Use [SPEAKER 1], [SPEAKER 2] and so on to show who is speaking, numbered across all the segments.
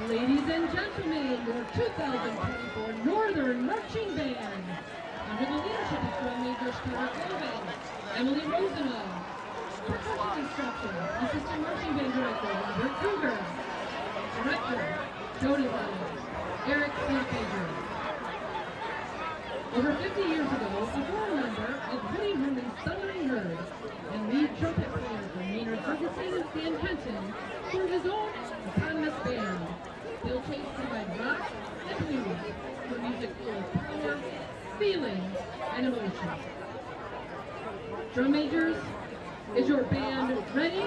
[SPEAKER 1] Ladies and gentlemen, your 2024 Northern Marching Band, under the leadership of drum major Carter Colvin, Emily Rosenau, percussion instructor, assistant marching band director Robert Kruger, director show designer Eric Sandpager. Over 50 years ago, a former member of Woody Herman's Thundering Herd and lead trumpet player for Maynard Ferguson and Stan Kenton formed his own eponymous band. Bill Chase provides rock and blues for music full of power, feeling, and emotion. Drum majors, is your band ready?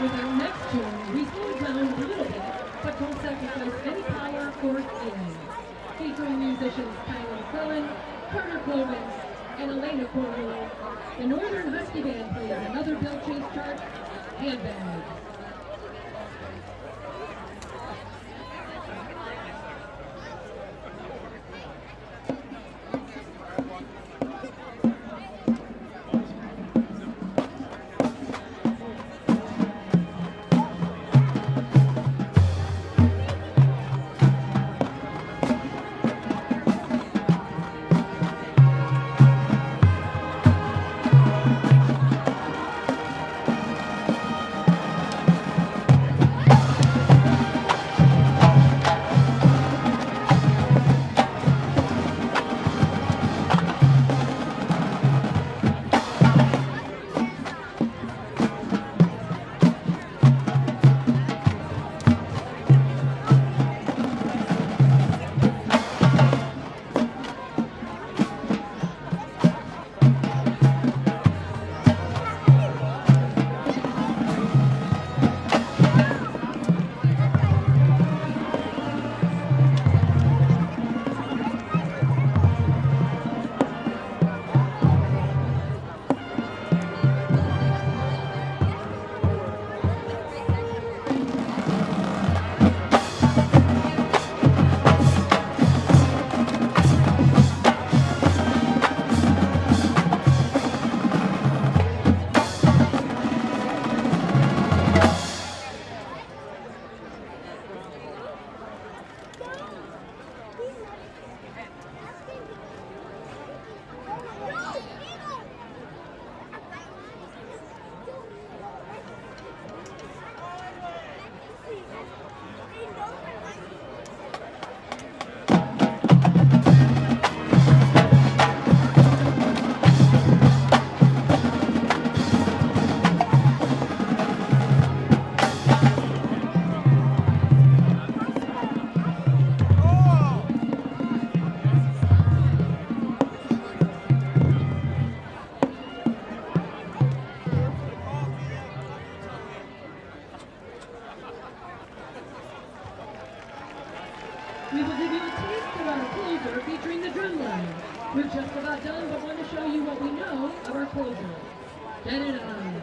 [SPEAKER 1] With our next tune, we slow down a little bit, but don't sacrifice any power or feeling. Featuring musicians Kyla McClellan, Carter Clovis, and Elena Cornwell, the Northern Husky Band plays another Bill Chase chart, Handbag. closer featuring the drum line. We're just about done, but want to show you what we know of our closer. Get it on.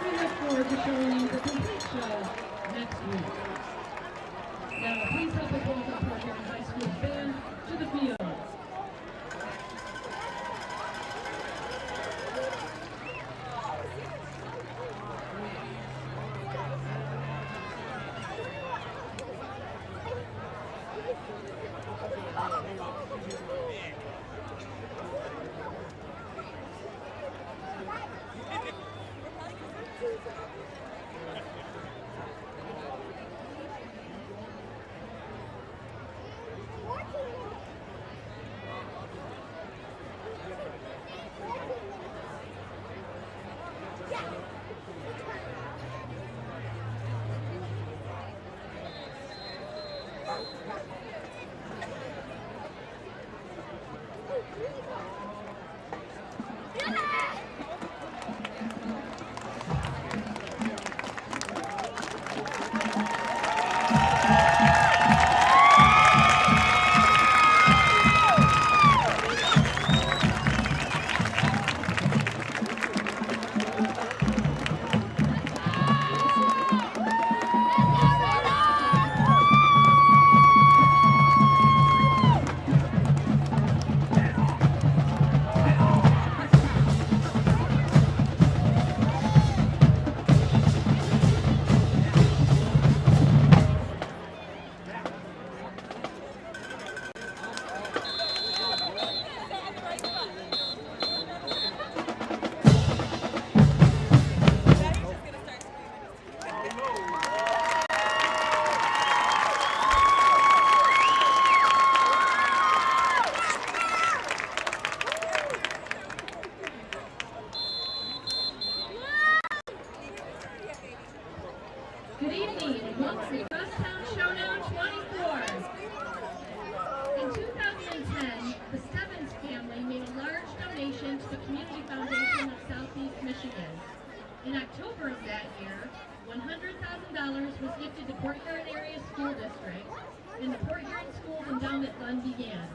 [SPEAKER 1] We look forward to showing you the complete show next week. Now, please help us welcome PHN High School's band to the field. Good evening, and welcome to Crosstown Showdown 24. In 2010, the Stebbins family made a large donation to the Community Foundation of Southeast Michigan. In October of that year, $100,000 was gifted to Port Huron Area School District, and the Port Huron Schools Endowment Fund began.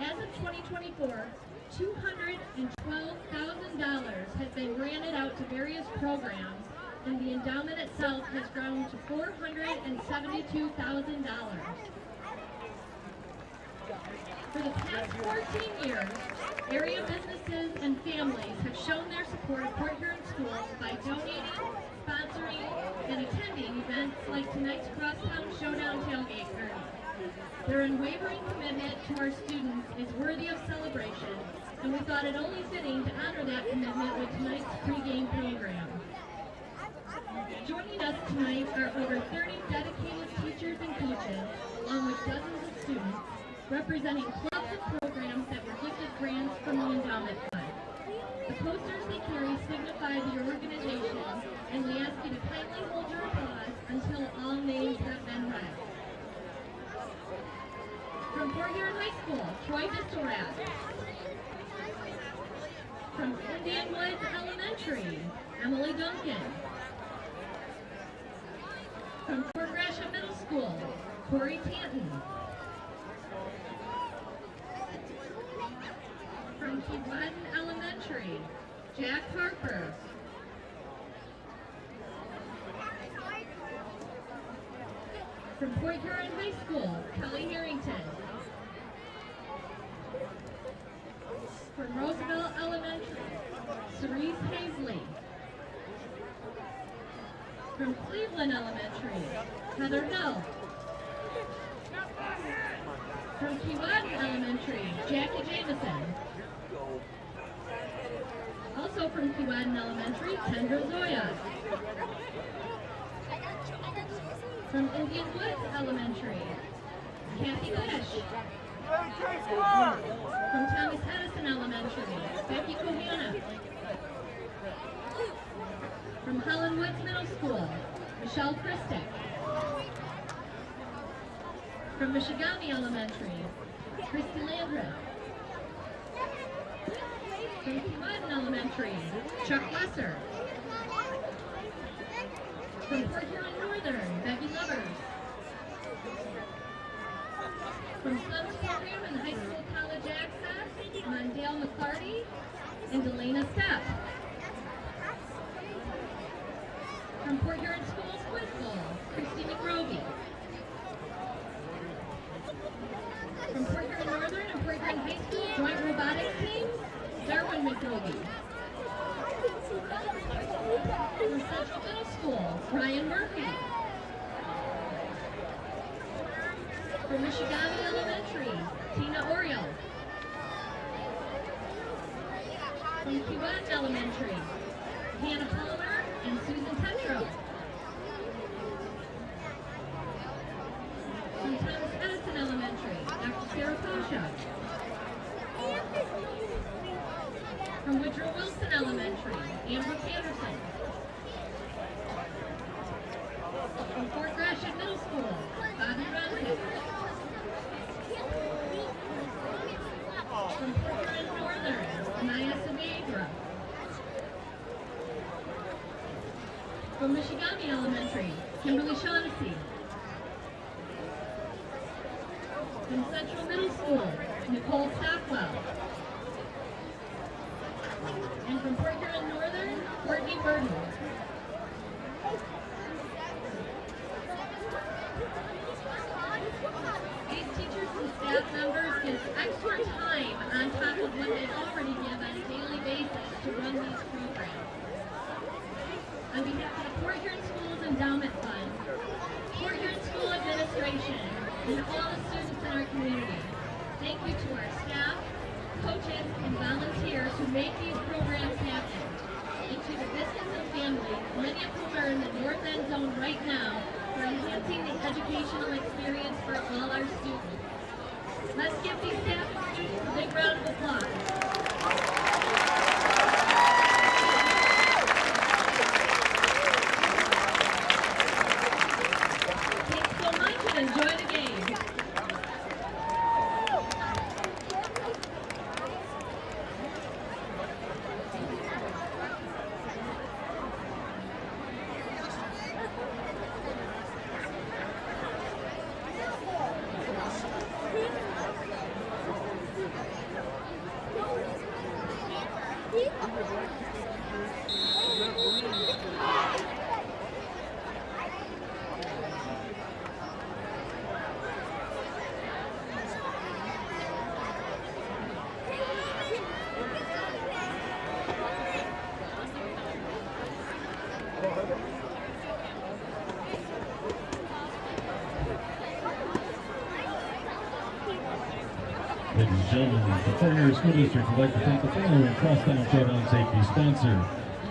[SPEAKER 2] As of 2024, $212,000 has been granted out to various programs, and the endowment itself has grown to $472,000. For the past 14 years, area businesses and families have shown their support of Port Huron schools by donating, sponsoring, and attending events like tonight's Crosstown Showdown tailgate party. Their unwavering commitment to our students is worthy of celebration, and we thought it only fitting to honor that commitment with tonight's pregame program. Joining us tonight are over 30 dedicated teachers and coaches, along with dozens of students, representing clubs and programs that were gifted grants from the endowment fund. The posters they carry signify the organization, and we ask you to kindly hold your applause until all names have been read. From Port Huron High School, Troy Distelrath. From Indian Woods Elementary, Emily Duncan. From Port Gratiot Middle School, Corey Tanton. From Keewatin Elementary, Jack Harper. From Port Huron High School, Kelly Harrington. From Roosevelt Elementary, Cerise Hazley. From Cleveland Elementary, Heather Hill. From Keewatin Elementary, Jackie Jameson. Also from Keewatin Elementary, Kendra Zoya. From Indian Woods Elementary, Kathy Fish. From Thomas Edison Elementary, Becky Kohana. From Holland Woods Middle School, Michelle Christick. From Michigami Elementary, Christy Landreth. From Keewatin Elementary, Chuck Lesser. From Port Huron Northern, Becky Lovers. From Subs Program and High School College Access, Mondale McCarty and Delana Stepp. From Port Huron Schools Quiz Bowl, Christy McRovey. From Port Huron Northern and Port Huron High School Joint Robotics Teams, Darwin McRovey. From Central Middle School, Ryan Murphy. From Michigami Elementary, Tina Oriel. From Keewatin Elementary, Hannah Palmer and Susan Tetro. From Thomas Edison Elementary, Dr. Sarah Pasha. From Woodrow Wilson Elementary, Amber Anderson. From Fort Gratiot Middle School, Bobby Ronkick. From Port Huron Northern, Maya Saavedra. From Michigami Elementary, Kimberly Shaughnessy. From Central Middle School, Nicole Stockwell. And from Port Huron Northern, Courtney Burton. These teachers and staff members give extra time on top of what they already give on a daily basis to run these programs. On behalf of the Port Huron Schools Endowment Fund, Port Huron School Administration, and all the students in our community, thank you to our staff, coaches, and volunteers who make these programs happen, and to the business and families, many of whom are in the North End Zone right now, for enhancing the educational experience for all our students. Let's give these staff and students a big round of applause. Thanks so much and enjoy the game.
[SPEAKER 3] Ladies and gentlemen, the Fort Harris School District would like to thank the following Crosstown Showdown safety sponsor: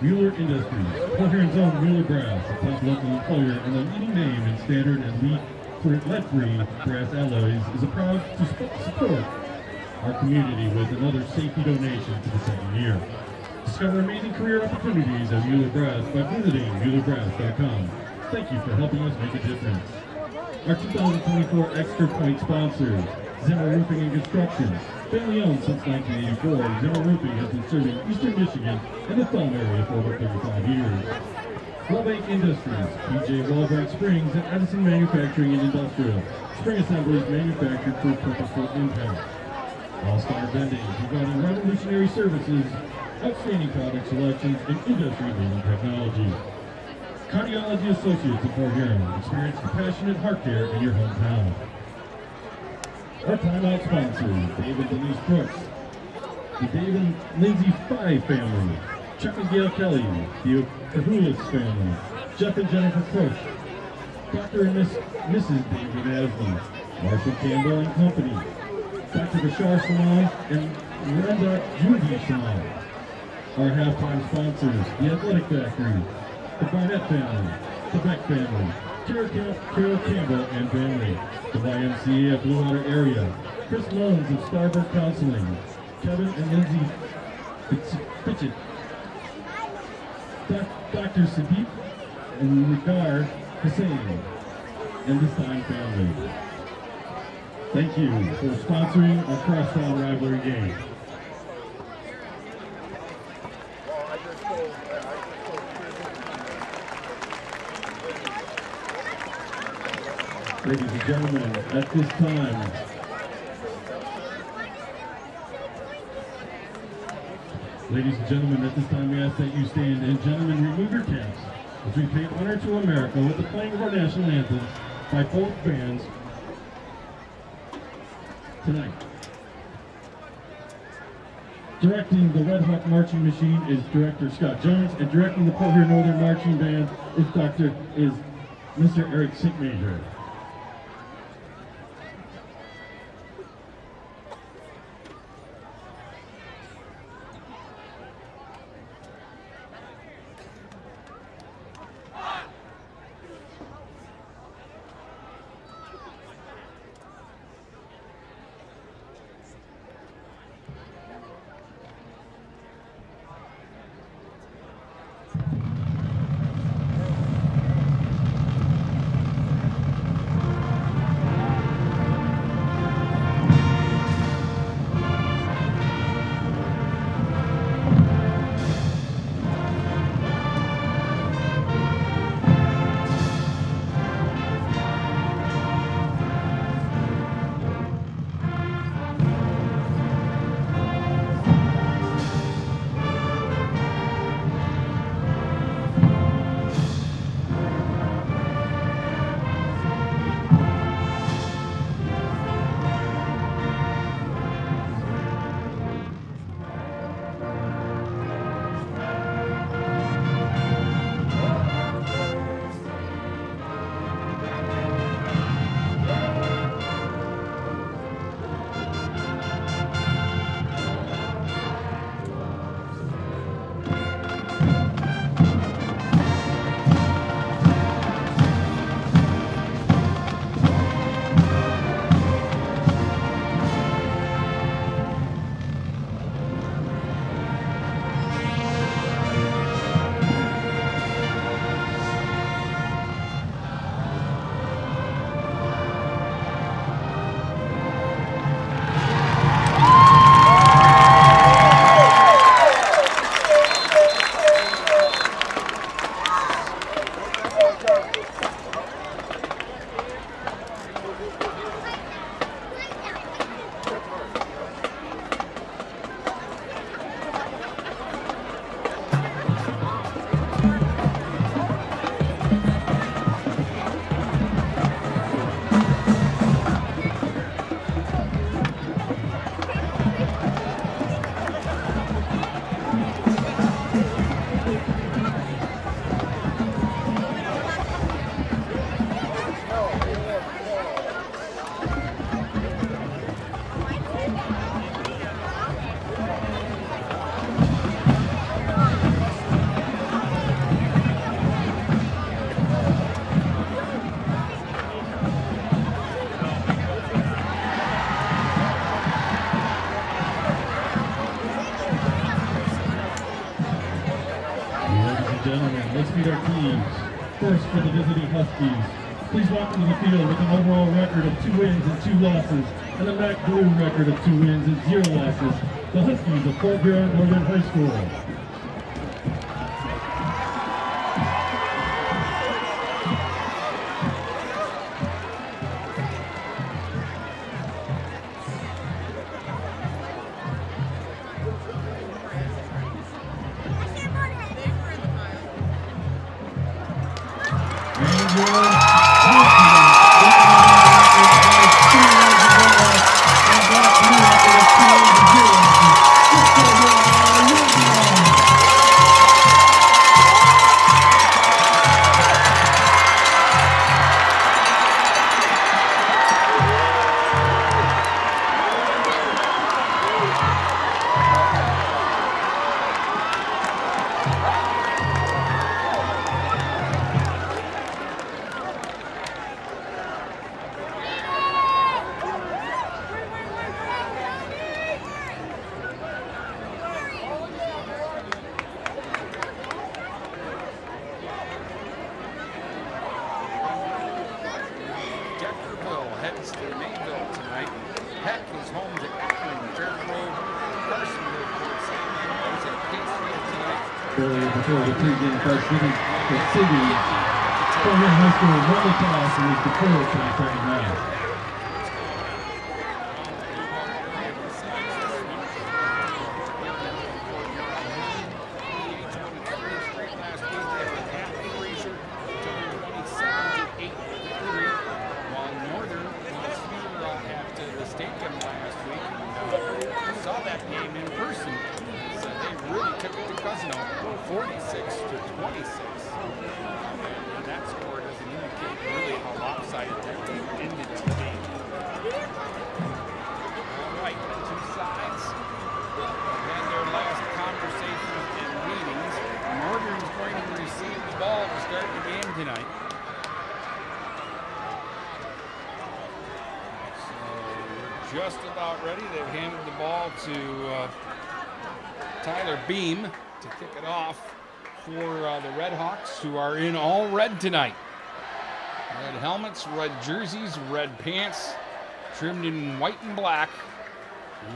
[SPEAKER 3] Mueller Industries, Fort Harris' own Mueller Brass, a top local employer and a leading name in standard and lead-free brass alloys, is proud to support our community with another safety donation for the second year. Discover amazing career opportunities at Mueller Brass by visiting MuellerBrass.com. Thank you for helping us make a difference. Our 2024 Extra Point sponsors: Zimmer Roofing and Construction. Family owned since 1984, Zimmer Roofing has been serving Eastern Michigan and the Thumb area for over 35 years. Wellbank Industries, PJ Wallbright Springs, and Edison Manufacturing and Industrial. Spring assemblies manufactured for purposeful impact. All-Star Vending, providing revolutionary services, outstanding product selections, and industry-leading technology. Cardiology Associates of Fort Huron, experience compassionate heart care in your hometown. Our timeout sponsors: David Denise Brooks, the David and Lindsay Five family, Chuck and Gail Kelly, the Kahulis family, Jeff and Jennifer Cush, Dr. and Mrs. David Aslan, Marshall Campbell and Company, Dr. Bashar Salon, and Miranda Judy Salon. Our halftime sponsors: the Athletic Factory, the Barnett family, the Beck family, Carol Campbell and family, the YMCA of Blue Water area, Chris Loans of Starboard Counseling, Kevin and Lindsay Fitchett, Dr. Sadiq and Nigar Hussain, and the Stein family. Thank you for sponsoring our Crosstown rivalry game. Ladies and gentlemen, at this time, we ask that you stand and gentlemen remove your caps as we pay honor to America with the playing of our national anthem by both bands tonight. Directing the Red Hawk Marching Machine is Director Scott Jones, and directing the Fort Huron Northern Marching Band is Mr. Eric Sinkmajor. let's meet our teams. First, for the visiting Huskies, please welcome to the field with an overall record of 2 wins and 2 losses, and a MAC Blue record of 2 wins and 0 losses, the Huskies of Fort Huron Northern High School. Before the pregame festivities, the city, Fort Huron High School won the toss and is the quarterback right now.
[SPEAKER 4] Just about ready. They've handed the ball to Tyler Beam to kick it off for the Red Hawks, who are in all red tonight. Red helmets, red jerseys, red pants, trimmed in white and black.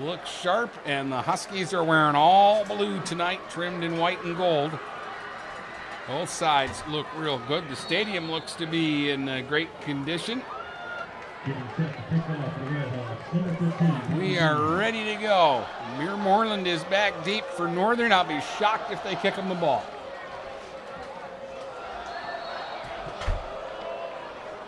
[SPEAKER 4] Look sharp, and the Huskies are wearing all blue tonight, trimmed in white and gold. Both sides look real good. The stadium looks to be in great condition. We are ready to go. Muir Moreland is back deep for Northern. I'll be shocked if they kick him the ball.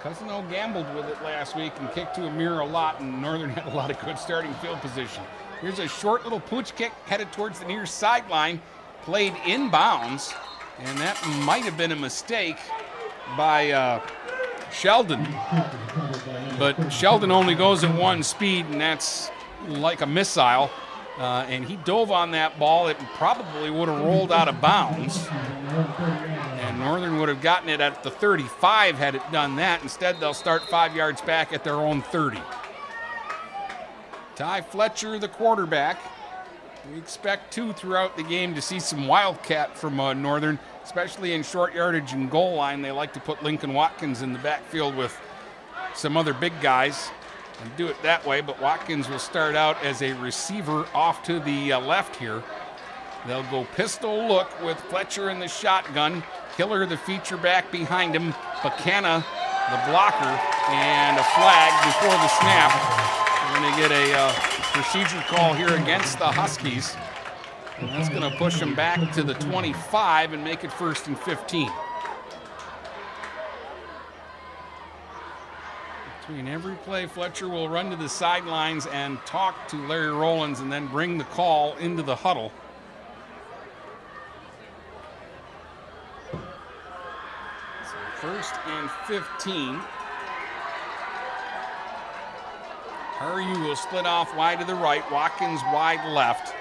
[SPEAKER 4] Cousino gambled with it last week and kicked to Amir a lot, and Northern had a lot of good starting field position. Here's a short little pooch kick headed towards the near sideline, played inbounds, and that might have been a mistake by Sheldon. But Sheldon only goes at one speed, and that's like a missile. And he dove on that ball. It probably would have rolled out of bounds. And Northern would have gotten it at the 35 had it done that. Instead, they'll start 5 yards back at their own 30. Ty Fletcher, the quarterback. We expect throughout the game to see some wildcat from Northern, especially in short yardage and goal line. They like to put Lincoln Watkins in the backfield with some other big guys and do it that way, but Watkins will start out as a receiver off to the left here. They'll go pistol look with Fletcher in the shotgun, Hiller the feature back behind him, Buchanan the blocker, and a flag before the snap. We're going to get a procedure call here against the Huskies, and that's going to push them back to the 25 and make it 1st and 15. Between every play, Fletcher will run to the sidelines and talk to Larry Rowlands and then bring the call into the huddle. So 1st and 15. Haru will split off wide to the right, Watkins wide left.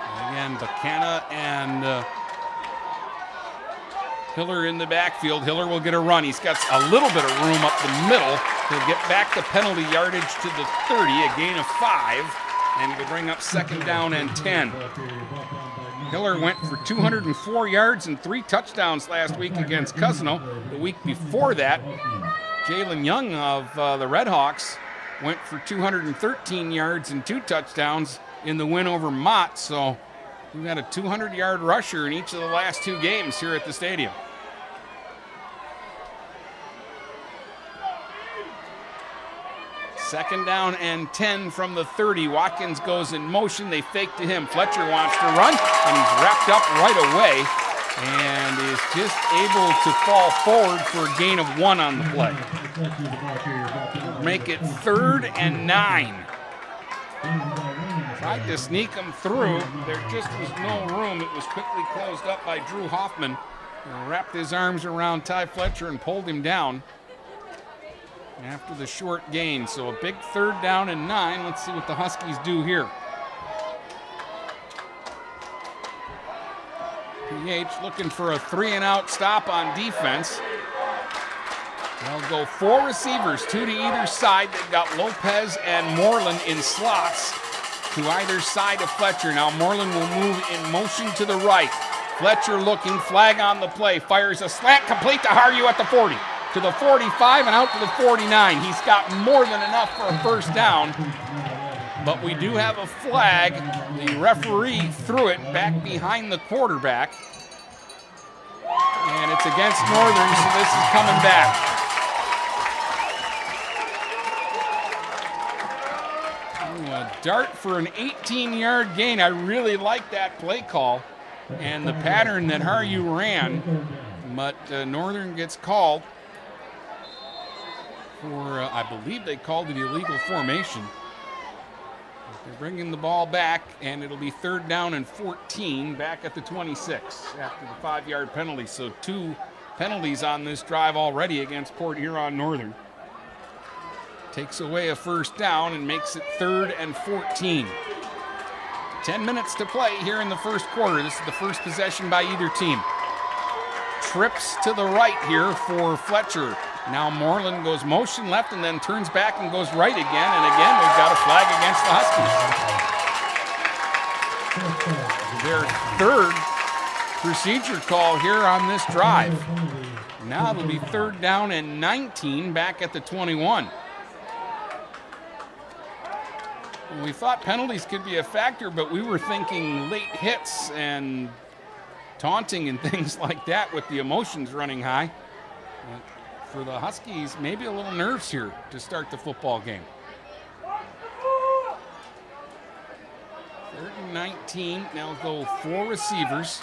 [SPEAKER 4] And again, Buchanan and Hiller in the backfield. Hiller will get a run. He's got a little bit of room up the middle. He'll get back the penalty yardage to the 30, a gain of 5, and he'll bring up 2nd down and 10. Hiller went for 204 yards and 3 touchdowns last week against Cousino. The week before that, Jalen Young of the Red Hawks went for 213 yards and 2 touchdowns in the win over Mott. So we've got a 200-yard rusher in each of the last 2 games here at the stadium. Second down and 10 from the 30. Watkins goes in motion. They fake to him. Fletcher wants to run, and he's wrapped up right away and is just able to fall forward for a gain of 1 on the play. Make it 3rd and 9. Tried to sneak him through. There just was no room. It was quickly closed up by Drew Hoffman. He wrapped his arms around Ty Fletcher and pulled him down after the short gain. So a big 3rd down and 9. Let's see what the Huskies do here. PH looking for a 3-and-out stop on defense. They'll go 4 receivers, 2 to either side. They've got Lopez and Moreland in slots to either side of Fletcher. Now Moreland will move in motion to the right. Fletcher looking, flag on the play, fires a slant complete to Haryu at the 40. To the 45 and out to the 49. He's got more than enough for a 1st down, but we do have a flag. The referee threw it back behind the quarterback, and it's against Northern, so this is coming back. A dart for an 18-yard gain. I really like that play call and the pattern that Haryu ran, but Northern gets called for, I believe they called it illegal formation. They're bringing the ball back, and it'll be 3rd down and 14 back at the 26 after the 5-yard penalty. So 2 penalties on this drive already against Port Huron Northern. Takes away a 1st down and makes it 3rd and 14. 10 minutes to play here in the 1st quarter. This is the first possession by either team. Trips to the right here for Fletcher. Now Moreland goes motion left and then turns back and goes right again. And again, we've got a flag against the Huskies. Their 3rd procedure call here on this drive. Now it'll be 3rd down and 19 back at the 21. We thought penalties could be a factor, but we were thinking late hits and taunting and things like that with the emotions running high. For the Huskies, maybe a little nerves here to start the football game. 3rd and 19, now go 4 receivers.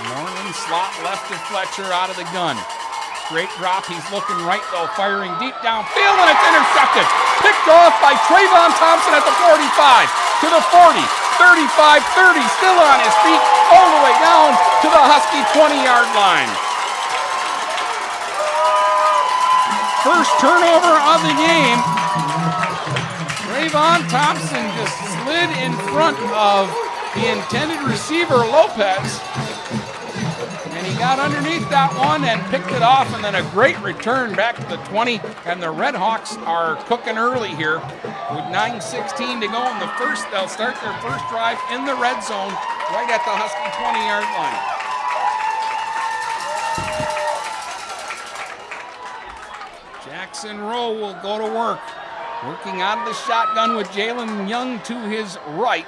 [SPEAKER 4] Moreland slot left of Fletcher out of the gun. Straight drop, he's looking right though, firing deep downfield, and it's intercepted. Picked off by Trayvon Thompson at the 45, to the 40, 35, 30, still on his feet, all the way down to the Husky 20-yard line. First turnover of the game. Trayvon Thompson just slid in front of the intended receiver, Lopez. And he got underneath that one and picked it off, and then a great return back to the 20. And the Red Hawks are cooking early here with 9:16 to go in the 1st. They'll start their 1st drive in the red zone right at the Husky 20-yard line. Jackson Rowe will go to work. Working out of the shotgun with Jalen Young to his right.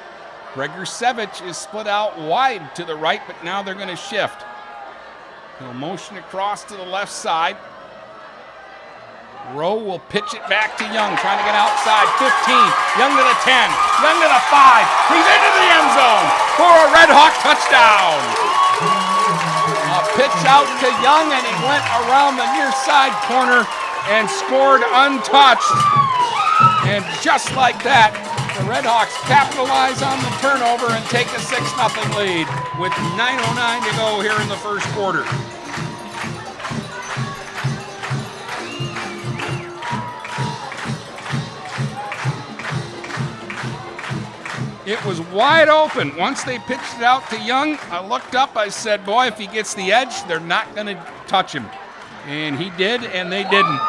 [SPEAKER 4] Gregor Sevich is split out wide to the right, but now they're going to shift. He'll motion across to the left side. Rowe will pitch it back to Young, trying to get outside. 15, Young to the 10, Young to the 5. He's into the end zone for a Red Hawk touchdown. A pitch out to Young, and he went around the near side corner and scored untouched. And just like that, the Red Hawks capitalize on the turnover and take a 6-0 lead with 9:09 to go here in the 1st quarter. It was wide open. Once they pitched it out to Young, I looked up, I said, boy, if he gets the edge, they're not going to touch him. And he did, and they didn't.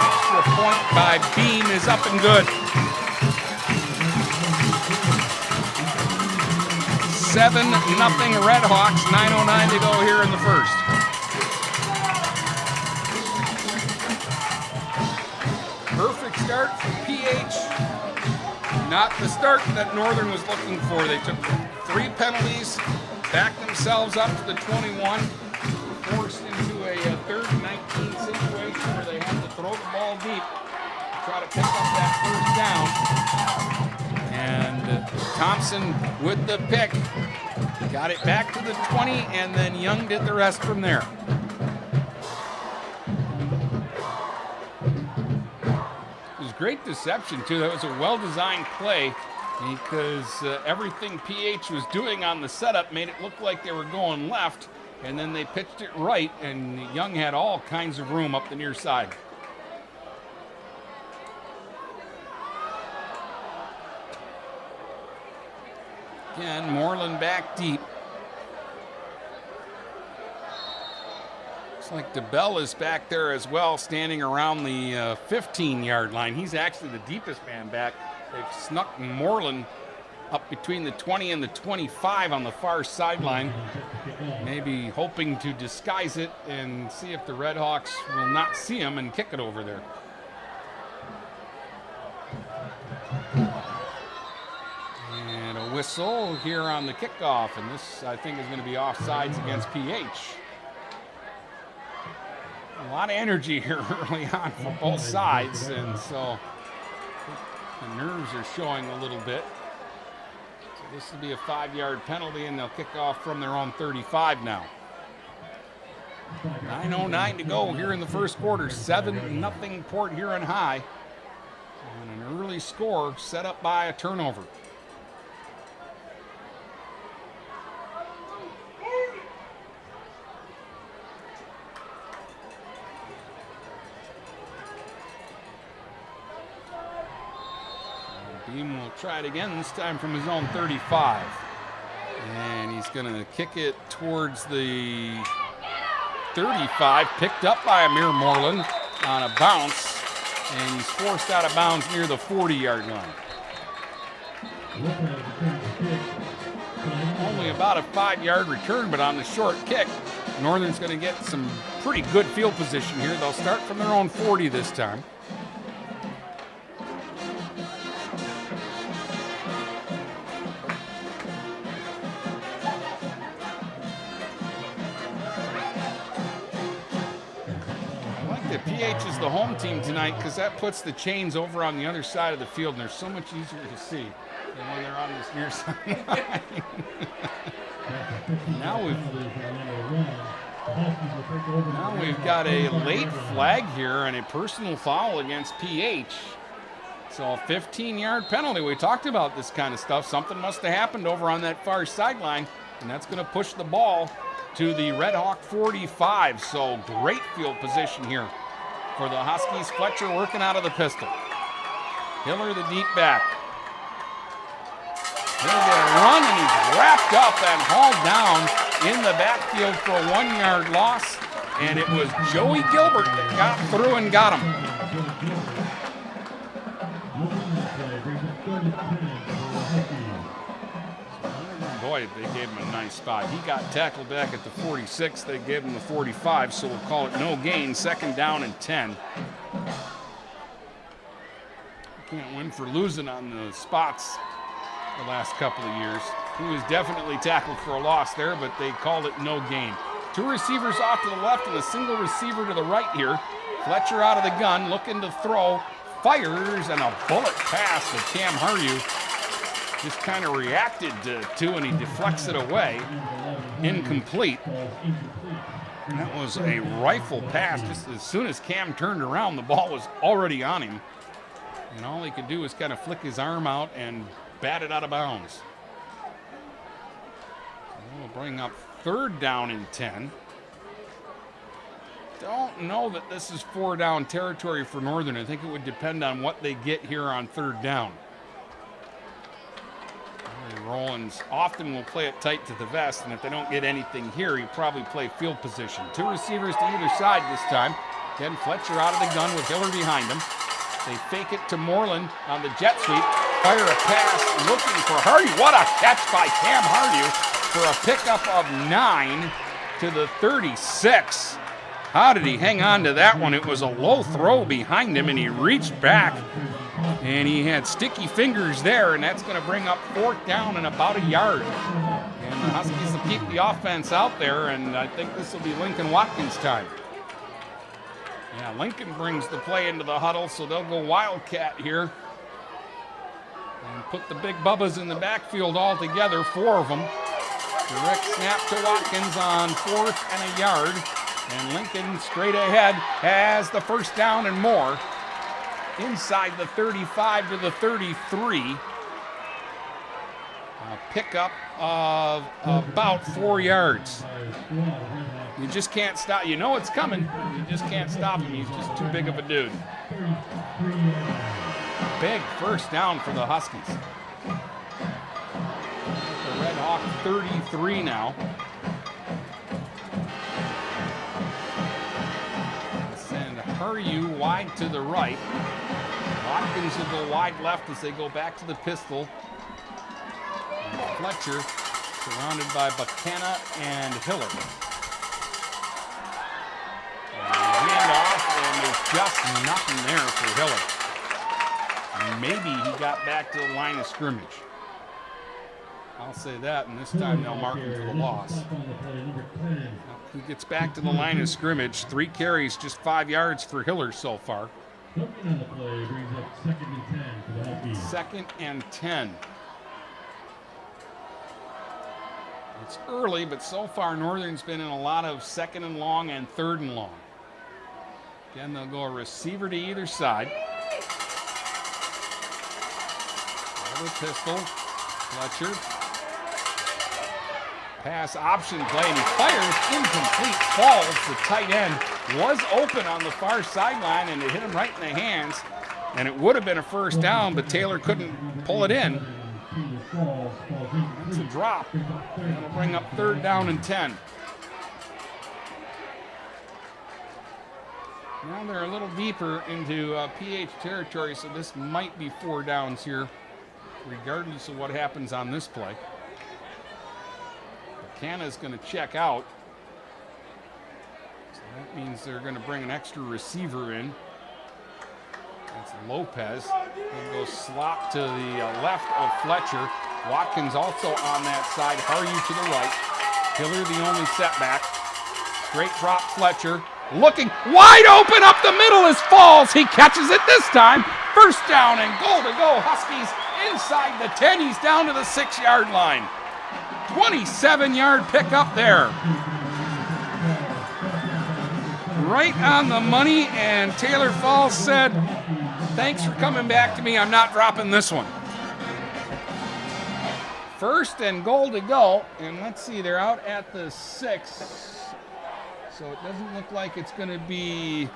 [SPEAKER 4] Extra point by Beam is up and good. 7-0 Red Hawks, 9:09 to go here in the first. Perfect start for PH. Not the start that Northern was looking for. They took 3 penalties, backed themselves up to the 21, forced into a 3rd and 19 situation where they had to throw the ball deep to try to pick up that first down. And Thompson with the pick, got it back to the 20, and then Young did the rest from there. It was great deception, too. That was a well-designed play because everything PH was doing on the setup made it look like they were going left, and then they pitched it right, and Young had all kinds of room up the near side. Again, Moreland back deep. Looks like DeBell is back there as well, standing around the 15-yard line. He's actually the deepest man back. They've snuck Moreland up between the 20 and the 25 on the far sideline, maybe hoping to disguise it and see if the Red Hawks will not see him and kick it over there. And a whistle here on the kickoff, and this, I think, is going to be offsides against PH. A lot of energy here early on for both sides, and so the nerves are showing a little bit. So this will be a 5-yard penalty, and they'll kick off from their own 35 now. 9:09 to go here in the first quarter. 7-0 Port Huron High. And an early score set up by a turnover. Beam will try it again, this time from his own 35. And he's going to kick it towards the 35, picked up by Amir Moreland on a bounce, and he's forced out of bounds near the 40-yard line. Only about a 5-yard return, but on the short kick, Northern's going to get some pretty good field position here. They'll start from their own 40 this time. PH is the home team tonight because that puts the chains over on the other side of the field, and they're so much easier to see than when they're on this near side line. Now we've got a late flag here and a personal foul against PH. So a 15-yard penalty. We talked about this kind of stuff. Something must have happened over on that far sideline, and that's going to push the ball to the Red Hawk 45. So great field position here for the Huskies. Fletcher working out of the pistol. Hiller the deep back. He'll get a run, and he's wrapped up and hauled down in the backfield for a 1-yard loss. And it was Joey Gilbert that got through and got him. Boy, they gave him a nice spot. He got tackled back at the 46. They gave him the 45, so we'll call it no gain. 2nd down and 10. Can't win for losing on the spots the last couple of years. He was definitely tackled for a loss there, but they called it no gain. 2 receivers off to the left and a single receiver to the right here. Fletcher out of the gun, looking to throw. Fires, and a bullet pass that Cam Haryu just kind of reacted to, and he deflects it away. Incomplete. And that was a rifle pass. Just as soon as Cam turned around, the ball was already on him. And all he could do was kind of flick his arm out and bat it out of bounds. We'll bring up 3rd down and 10. Don't know that this is 4-down territory for Northern. I think it would depend on what they get here on 3rd down. Rollins often will play it tight to the vest, and if they don't get anything here, he'll probably play field position. 2 receivers to either side this time. Again, Fletcher out of the gun with Hiller behind him. They fake it to Moreland on the jet sweep. Fire a pass looking for Hardy. What a catch by Cam Hardy for a pickup of 9 to the 36. How did he hang on to that one? It was a low throw behind him, and he reached back, and he had sticky fingers there, and that's going to bring up 4th down and about a yard. And the Huskies will keep the offense out there, and I think this will be Lincoln Watkins' time. Yeah, Lincoln brings the play into the huddle, so they'll go Wildcat here. And put the big bubbas in the backfield all together, 4 of them. Direct snap to Watkins on 4th and a yard. And Lincoln straight ahead has the 1st down and more. Inside the 35 to the 33. A pickup of about 4 yards. You just can't stop. You know it's coming. You just can't stop him. He's just too big of a dude. Big 1st down for the Huskies. The Red Hawk 33 now. Send Huryu wide to the right. Watkins will go wide left as they go back to the pistol. And Fletcher surrounded by Buchanan and Hiller. Hand off, and there's just nothing there for Hiller. Maybe he got back to the line of scrimmage. I'll say that, and this time they'll mark him for the loss. He gets back to the line of scrimmage. 3 carries, just 5 yards for Hiller so far. 2nd and 10. It's early, but so far Northern's been in a lot of 2nd and long and 3rd and long. Again, they'll go a receiver to either side. The pistol, Fletcher. Pass option play, and he fires incomplete. Falls. The tight end was open on the far sideline, and it hit him right in the hands. And it would have been a 1st down, but Taylor couldn't pull it in. That's a drop. That'll bring up 3rd down and 10. Now they're a little deeper into PH territory, so this might be 4 downs here, regardless of what happens on this play. Buchanan's going to check out. So that means they're going to bring an extra receiver in. That's Lopez. He'll go slot to the left of Fletcher. Watkins also on that side. Haryu to the right. Hiller the only setback. Straight drop Fletcher. Looking wide open up the middle as Falls. He catches it this time. 1st down and goal to go. Huskies inside the 10. He's down to the 6-yard line. 27-yard pickup there. Right on the money, and Taylor Falls said, "Thanks for coming back to me. I'm not dropping this one." 1st and goal to go, and let's see, they're out at the 6. So it doesn't look like it's going to be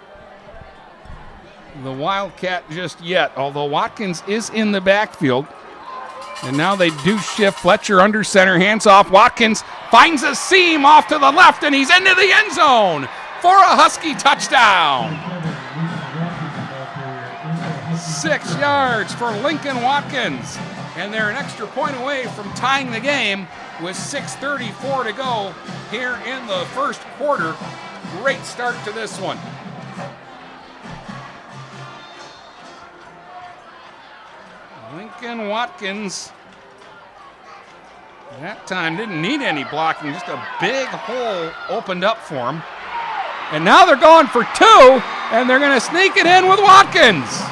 [SPEAKER 4] the Wildcat just yet, although Watkins is in the backfield. And now they do shift. Fletcher under center, hands off. Watkins finds a seam off to the left, and he's into the end zone for a Husky touchdown. 6 yards for Lincoln Watkins. And they're an extra point away from tying the game with 6:34 to go here in the 1st quarter. Great start to this one. Lincoln Watkins that time didn't need any blocking, just a big hole opened up for him. And now they're going for 2, and they're going to sneak it in with Watkins.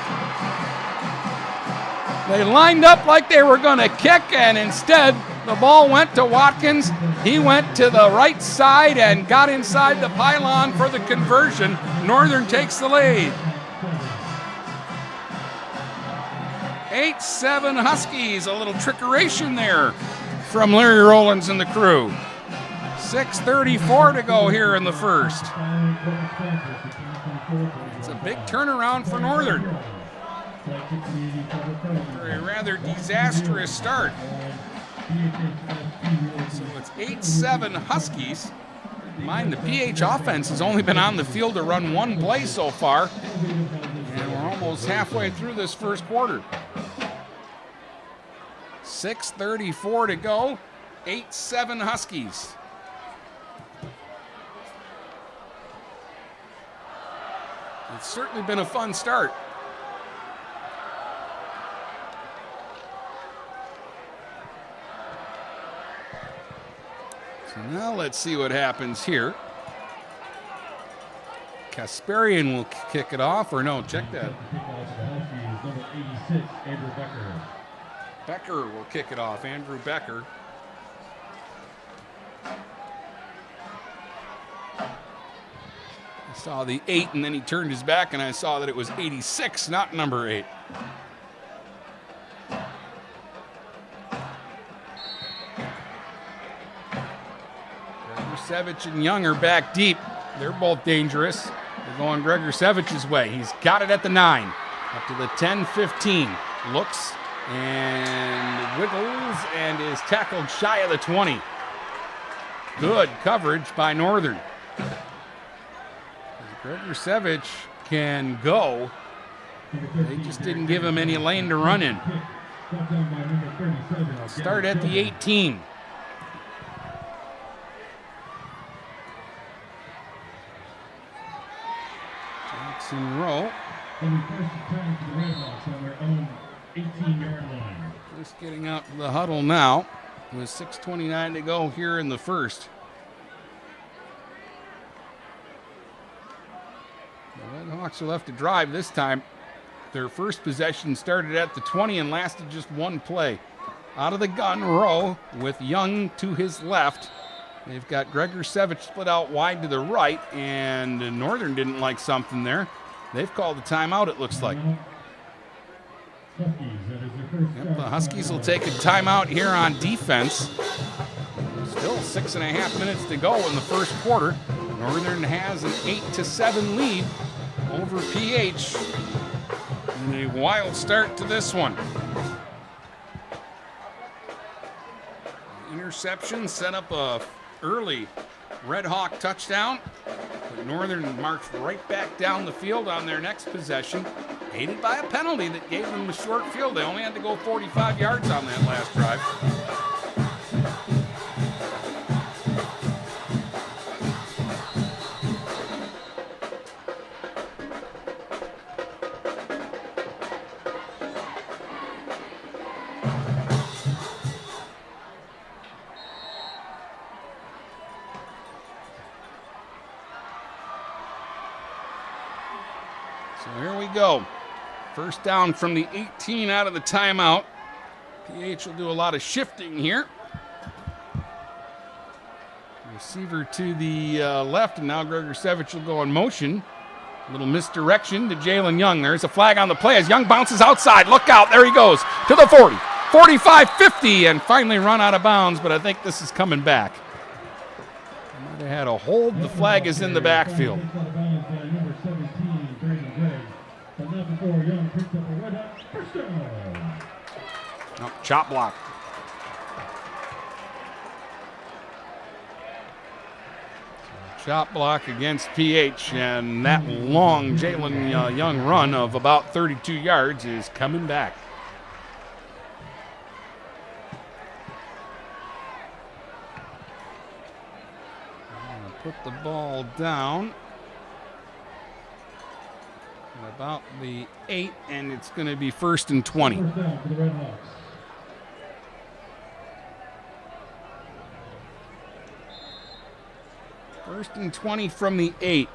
[SPEAKER 4] They lined up like they were going to kick, and instead the ball went to Watkins. He went to the right side and got inside the pylon for the conversion. Northern takes the lead. 8-7 Huskies, a little trickeration there from Larry Rowlands and the crew. 6:34 to go here in the 1st. It's a big turnaround for Northern. For a rather disastrous start. So it's 8-7 Huskies. Mind the PH offense has only been on the field to run 1 play so far. And we're almost halfway through this 1st quarter. 6:34 to go. 8-7 Huskies. It's certainly been a fun start. So now let's see what happens here. Kasparian will kick it off, or no, check that.
[SPEAKER 3] Number 86, Andrew Becker.
[SPEAKER 4] Becker will kick it off, Andrew Becker. I saw the 8 and then he turned his back and I saw that it was 86, not number 8. Gregor and Young are back deep. They're both dangerous. They're going Gregor Sevich's way. He's got it at the 9. Up to the 10-15. Looks and wiggles and is tackled shy of the 20. Good coverage by Northern. Gregor Sevich can go. They just didn't give him any lane to run in. They'll start at the 18. Jackson Rowe. Just getting out to the huddle now with 6:29 to go here in the first. The Redhawks will have to drive this time. Their first possession started at the 20 and lasted just one play. Out of the gun, Rowe with Young to his left. They've got Gregor Sevich split out wide to the right, and Northern didn't like something there. They've called a timeout, it looks like. Yep, the Huskies will take a timeout here on defense. Still 6.5 minutes to go in the first quarter. Northern has an 8-7 lead over PH. And a wild start to this one. Interception set up a early Red Hawk touchdown. But Northern marched right back down the field on their next possession, aided by a penalty that gave them a short field. They only had to go 45 yards on that last drive. So here we go. First down from the 18 out of the timeout. PH will do a lot of shifting here. Receiver to the left, and now Gregor Sevich will go in motion. A little misdirection to Jalen Young. There's a flag on the play as Young bounces outside. Look out, there he goes to the 40, 45, 50, and finally run out of bounds, but I think this is coming back. Might have had a hold. The flag is in the backfield. Oh, chop block. Chop block against PH, and that long Jalen Young run of about 32 yards is coming back. Put the ball down at about the 8, and it's going to be 1st and 20.
[SPEAKER 3] First down for the Red Hawks.
[SPEAKER 4] First and 20 from the 8.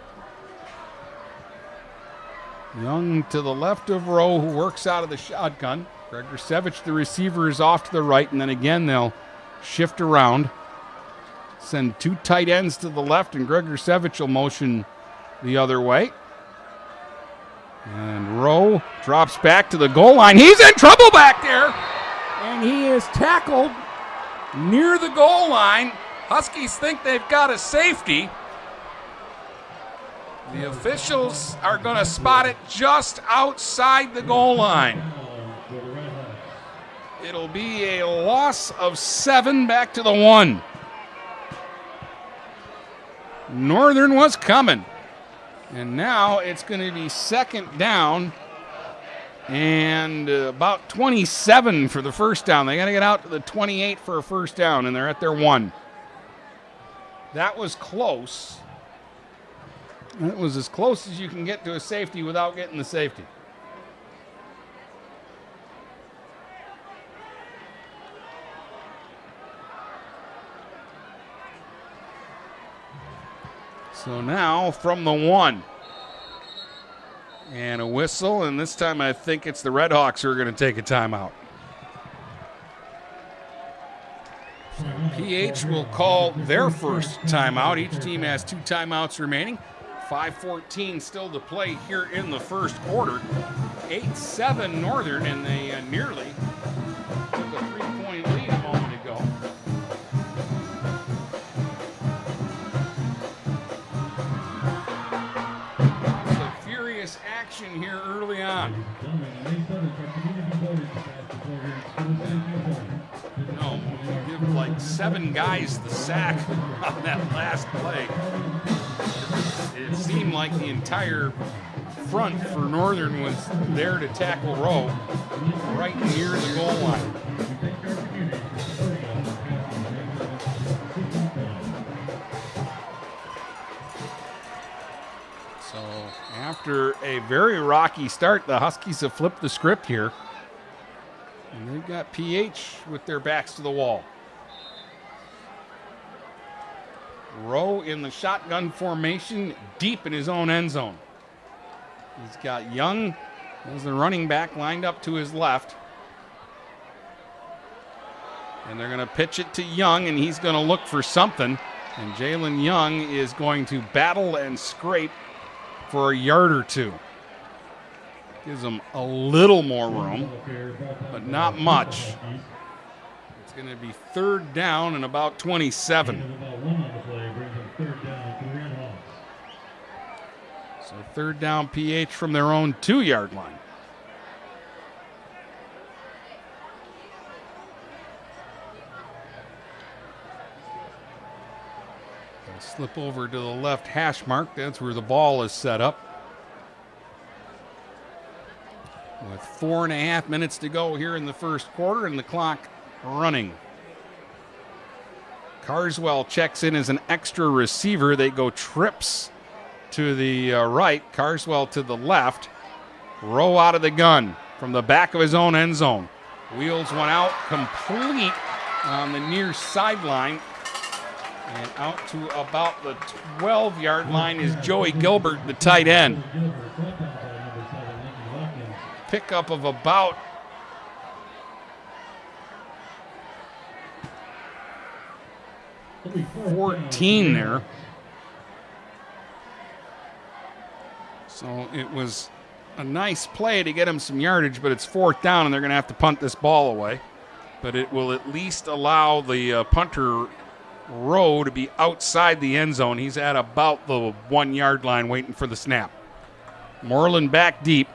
[SPEAKER 4] Young to the left of Rowe, who works out of the shotgun. Gregor Sevich, the receiver, is off to the right, and then again they'll shift around. Send 2 tight ends to the left, and Gregor Sevich will motion the other way. And Rowe drops back to the goal line. He's in trouble back there, and he is tackled near the goal line. Huskies think they've got a safety. The officials are going to spot it just outside the goal line. It'll be a loss of 7 back to the 1. Northern was coming. And now it's going to be 2nd down And about 27 for the first down. They got to get out to the 28 for a first down, and they're at their 1. That was close. That was as close as you can get to a safety without getting the safety. So now from the 1. And a whistle, and this time I think it's the Red Hawks who are going to take a timeout. PH will call their first timeout. Each team has 2 timeouts remaining. 5:14 still to play here in the first quarter. 8-7 Northern, and they nearly took a 3-point lead a moment ago. Action here early on. No, give like 7 guys the sack on that last play. It seemed like the entire front for Northern was there to tackle Rowe right near the goal line. So after a very rocky start, the Huskies have flipped the script here. And they've got PH with their backs to the wall. Rowe in the shotgun formation deep in his own end zone. He's got Young as the running back lined up to his left. And they're going to pitch it to Young, and he's going to look for something. And Jalen Young is going to battle and scrape for a yard or 2. Gives them a little more room, but not much. It's going to be 3rd down and about 27. So 3rd down PH from their own 2-yard line. They'll slip over to the left hash mark. That's where the ball is set up. With 4.5 minutes to go here in the first quarter and the clock running. Carswell checks in as an extra receiver. They go trips to the right, Carswell to the left. Rowe out of the gun from the back of his own end zone. Wheels one out, complete on the near sideline. And out to about the 12-yard line is Joey Gilbert, the tight end. Pickup of about 14 there. So it was a nice play to get him some yardage, but it's 4th down, and they're going to have to punt this ball away. But it will at least allow the punter, Rowe, to be outside the end zone. He's at about the 1-yard line waiting for the snap. Moreland back deep.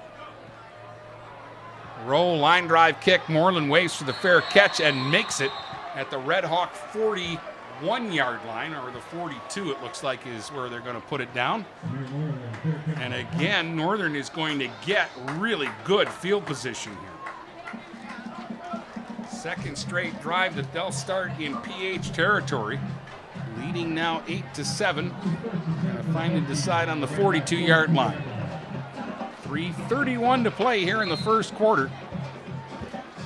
[SPEAKER 4] Rowe line drive kick. Moreland waits for the fair catch and makes it at the Red Hawk 41-yard line, or the 42 it looks like is where they're going to put it down. And again, Northern is going to get really good field position here. Second straight drive that they'll start in PH territory. Leading now 8-7. Going to finally decide on the 42-yard line. 3:31 to play here in the first quarter.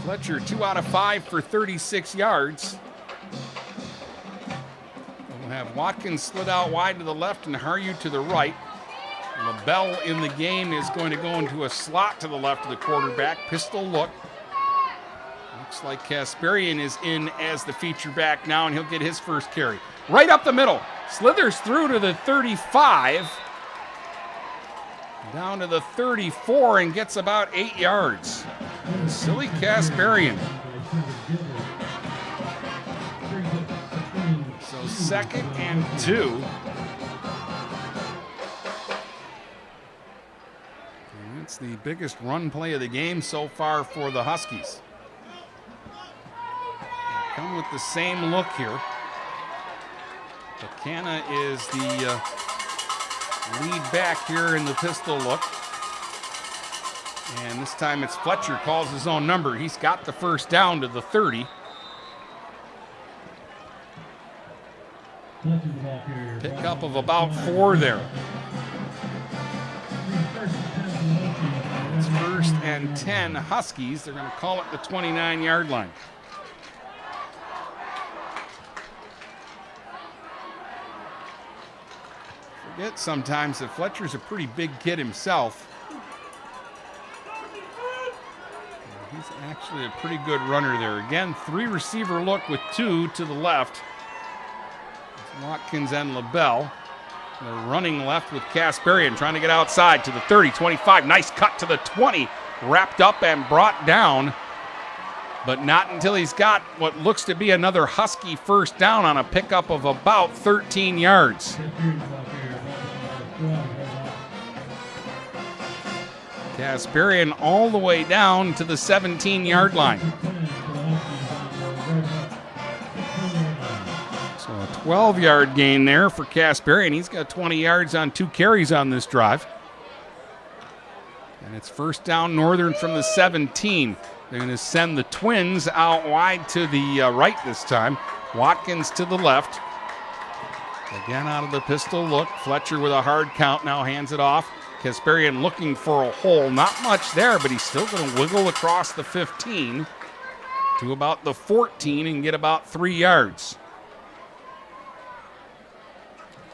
[SPEAKER 4] Fletcher 2 out of 5 for 36 yards. We'll have Watkins slid out wide to the left and Haryu to the right. LaBelle in the game is going to go into a slot to the left of the quarterback. Pistol look. Looks like Kasperian is in as the feature back now, and he'll get his first carry. Right up the middle. Slithers through to the 35. Down to the 34 and gets about 8 yards. Silly Kasperian. So 2nd and 2. And that's the biggest run play of the game so far for the Huskies. They come with the same look here. Buchanan is the lead back here in the pistol look. And this time it's Fletcher calls his own number. He's got the first down to the 30. Pickup of about 4 there. It's 1st and 10 Huskies. They're going to call it the 29-yard line. Forget sometimes that Fletcher's a pretty big kid himself. He's actually a pretty good runner there. Again, 3 receiver look with 2 to the left. Watkins and LaBelle. They're running left with Kasparian, trying to get outside to the 30, 25. Nice cut to the 20. Wrapped up and brought down. But not until he's got what looks to be another Husky first down on a pickup of about 13 yards. Kasparian all the way down to the 17-yard line. So a 12-yard gain there for Kasparian. He's got 20 yards on 2 carries on this drive. And it's first down Northern from the 17. They're going to send the Twins out wide to the right this time. Watkins to the left. Again out of the pistol look. Fletcher with a hard count now hands it off. Kasparian looking for a hole. Not much there, but he's still going to wiggle across the 15 to about the 14 and get about 3 yards.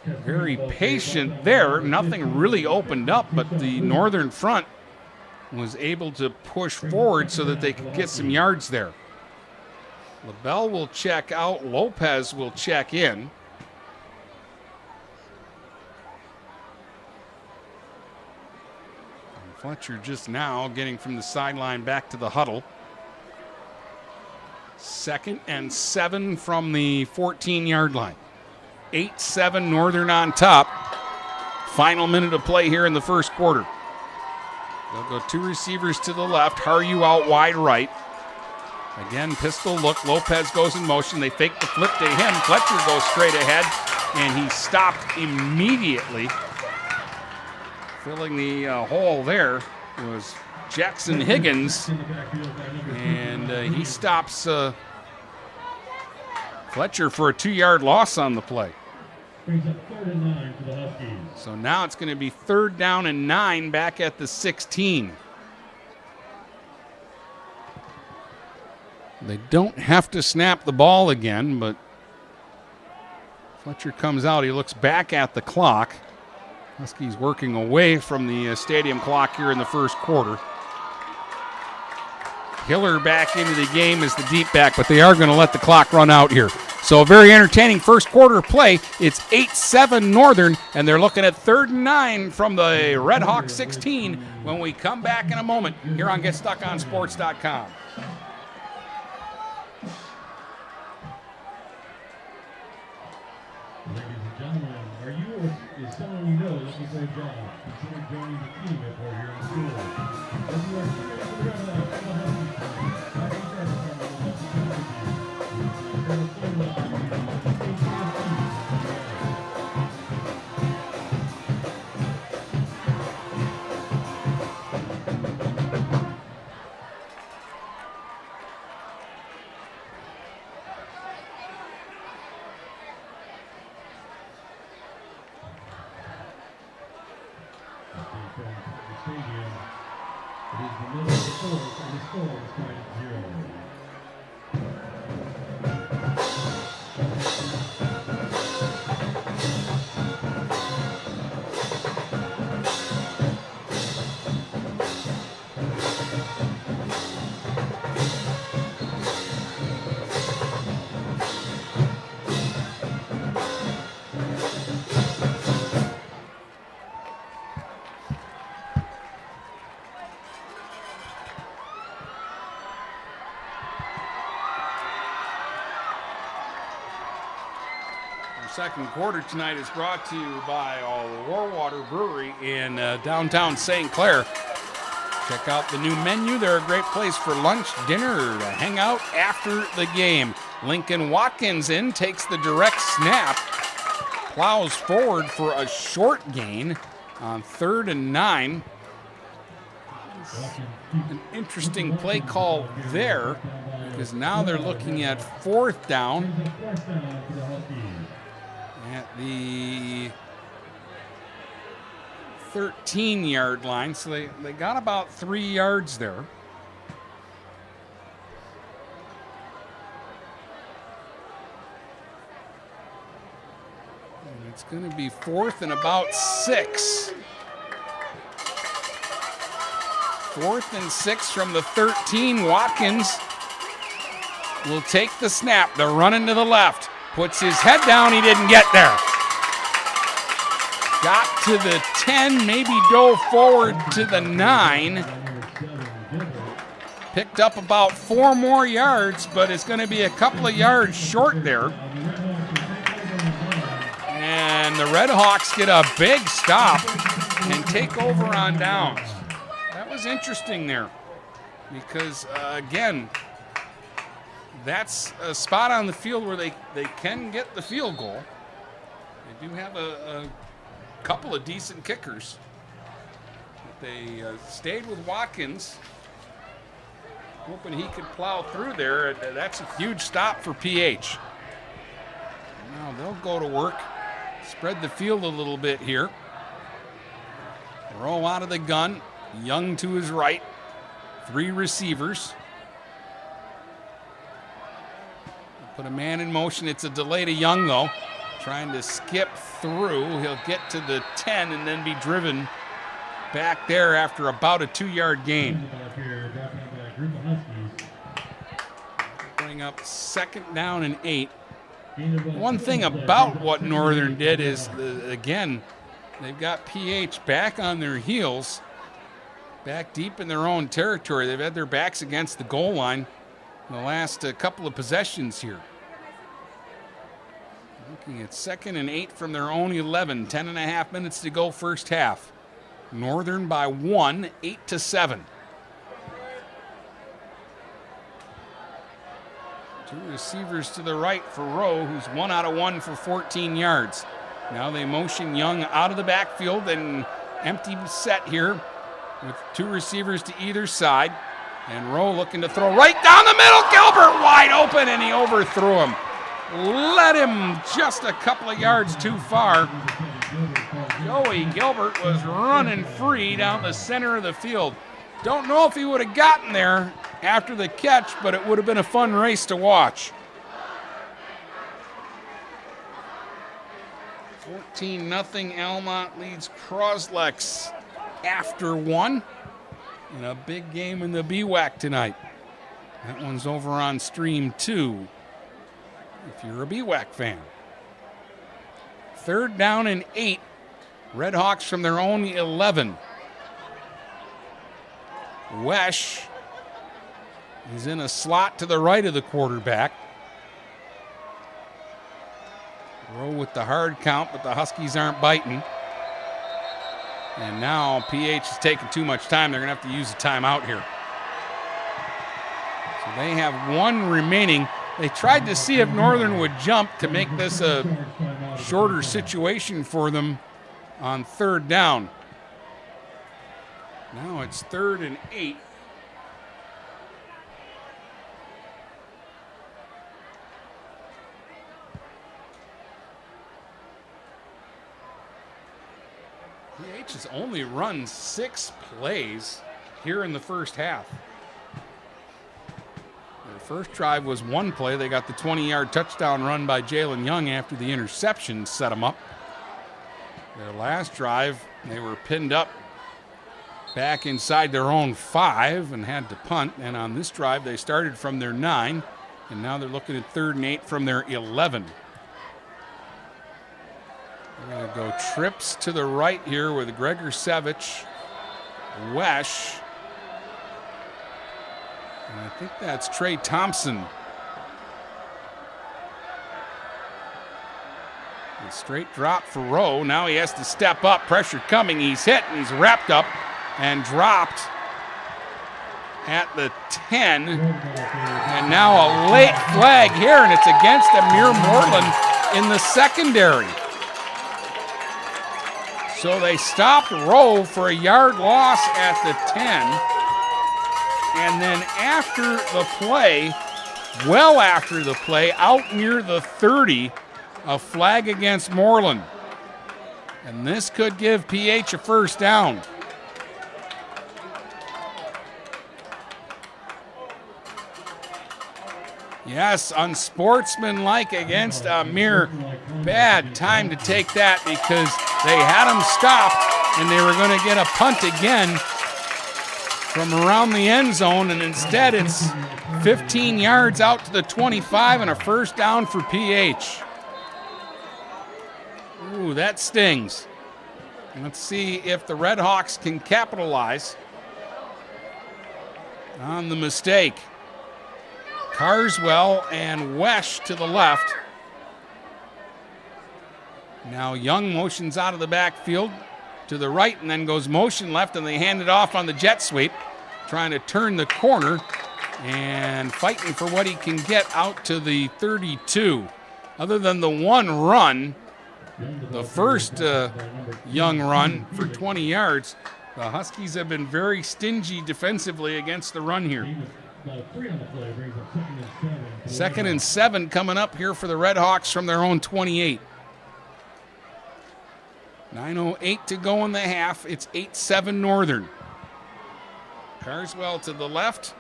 [SPEAKER 4] Very patient there. Nothing really opened up, but the Northern front was able to push forward so that they could get some yards there. LaBelle will check out. Lopez will check in. And Fletcher just now getting from the sideline back to the huddle. 2nd and 7 from the 14-yard line. 8-7 Northern on top. Final minute of play here in the first quarter. They'll go 2 receivers to the left. Haryu out wide right. Again, pistol look. Lopez goes in motion. They fake the flip to him. Fletcher goes straight ahead, and he stopped immediately. Filling the hole there was Jackson Higgins, and he stops Fletcher for a 2-yard loss on the play.
[SPEAKER 3] Brings up 3rd and 9 for the Huskies.
[SPEAKER 4] So now it's going to be 3rd down and 9 back at the 16. They don't have to snap the ball again, but Fletcher comes out. He looks back at the clock. Huskies working away from the stadium clock here in the first quarter. Hiller back into the game as the deep back, but they are going to let the clock run out here. So a very entertaining first quarter play. It's 8-7 Northern, and they're looking at 3rd and 9 from the Red Hawk 16 when we come back in a moment here on GetStuckOnSports.com.
[SPEAKER 3] Ladies and gentlemen, are you or is someone you know looking for a job? Consider joining the team if we're here in school. If you are serious with Red Hawks, come on.
[SPEAKER 4] Second quarter tonight is brought to you by Warwater Brewery in downtown St. Clair. Check out the new menu. They're a great place for lunch, dinner, or to hang out after the game. Lincoln Watkins in, takes the direct snap, plows forward for a short gain on 3rd and 9. An interesting play call there, because now they're looking at 4th down at the 13-yard line. So they got about 3 yards there. It's going to be 4th and about 6. 4th and 6 from the 13. Watkins will take the snap. They're running to the left. Puts his head down. He didn't get there. Got to the 10, maybe dove forward to the 9. Picked up about 4 more yards, but it's going to be a couple of yards short there. And the Red Hawks get a big stop and take over on downs. That was interesting there because, again, that's a spot on the field where they can get the field goal. They do have a couple of decent kickers. But they stayed with Watkins, hoping he could plow through there. That's a huge stop for PH. Now they'll go to work. Spread the field a little bit here. Rowe out of the gun. Young to his right. 3 receivers. Put a man in motion. It's a delay to Young, though. Trying to skip through. He'll get to the 10 and then be driven back there after about a 2-yard gain. Bring up 2nd down and 8. One thing about what Northern did is, again, they've got PH back on their heels, back deep in their own territory. They've had their backs against the goal line in the last couple of possessions here. Looking at 2nd and 8 from their own 11. 10.5 minutes to go first half. Northern by 1, 8-7. 2 receivers to the right for Rowe, who's 1 out of 1 for 14 yards. Now they motion Young out of the backfield and empty set here with 2 receivers to either side. And Rowe looking to throw right down the middle. Gilbert wide open, and he overthrew him. Led him just a couple of yards too far. Joey Gilbert was running free down the center of the field. Don't know if he would have gotten there after the catch, but it would have been a fun race to watch. 14-0, Almont leads Croslex after 1 in a big game in the BWAC tonight. That one's over on Stream 2 if you're a BWAC fan. 3rd down and 8. Red Hawks from their own 11. Wesh is in a slot to the right of the quarterback. Rowe with the hard count, but the Huskies aren't biting. And now PH is taking too much time. They're going to have to use a timeout here. So they have 1 remaining. They tried to see if Northern would jump to make this a shorter situation for them on 3rd down. Now it's 3rd and 8. PH has only run 6 plays here in the first half. Their first drive was 1 play. They got the 20-yard touchdown run by Jalen Young after the interception set them up. Their last drive, they were pinned up back inside their own 5 and had to punt. And on this drive, they started from their 9, and now they're looking at 3rd and 8 from their 11. They're going to go trips to the right here with Gregor Savich, Wesh, and I think that's Trey Thompson. A straight drop for Rowe. Now he has to step up. Pressure coming. He's hit, and he's wrapped up and dropped at the 10. And now a late flag here, and it's against Amir Moreland in the secondary. So they stopped Rowe for a yard loss at the 10. And then after the play, well after the play, out near the 30, a flag against Moreland. And this could give PH a first down. Yes, unsportsmanlike against Amir. Bad time to take that because they had him stopped and they were going to get a punt again from around the end zone, and instead it's 15 yards out to the 25 and a first down for PH. Ooh, that stings. Let's see if the Red Hawks can capitalize on the mistake. Carswell and Wesh to the left. Now Young motions out of the backfield to the right and then goes motion left, and they hand it off on the jet sweep, trying to turn the corner and fighting for what he can get out to the 32. Other than the one run, the first Young run for 20 yards, the Huskies have been very stingy defensively against the run here. 2nd and 7 coming up here for the Red Hawks from their own 28. 9:08 to go in the half. It's 8-7 Northern. Carswell to the left.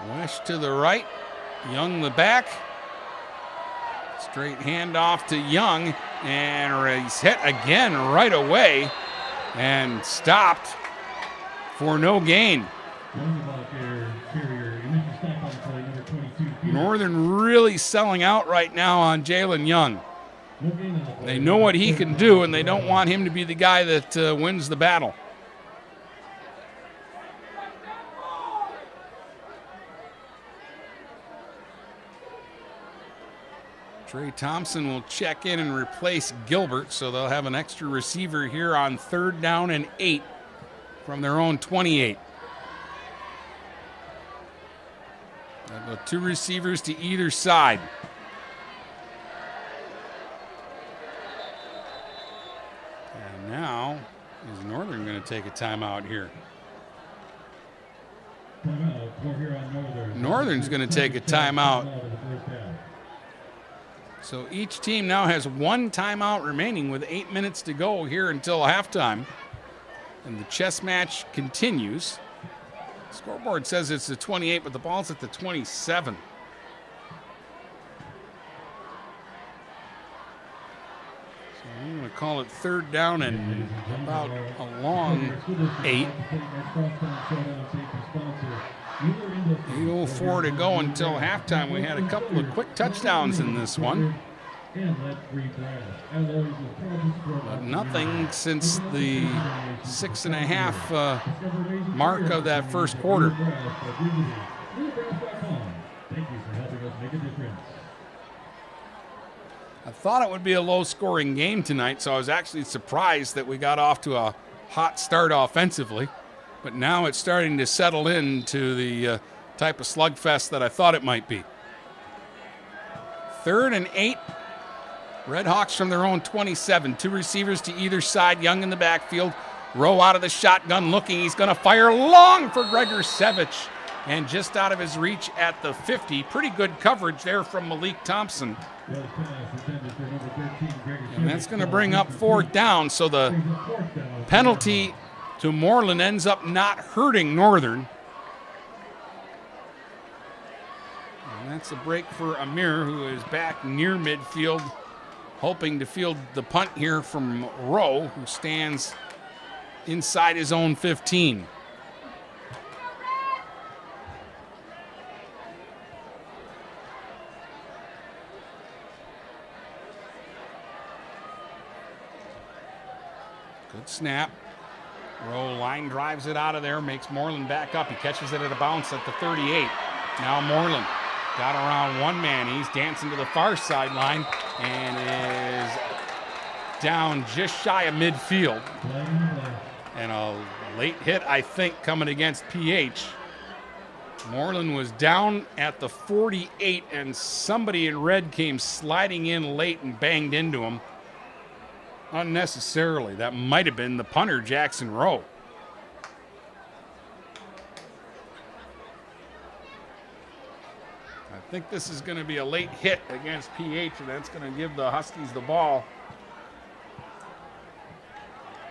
[SPEAKER 4] Wesh to the right. Young the back. Straight handoff to Young, and he's hit again right away and stopped for no gain. Northern really selling out right now on Jalen Young. They know what he can do, and they don't want him to be the guy that wins the battle. Trey Thompson will check in and replace Gilbert, so they'll have an extra receiver here on 3rd down and 8 from their own 28. They'll go 2 receivers to either side. And now is Northern going to take a timeout here? Northern's going to take a timeout. So each team now has 1 timeout remaining with 8 minutes to go here until halftime. And the chess match continues. Scoreboard says it's the 28, but the ball's at the 27. So I'm going to call it 3rd down and about a long 8. 8:04 to go until halftime. We had a couple of quick touchdowns in this one. But nothing since the 6.5 mark of that first quarter. I thought it would be a low-scoring game tonight, so I was actually surprised that we got off to a hot start offensively. But now it's starting to settle into the type of slugfest that I thought it might be. 3rd and 8. Red Hawks from their own 27. 2 receivers to either side. Young in the backfield. Rowe out of the shotgun looking. He's going to fire long for Gregor Sevich. And just out of his reach at the 50. Pretty good coverage there from Malik Thompson. And that's going to bring up 4th down. So the penalty to Moreland ends up not hurting Northern. And that's a break for Amir, who is back near midfield, hoping to field the punt here from Rowe, who stands inside his own 15. Good snap. Rowe line drives it out of there, makes Moreland back up. He catches it at a bounce at the 38. Now Moreland got around one man. He's dancing to the far sideline and is down just shy of midfield. And a late hit, I think, coming against PH. Moreland was down at the 48, and somebody in red came sliding in late and banged into him unnecessarily. That might have been the punter, Jackson Rowe. I think this is going to be a late hit against PH, and that's going to give the Huskies the ball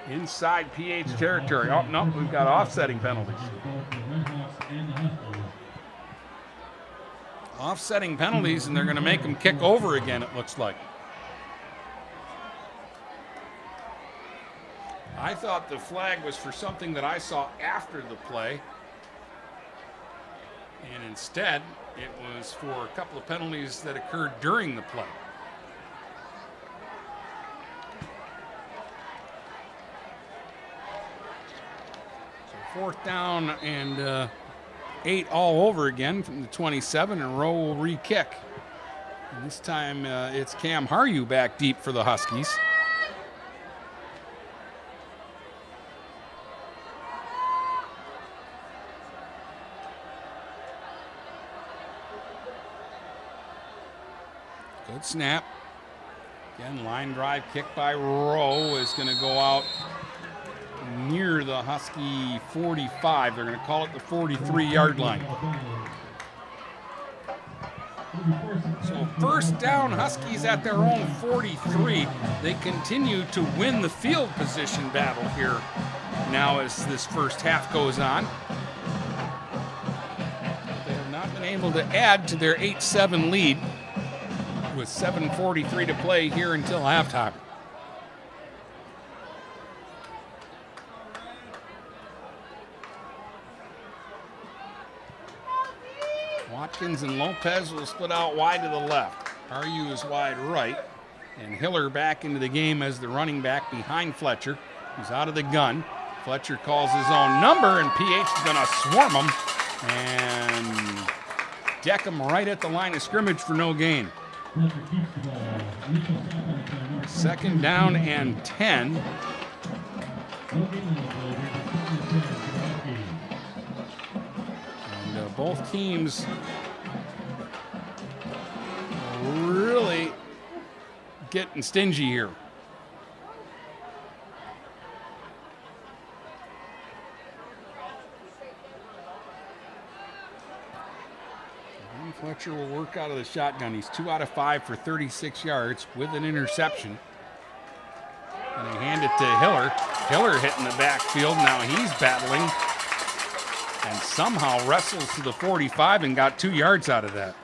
[SPEAKER 4] inside PH territory. Oh, no, we've got offsetting penalties. Offsetting penalties, and they're going to make them kick over again, it looks like. I thought the flag was for something that I saw after the play, and instead it was for a couple of penalties that occurred during the play. So 4th down and 8 all over again from the 27, and Rowe will re-kick. And this time it's Cam Haryu back deep for the Huskies. Good snap. Again, line drive kick by Rowe is going to go out near the Husky 45. They're going to call it the 43-yard line. So 1st down, Huskies at their own 43. They continue to win the field position battle here now as this first half goes on. They have not been able to add to their 8-7 lead with 7:43 to play here until halftime. Watkins and Lopez will split out wide to the left. Haryu is wide right, and Hiller back into the game as the running back behind Fletcher. He's out of the gun. Fletcher calls his own number, and PH is going to swarm him and deck him right at the line of scrimmage for no gain. 2nd down and 10. And both teams really getting stingy here. Fletcher will work out of the shotgun. He's 2 out of 5 for 36 yards with an interception. And they hand it to Hiller. Hiller hitting the backfield. Now he's battling and somehow wrestles to the 45 and got 2 yards out of that.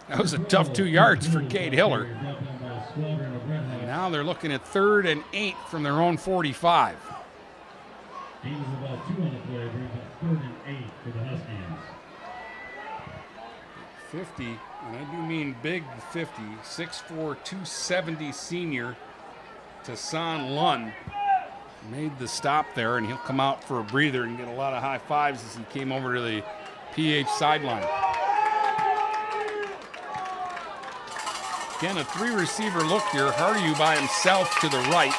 [SPEAKER 4] That was a tough 2 yards for Cade Hiller. And now they're looking at 3rd and 8 from their own 45.
[SPEAKER 3] Gain is about 2 on the play, brings up 3rd and 8 for the Huskies.
[SPEAKER 4] 50, and I do mean big 50, 6'4", 270 senior Tassan Lund made the stop there, and he'll come out for a breather and get a lot of high fives as he came over to the PH sideline. Again, a 3-receiver look here. Haryu by himself to the right.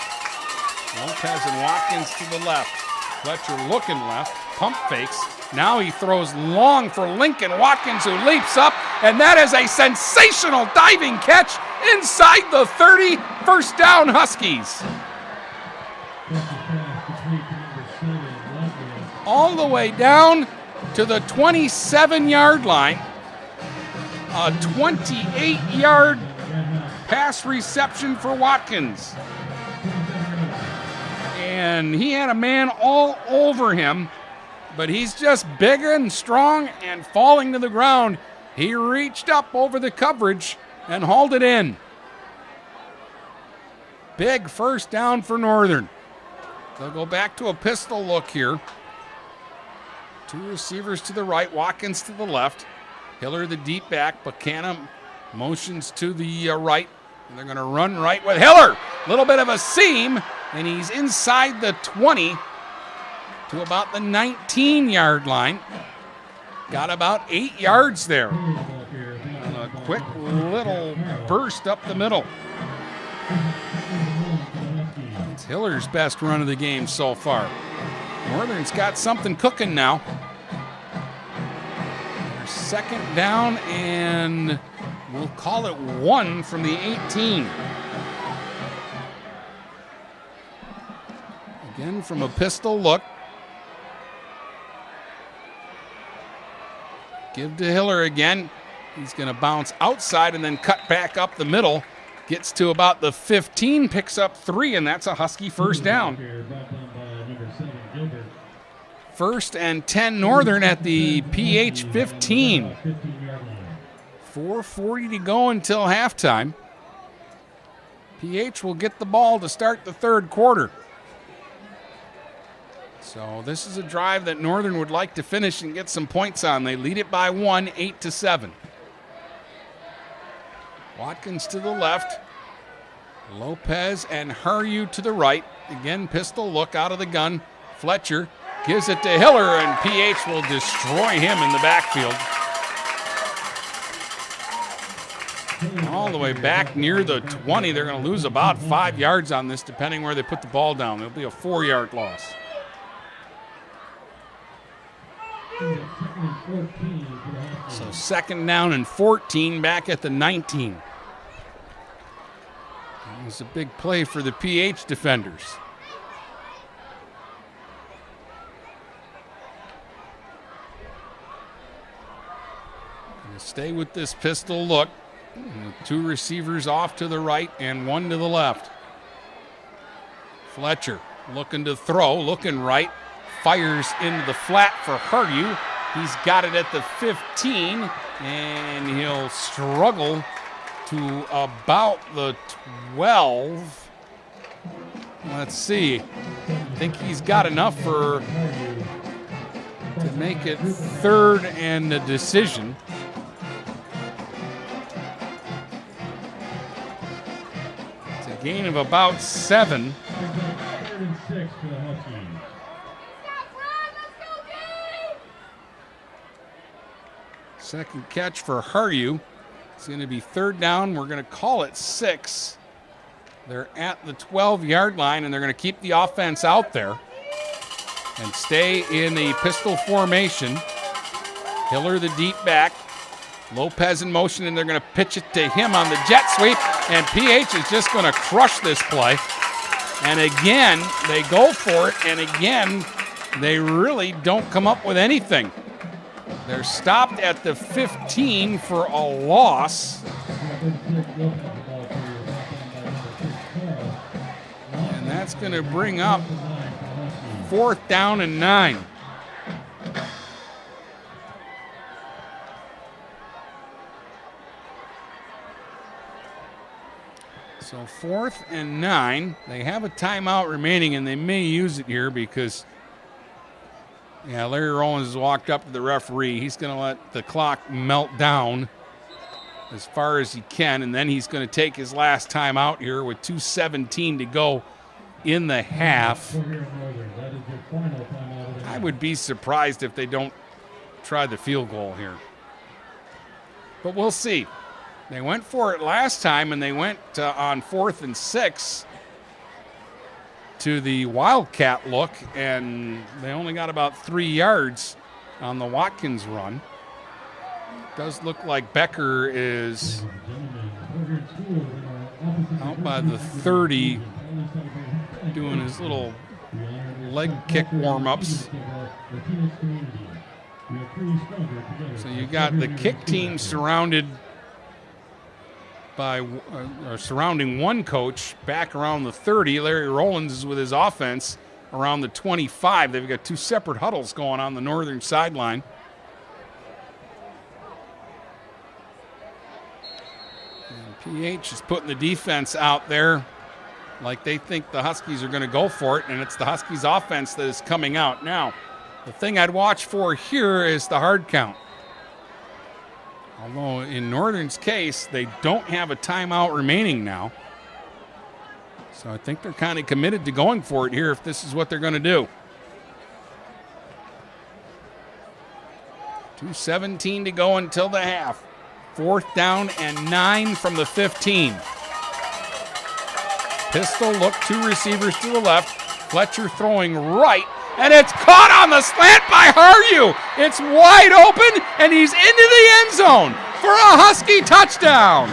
[SPEAKER 4] Lopez and Watkins to the left. Fletcher looking left, pump fakes. Now he throws long for Lincoln Watkins, who leaps up, and that is a sensational diving catch inside the 30. 1st down, Huskies. All the way down to the 27-yard line. A 28-yard pass reception for Watkins. And he had a man all over him, but he's just big and strong and falling to the ground. He reached up over the coverage and hauled it in. Big 1st down for Northern. They'll go back to a pistol look here. 2 receivers to the right, Watkins to the left. Hiller the deep back, Buchanan motions to the right. And they're going to run right with Hiller. Little bit of a seam, and he's inside the 20 to about the 19-yard line. Got about 8 yards there. And a quick little burst up the middle. It's Hiller's best run of the game so far. Northern's got something cooking now. second down, and we'll call it 1 from the 18. Again from a pistol look. Give to Hiller again. He's going to bounce outside and then cut back up the middle. Gets to about the 15, picks up 3, and that's a Husky first down. 1st and 10 Northern at the PH 15. 4:40 to go until halftime. PH will get the ball to start the third quarter. So this is a drive that Northern would like to finish and get some points on. They lead it by 1, 8-7. Watkins to the left. Lopez and Haryu to the right. Again, pistol look out of the gun. Fletcher gives it to Hiller, and PH will destroy him in the backfield. All the way back near the 20. They're going to lose about 5 yards on this, depending where they put the ball down. It'll be a 4-yard loss. So 2nd down and 14 back at the 19. It was a big play for the PH defenders. Gonna stay with this pistol look. 2 receivers off to the right and 1 to the left. Fletcher looking to throw, looking right. Fires into the flat for Haryu. He's got it at the 15, and he'll struggle to about the 12. Let's see. I think he's got enough to make it 3rd and a decision. It's a gain of about 7.
[SPEAKER 3] 3rd and 6 for the Huskies.
[SPEAKER 4] Second catch for Haryu. It's going to be 3rd down. We're going to call it 6. They're at the 12-yard line, and they're going to keep the offense out there and stay in the pistol formation. Hiller the deep back. Lopez in motion, and they're going to pitch it to him on the jet sweep, and PH is just going to crush this play. And again, they go for it, and again, they really don't come up with anything. They're stopped at the 15 for a loss. And that's going to bring up 4th down and 9. So 4th and 9. They have a timeout remaining, and they may use it here because Larry Rollins has walked up to the referee. He's going to let the clock melt down as far as he can, and then he's going to take his last time out here with 2:17 to go in the half. I would be surprised if they don't try the field goal here. But we'll see. They went for it last time, and they went on 4th and 6 to the Wildcat look, and they only got about 3 yards on the Watkins run. It does look like Becker is out by the 30 doing his little leg kick warm-ups. So you got the kick team surrounded by surrounding one coach back around the 30. Larry Rollins is with his offense around the 25. They've got 2 separate huddles going on the northern sideline. And PH is putting the defense out there like they think the Huskies are going to go for it, and it's the Huskies offense that is coming out. Now, the thing I'd watch for here is the hard count. Although in Northern's case, they don't have a timeout remaining now. So I think they're kind of committed to going for it here if this is what they're going to do. 2:17 to go until the half. 4th down and 9 from the 15. Pistol look, 2 receivers to the left. Fletcher throwing right, and it's caught on the slant by Haryu. It's wide open, and he's into the end zone for a Husky touchdown.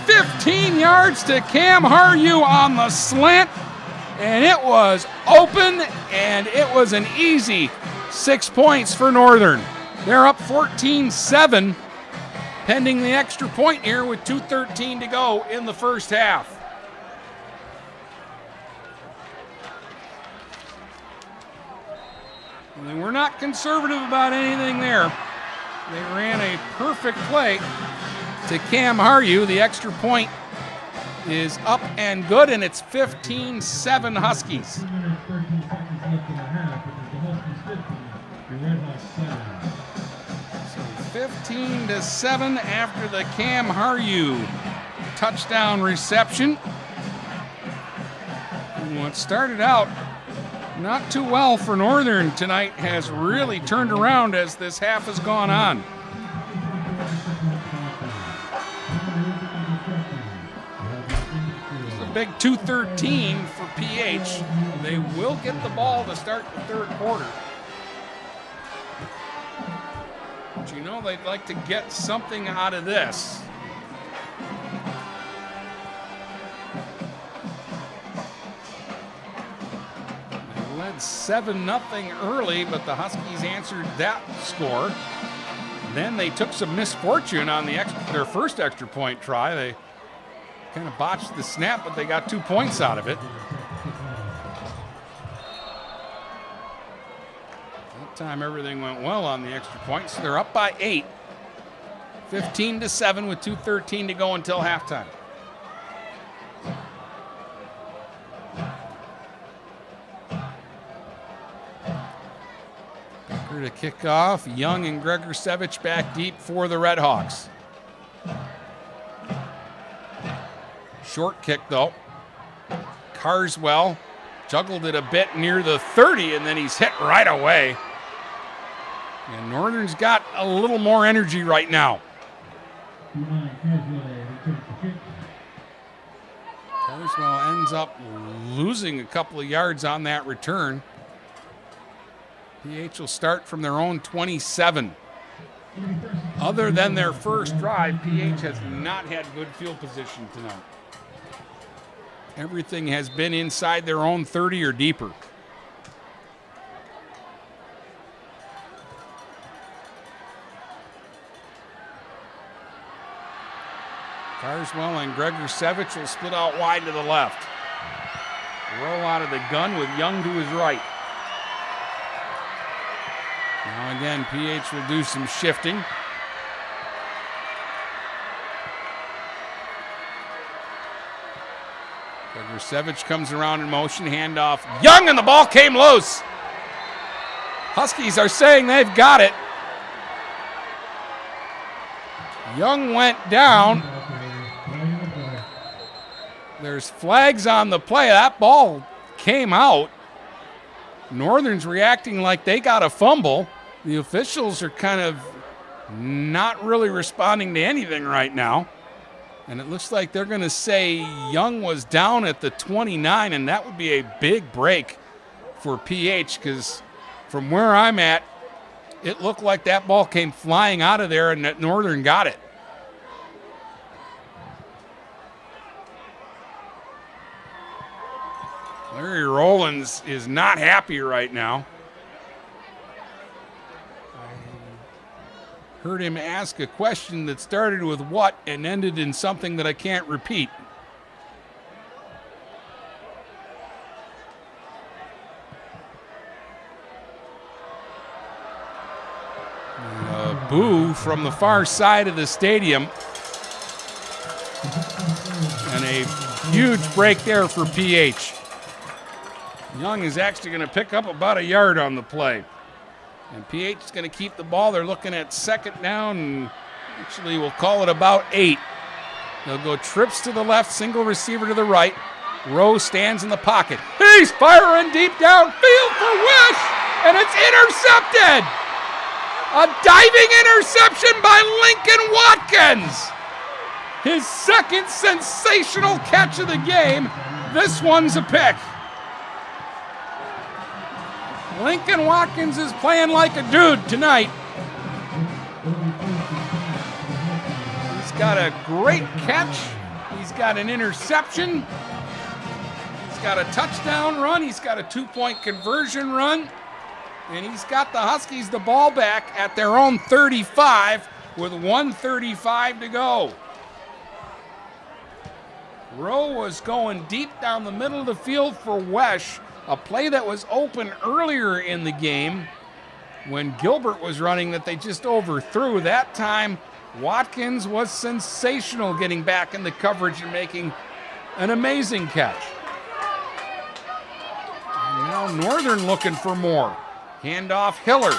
[SPEAKER 4] 15 yards to Cam Haryu on the slant, and it was open, and it was an easy 6 points for Northern. They're up 14-7, pending the extra point here with 2:13 to go in the first half. And they were not conservative about anything there. They ran a perfect play to Cam Haryu. The extra point is up and good, and it's 15-7 Huskies. 15-7 after the Cam Haryu touchdown reception. And what started out not too well for Northern tonight has really turned around as this half has gone on. It's a big 2:13 for PH. They will get the ball to start the third quarter. But you know they'd like to get something out of this. They led 7-0 early, but the Huskies answered that score. Then they took some misfortune on their first extra point try. They kind of botched the snap, but they got 2 points out of it. Time everything went well on the extra point, so they're up by 8, 15-7 with 2:13 to go until halftime. Becker to kick off. Young and Gregorsevich back deep for the Red Hawks. Short kick though. Carswell juggled it a bit near the 30, and then he's hit right away. And Northern's got a little more energy right now. Carswell ends up losing a couple of yards on that return. PH will start from their own 27. Other than their first drive, PH has not had good field position tonight. Everything has been inside their own 30 or deeper. Carswell and Gregorsevich will split out wide to the left. Roll out of the gun with Young to his right. Now again, PH will do some shifting. Gregorsevich comes around in motion, handoff. Young, and the ball came loose. Huskies are saying they've got it. Young went down. There's flags on the play. That ball came out. Northern's reacting like they got a fumble. The officials are kind of not really responding to anything right now. And it looks like they're going to say Young was down at the 29, and that would be a big break for PH, because from where I'm at, it looked like that ball came flying out of there and that Northern got it. Larry Rollins is not happy right now. I heard him ask a question that started with what and ended in something that I can't repeat. A boo from the far side of the stadium. And a huge break there for PH. Young is actually going to pick up about a yard on the play. And PH is going to keep the ball. They're looking at second down, and actually we'll call it about 8. They'll go trips to the left, single receiver to the right. Rowe stands in the pocket. He's firing deep downfield for Wish, and it's intercepted. A diving interception by Lincoln Watkins. His second sensational catch of the game. This one's a pick. Lincoln Watkins is playing like a dude tonight. He's got a great catch. He's got an interception. He's got a touchdown run. He's got a 2-point conversion run. And he's got the Huskies the ball back at their own 35 with 1:35 to go. Rowe was going deep down the middle of the field for Wesh, a play that was open earlier in the game when Gilbert was running that they just overthrew. That time, Watkins was sensational getting back in the coverage and making an amazing catch. And now Northern looking for more. Handoff Hiller.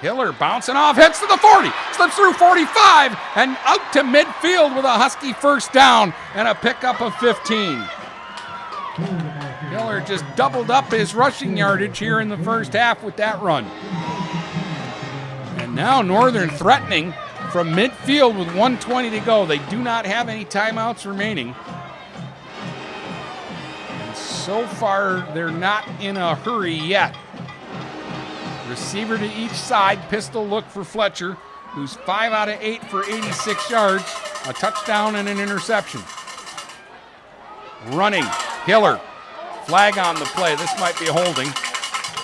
[SPEAKER 4] Hiller bouncing off, hits to the 40, slips through 45, and out to midfield with a Husky first down and a pickup of 15. Hiller just doubled up his rushing yardage here in the first half with that run. And now Northern threatening from midfield with 1:20 to go. They do not have any timeouts remaining. And so far, they're not in a hurry yet. Receiver to each side, pistol look for Fletcher, who's 5 out of 8 for 86 yards, a touchdown and an interception. Running, Hiller, flag on the play. This might be a holding.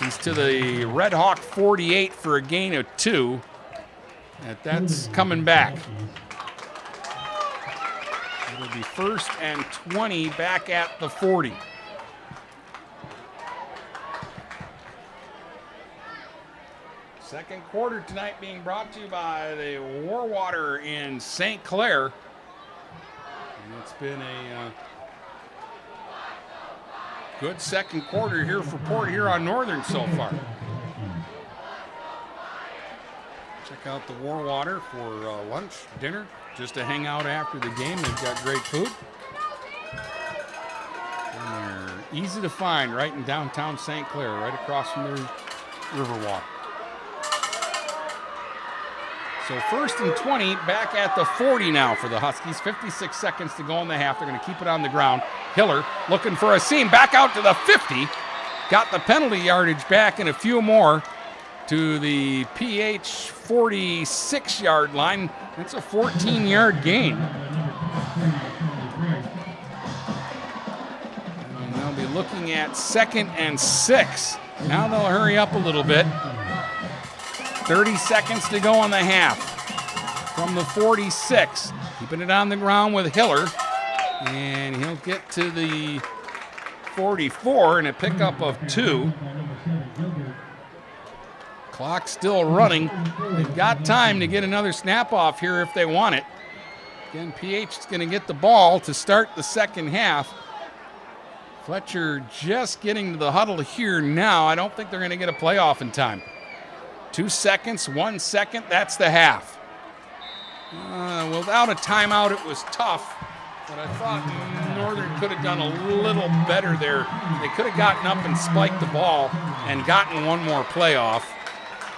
[SPEAKER 4] He's to the Red Hawk 48 for a gain of 2. That's coming back. It'll be 1st and 20 back at the 40. Second quarter tonight being brought to you by the Warwater in St. Clair. And it's been a good second quarter here for Port Huron Northern so far. Check out the Warwater for lunch, dinner, just to hang out after the game. They've got great food. And they're easy to find right in downtown St. Clair, right across from the Riverwalk. So 1st and 20 back at the 40 now for the Huskies. 56 seconds to go in the half. They're going to keep it on the ground. Hiller looking for a seam. Back out to the 50. Got the penalty yardage back and a few more to the PH 46-yard line. That's a 14-yard gain. And they'll be looking at 2nd and 6. Now they'll hurry up a little bit. 30 seconds to go in the half from the 46. Keeping it on the ground with Hiller. And he'll get to the 44 and a pickup of 2. Clock still running. They've got time to get another snap off here if they want it. Again, PH is going to get the ball to start the second half. Fletcher just getting to the huddle here now. I don't think they're going to get a playoff in time. 2 seconds, 1 second, that's the half. Without a timeout, it was tough, but I thought Northern could have done a little better there. They could have gotten up and spiked the ball and gotten one more playoff,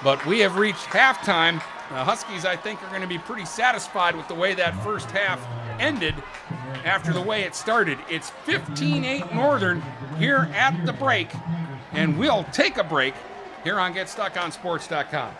[SPEAKER 4] but we have reached halftime. The Huskies, I think, are going to be pretty satisfied with the way that first half ended after the way it started. It's 15-8 Northern here at the break, and we'll take a break here on GetStuckOnSports.com.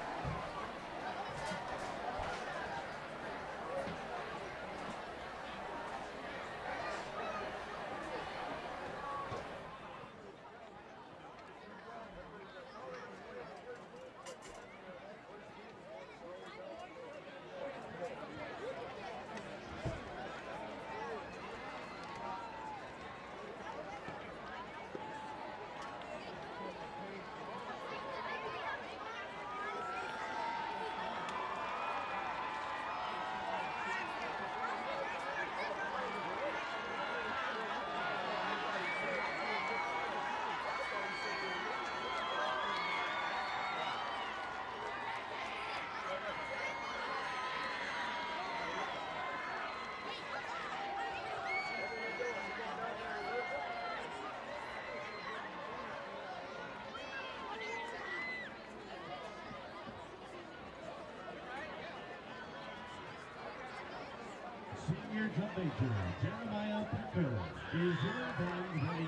[SPEAKER 3] Senior jump major, Jeremiah Pecker, is your band ready?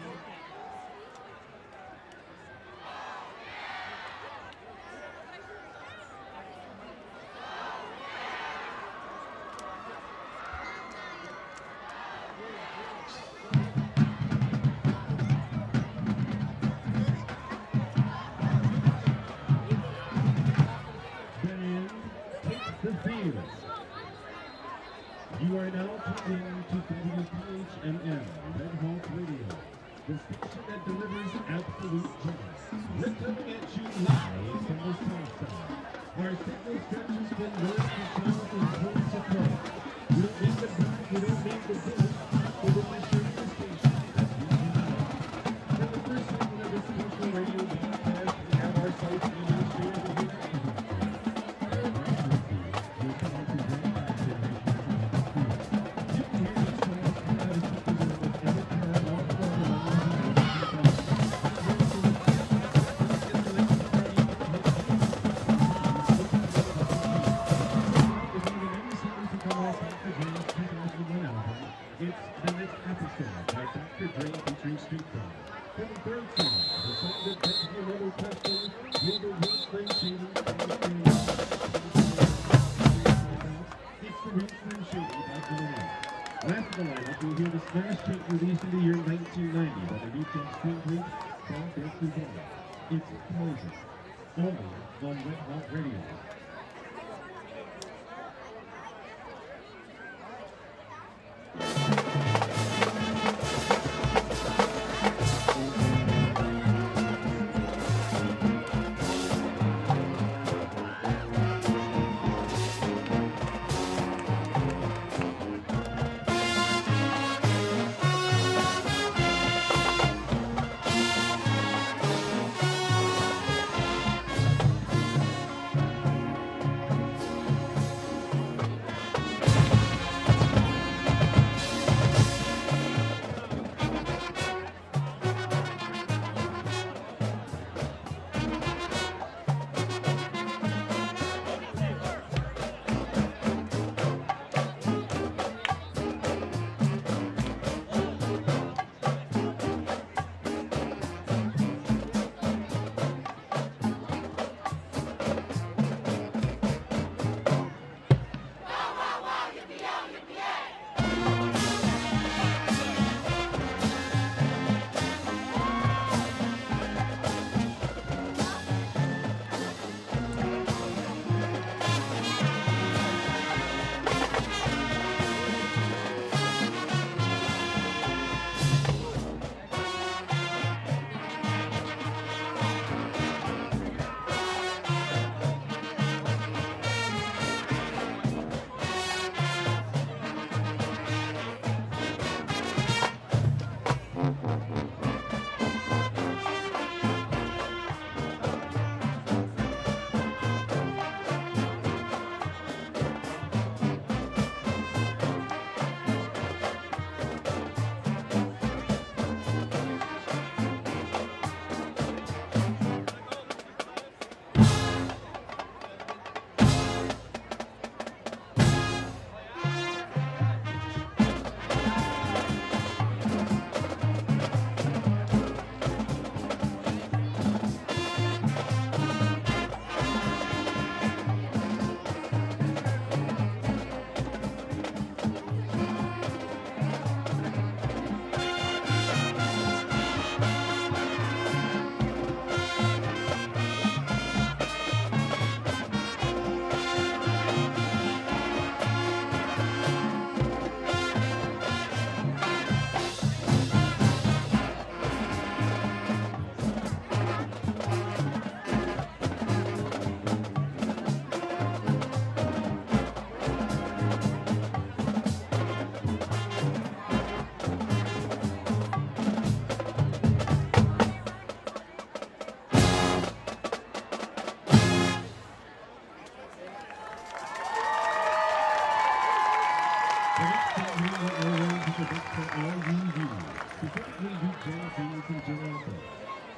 [SPEAKER 3] cheers. You are now tuned in to WPHN Red Hawk Radio, the station that delivers absolute joy. We're coming at you live from the south side. Our signal stretches from north to south and coast to coast. We don't need the bride, we don't need the bush, but we'll be sure the station that we can know. For the first segment of this special radio broadcast, we have our site administrator here. It's Poison, only on Red Hawk Radio.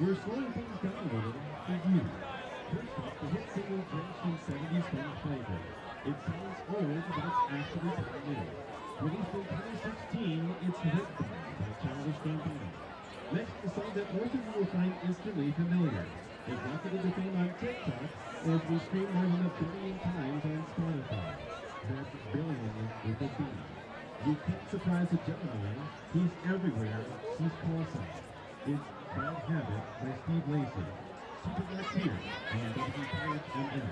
[SPEAKER 3] We're slowing things down a little for you. First up, the hit single Drenched in 70s funk flavor. It sounds old, but it's actually brand new. Released in 2016, it's Red Band by Childish Gambino. Next, a song that most of you will find instantly familiar. It rocketed to fame on TikTok, as we stream more than 1 billion times on Spotify. That's billion with a B. You can't surprise a Gemini. He's everywhere. He's awesome. It's Bad Habit by Steve Lacy. Keep it right here on WPHN.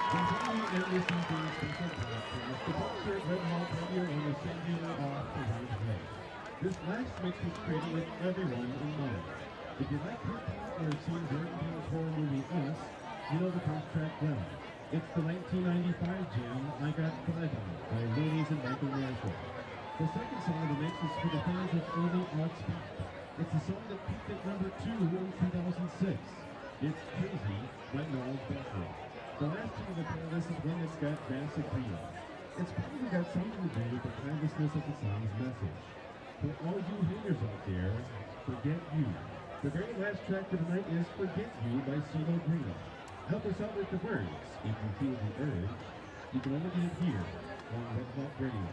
[SPEAKER 3] Continuing at this evening's special broadcast, the Buckshot Red Hall Radio on the singular off the right way. This last mix was created with everyone in mind. If you like hip-hop or seen Jordan Peele's horror movie Us, you know the first track well. It's the 1995 jam, I Got Five On It, by Loonies and Michael Marshall. The second song of the mix is for the fans of early arts pop. It's a song that peaked at number 2 in 2006. It's Crazy by Miles Beckler. The last tune of the playlist is one that's got bass appeal. It's probably got something to do with the timelessness of the song's message. For all you haters out there, forget you. The very last track for tonight is Forget You by CeeLo Green. Help us out with the words. If you feel the urge, you can only get it here on Red Hawk Radio.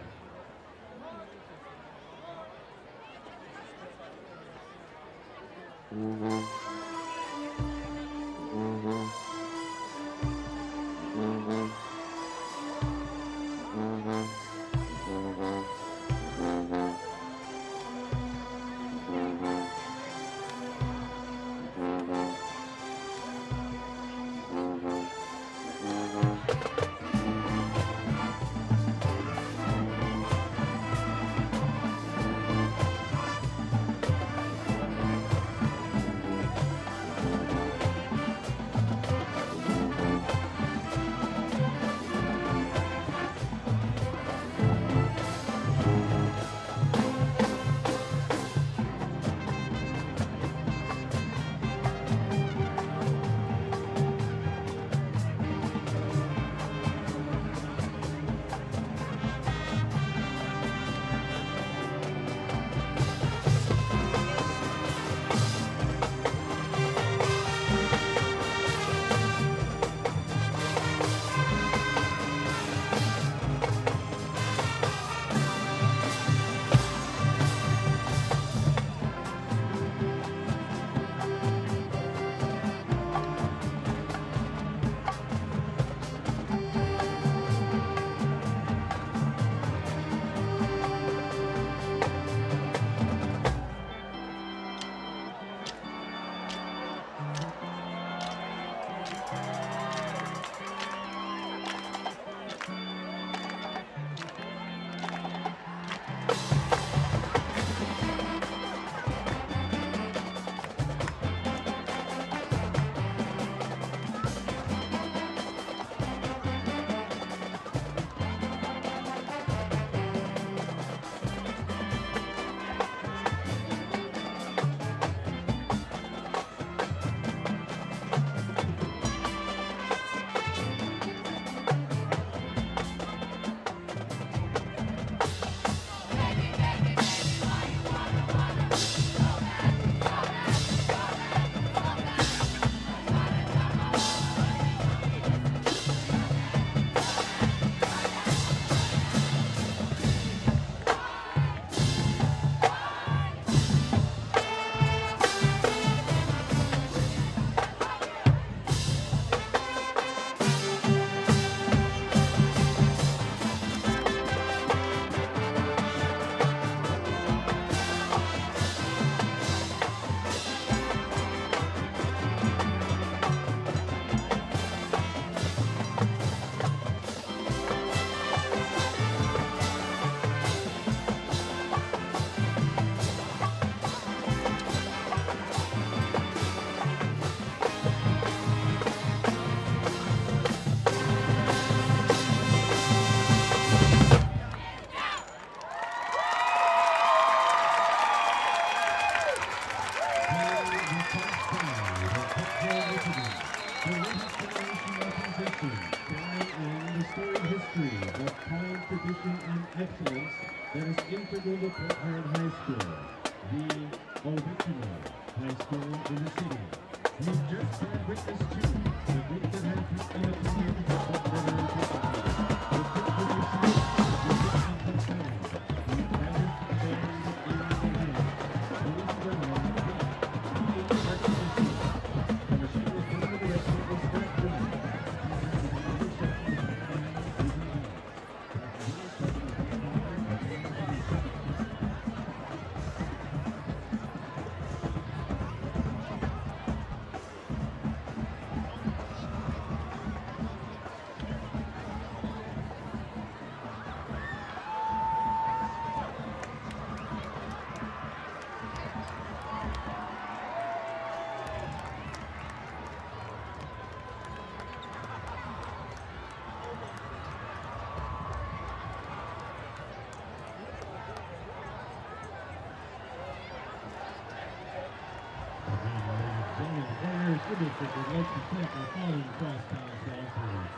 [SPEAKER 3] School District would like to thank our following Crosstown sponsors.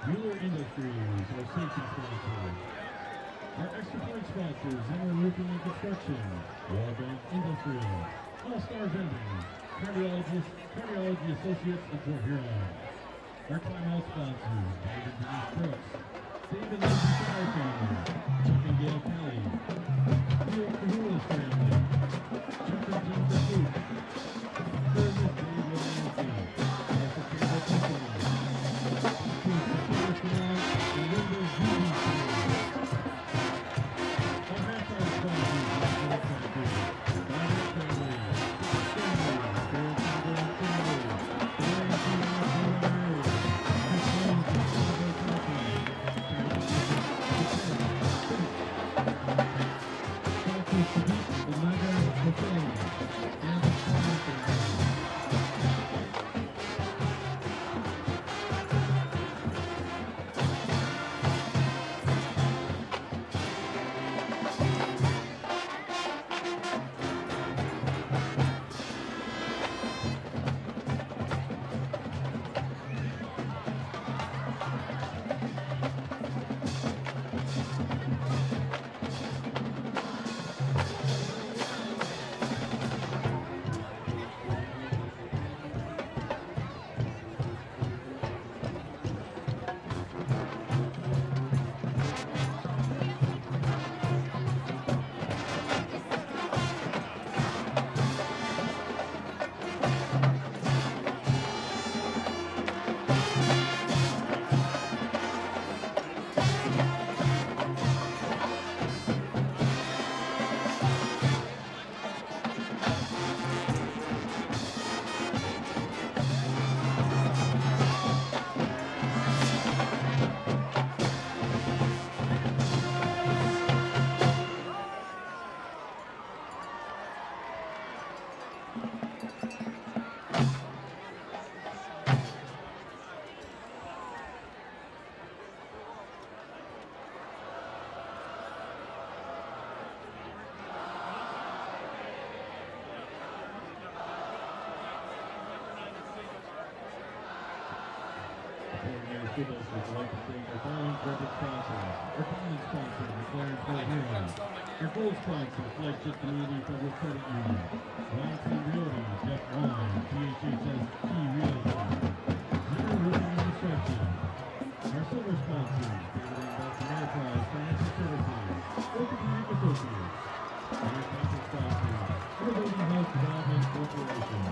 [SPEAKER 3] Mueller Industries, our safety sponsor. Our extra point sponsors, Zimmer Roofing and Construction, Wallbank Industrial, All Stars Ending, Cardiology Associates of Fort Huron. Our timeout sponsors, David Denise Brooks, David Lindsay Fire Family, Chuck and Gail Kelly, Neil Cahulas Family, Chuck and Jean DeHoop, Service Dave Lancy, Martha Campbell Company, Keith Security Salon, and Windows Beauty Salon. Our halftime sponsors, National Factory, Bonnet Family, Family, Barrel Timber and Family, the Larry C. Martin Chris Jones and Silver Company, Sponsors to beat the Naga Buffet, and the Farmer Family. School District would like to thank our following corporate sponsors. Our following sponsor, McLaren Fort Huron. Our gold sponsor, Flagship Community Federal Credit Union. Ryan T. Realty, Jeff Wine, PHHS Key Realty. Zero Roofing and Construction. Our silver sponsors, David and Boston Enterprise Financial Services, Orthopedic Associates. And our copper sponsors, Innovating Health Development Corporation.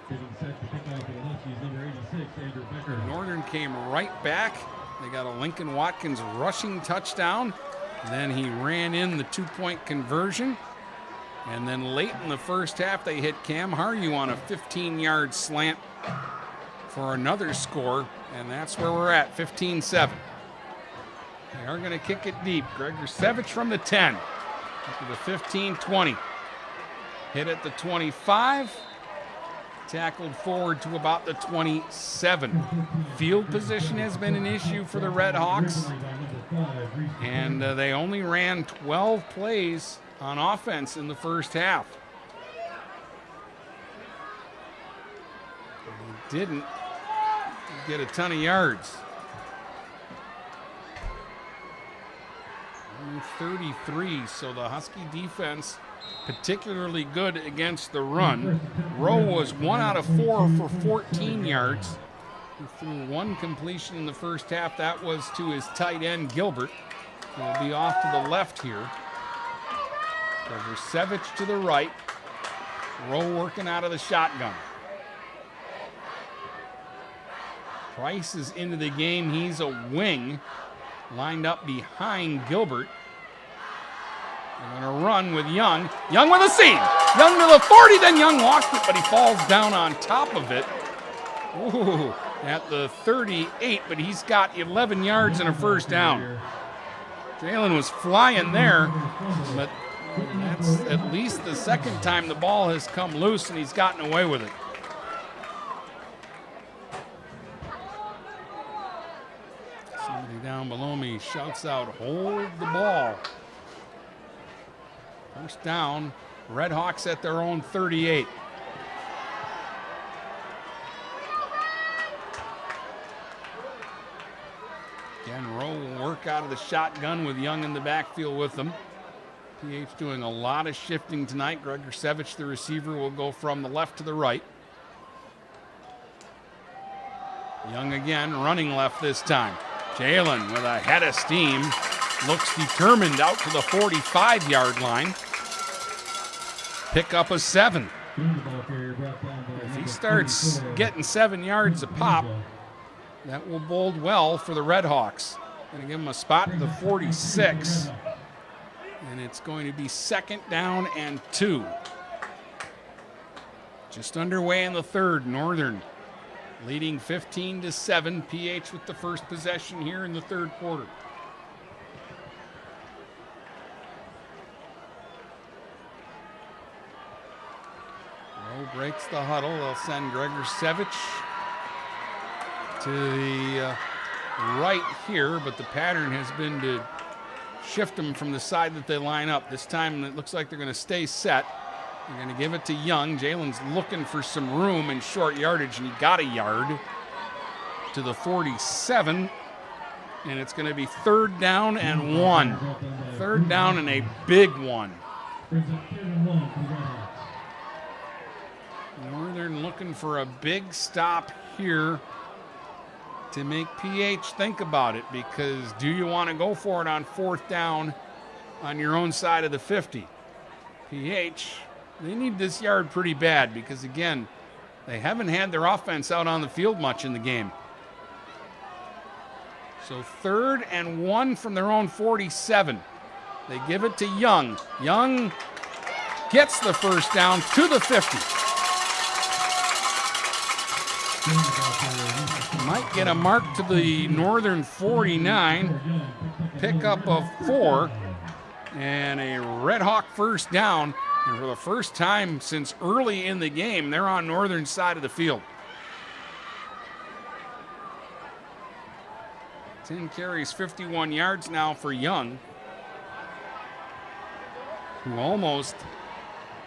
[SPEAKER 3] Getting set to pick off for the Huskies, number 86, Andrew Becker.
[SPEAKER 4] Northern came right back. They got a Lincoln Watkins rushing touchdown. Then he ran in the 2-point conversion. And then late in the first half, they hit Cam Haryu on a 15-yard slant for another score. And that's where we're at, 15-7. They are going to kick it deep. Gregorsevich from the 10 up to the 15-20. Hit at the 25. Tackled forward to about the 27. Field position has been an issue for the Red Hawks. And they only ran 12 plays on offense in the first half. They didn't get a ton of yards. Only 33, so the Husky defense particularly good against the run. Rowe was 1 out of 4 for 14 yards. He threw one completion in the first half. That was to his tight end, Gilbert. He'll be off to the left here. Gregorsevich to the right. Rowe working out of the shotgun. Price is into the game. He's a wing, lined up behind Gilbert. They're going to run with Young. Young with a seam. Young to the 40, then Young lost it, but he falls down on top of it. Ooh, at the 38, but he's got 11 yards and a first down. Jalen was flying there, but that's at least the second time the ball has come loose and he's gotten away with it. Somebody down below me shouts out, "Hold the ball." First down, Red Hawks at their own 38. Again, Rowe will work out of the shotgun with Young in the backfield with them. PH doing a lot of shifting tonight. Gregorsevich, the receiver, will go from the left to the right. Young again, running left this time. Jalen with a head of steam. Looks determined out to the 45-yard line. Pick up a 7. If he starts getting 7 yards a pop, that will bode well for the Red Hawks. Going to give him a spot at the 46. And it's going to be 2nd down and 2. Just underway in the third. Northern leading 15-7. PH with the first possession here in the third quarter. Rowe breaks the huddle. They'll send Gregorsevich to the right here, but the pattern has been to shift them from the side that they line up. This time it looks like they're going to stay set. They're going to give it to Young. Jalen's looking for some room in short yardage, and he got a yard to the 47. And it's going to be 3rd down and 1. 3rd down and a big one. Northern looking for a big stop here to make PH think about it, because do you want to go for it on 4th down on your own side of the 50? PH, they need this yard pretty bad because, again, they haven't had their offense out on the field much in the game. So 3rd and 1 from their own 47. They give it to Young. Young gets the first down to the 50. Might get a mark to the Northern 49. Pickup of 4 and a Red Hawk first down. And for the first time since early in the game, they're on Northern's side of the field. 10 carries, 51 yards now for Young, who almost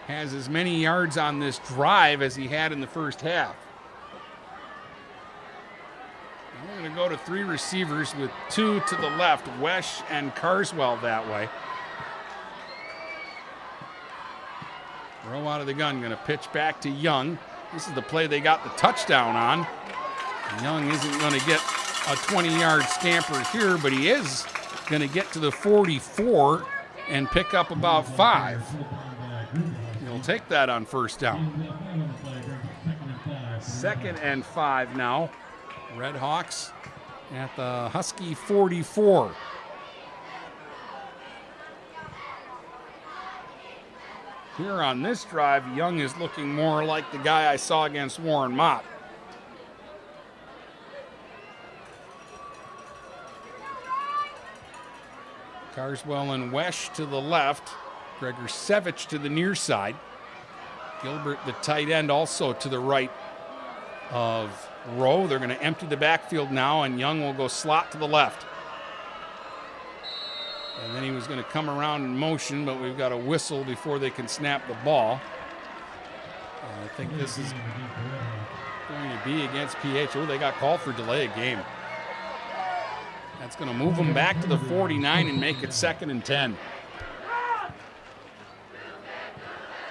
[SPEAKER 4] has as many yards on this drive as he had in the first half. We're going to go to 3 receivers with 2 to the left, Wesh and Carswell that way. Rowe out of the gun, going to pitch back to Young. This is the play they got the touchdown on. Young isn't going to get a 20-yard scamper here, but he is going to get to the 44 and pick up about 5. He'll take that on first down. 2nd and 5 now. Red Hawks at the Husky 44. Here on this drive, Young is looking more like the guy I saw against Warren Mott. Carswell and Wesh to the left. Gregorsevich to the near side. Gilbert, the tight end, also to the right of Rowe. They're going to empty the backfield now, and Young will go slot to the left. And then he was going to come around in motion, but we've got a whistle before they can snap the ball. I think this is going to be against PH. Oh, they got called for delay of game. That's going to move them back to the 49 and make it 2nd and 10.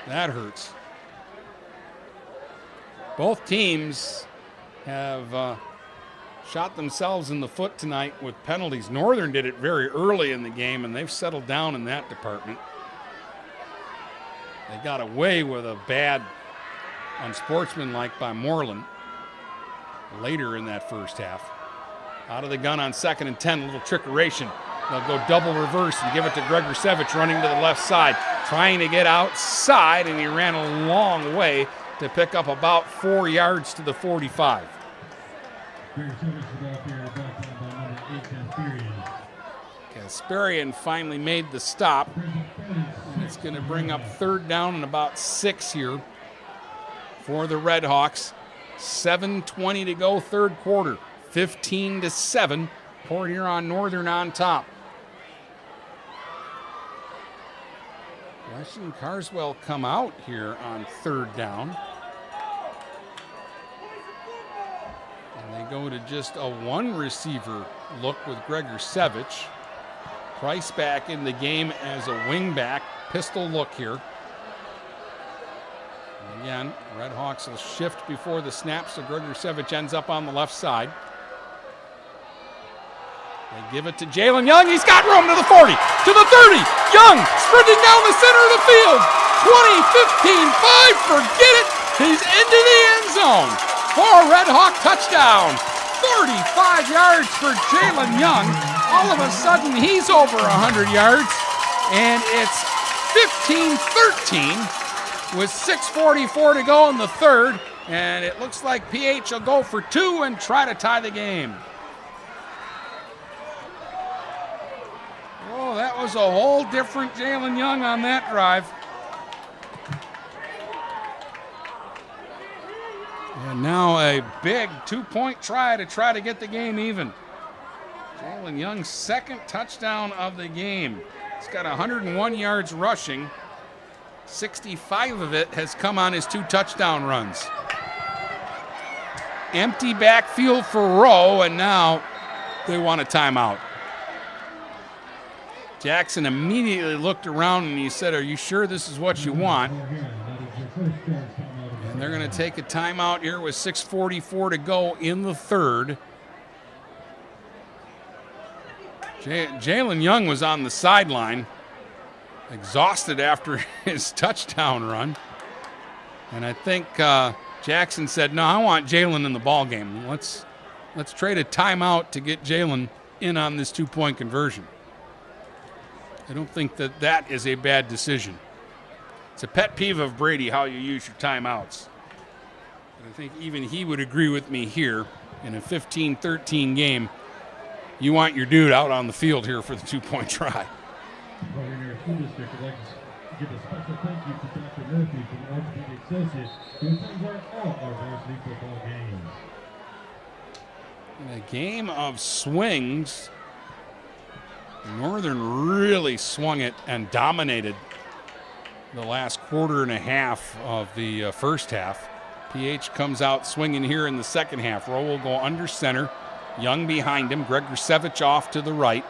[SPEAKER 4] That hurts. Both teams have shot themselves in the foot tonight with penalties. Northern did it very early in the game, and they've settled down in that department. They got away with a bad unsportsmanlike by Moreland later in that first half. Out of the gun on 2nd and 10, a little trickeration. They'll go double reverse and give it to Gregorsevich running to the left side, trying to get outside, and he ran a long way to pick up about 4 yards to the 45. Kasperian finally made the stop. It's going to bring up 3rd down and about 6 here for the Redhawks. 7:20 to go, 3rd quarter. 15-7. Port Huron Northern on top. Wesh and Carswell come out here on 3rd down. And they go to just a 1-receiver look with Gregorsevich. Price back in the game as a wingback. Pistol look here. And again, Redhawks will shift before the snap, so Gregorsevich ends up on the left side. They give it to Jalen Young. He's got room to the 40, to the 30. Young sprinting down the center of the field. 20, 15, 5, forget it. He's into the end zone for a Red Hawk touchdown. 35 yards for Jalen Young. All of a sudden, he's over 100 yards, and it's 15-13 with 6:44 to go in the 3rd, and it looks like PH will go for 2 and try to tie the game. Oh, that was a whole different Jalen Young on that drive. And now a big 2-point try to get the game even. Jalen Young's 2nd touchdown of the game. He's got 101 yards rushing. 65 of it has come on his 2 touchdown runs. Empty backfield for Rowe, and now they want a timeout. Jackson immediately looked around and he said, "Are you sure this is what you want?" And they're going to take a timeout here with 6:44 to go in the 3rd. Jalen Young was on the sideline, exhausted after his touchdown run. And I think Jackson said, "No, I want Jalen in the ball game. Let's trade a timeout to get Jalen in on this 2-point conversion." I don't think that is a bad decision. It's a pet peeve of Brady how you use your timeouts. But I think even he would agree with me here. In a 15-13 game, you want your dude out on the field here for the 2-point try.
[SPEAKER 3] School District would like to give a special thank you to Dr. Murphy from Orthopedic Associates, who attends all our varsity football games.
[SPEAKER 4] In a game of swings, Northern really swung it and dominated the last quarter and a half of the first half. PH comes out swinging here in the second half. Rowe will go under center. Young behind him. Gregorsevich off to the right.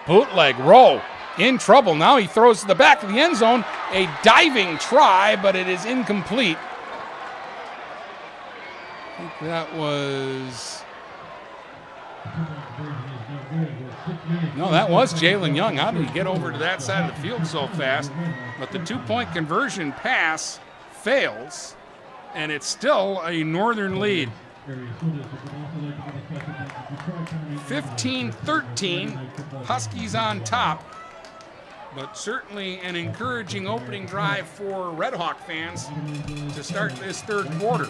[SPEAKER 4] Bootleg. Rowe in trouble. Now he throws to the back of the end zone. A diving try, but it is incomplete. I think that was... No, that was Jalen Young. How did he get over to that side of the field so fast? But the 2-point conversion pass fails, and it's still a Northern lead. 15-13, Huskies on top. but certainly an encouraging opening drive for Red Hawk fans to start this third quarter.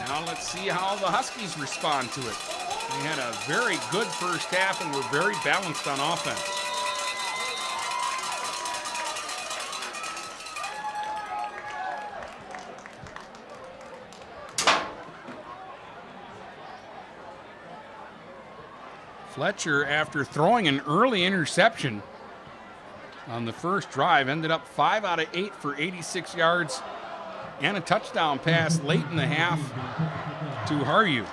[SPEAKER 4] Now let's see how the Huskies respond to it. They had a very good first half and were very balanced on offense. Fletcher, after throwing an early interception on the first drive, ended up 5 out of 8 for 86 yards and a touchdown pass late in the half to Haryu.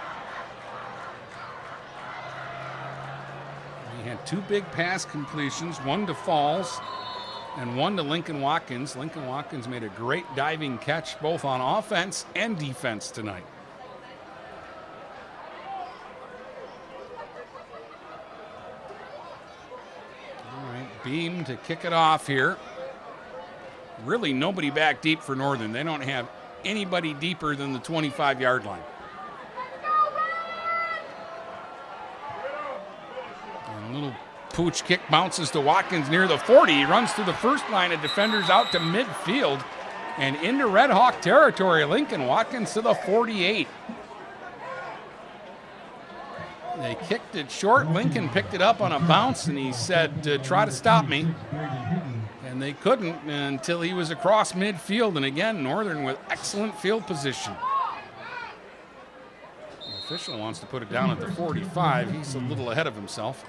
[SPEAKER 4] He had 2 big pass completions, one to Falls and one to Lincoln Watkins. Lincoln Watkins made a great diving catch both on offense and defense tonight. Beam to kick it off here. Really nobody back deep for Northern. They don't have anybody deeper than the 25-yard line. And a little pooch kick bounces to Watkins near the 40. He runs through the first line of defenders out to midfield and into Red Hawk territory. Lincoln Watkins to the 48. They kicked it short. Lincoln picked it up on a bounce, and he said, try to stop me. And they couldn't until he was across midfield. And again, Northern with excellent field position. The official wants to put it down at the 45. He's a little ahead of himself.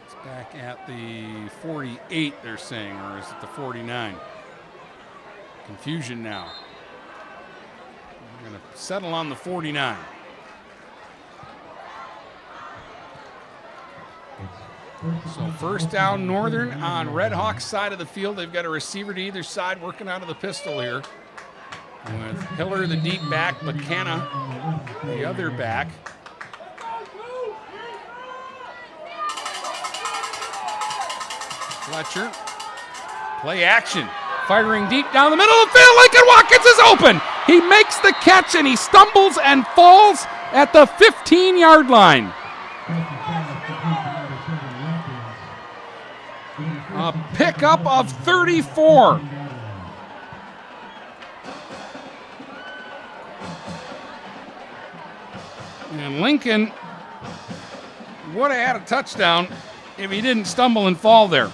[SPEAKER 4] It's back at the 48, they're saying, or is it the 49? Confusion now. We're going to settle on the 49. So first down, Northern on Red Hawk's side of the field. They've got a receiver to either side working out of the pistol here. With Hiller, the deep back, McKenna, the other back. Fletcher, play action, firing deep down the middle of the field. Lincoln Watkins is open. He makes the catch and he stumbles and falls at the 15-yard line. A pickup of 34. And Lincoln would have had a touchdown if he didn't stumble and fall there.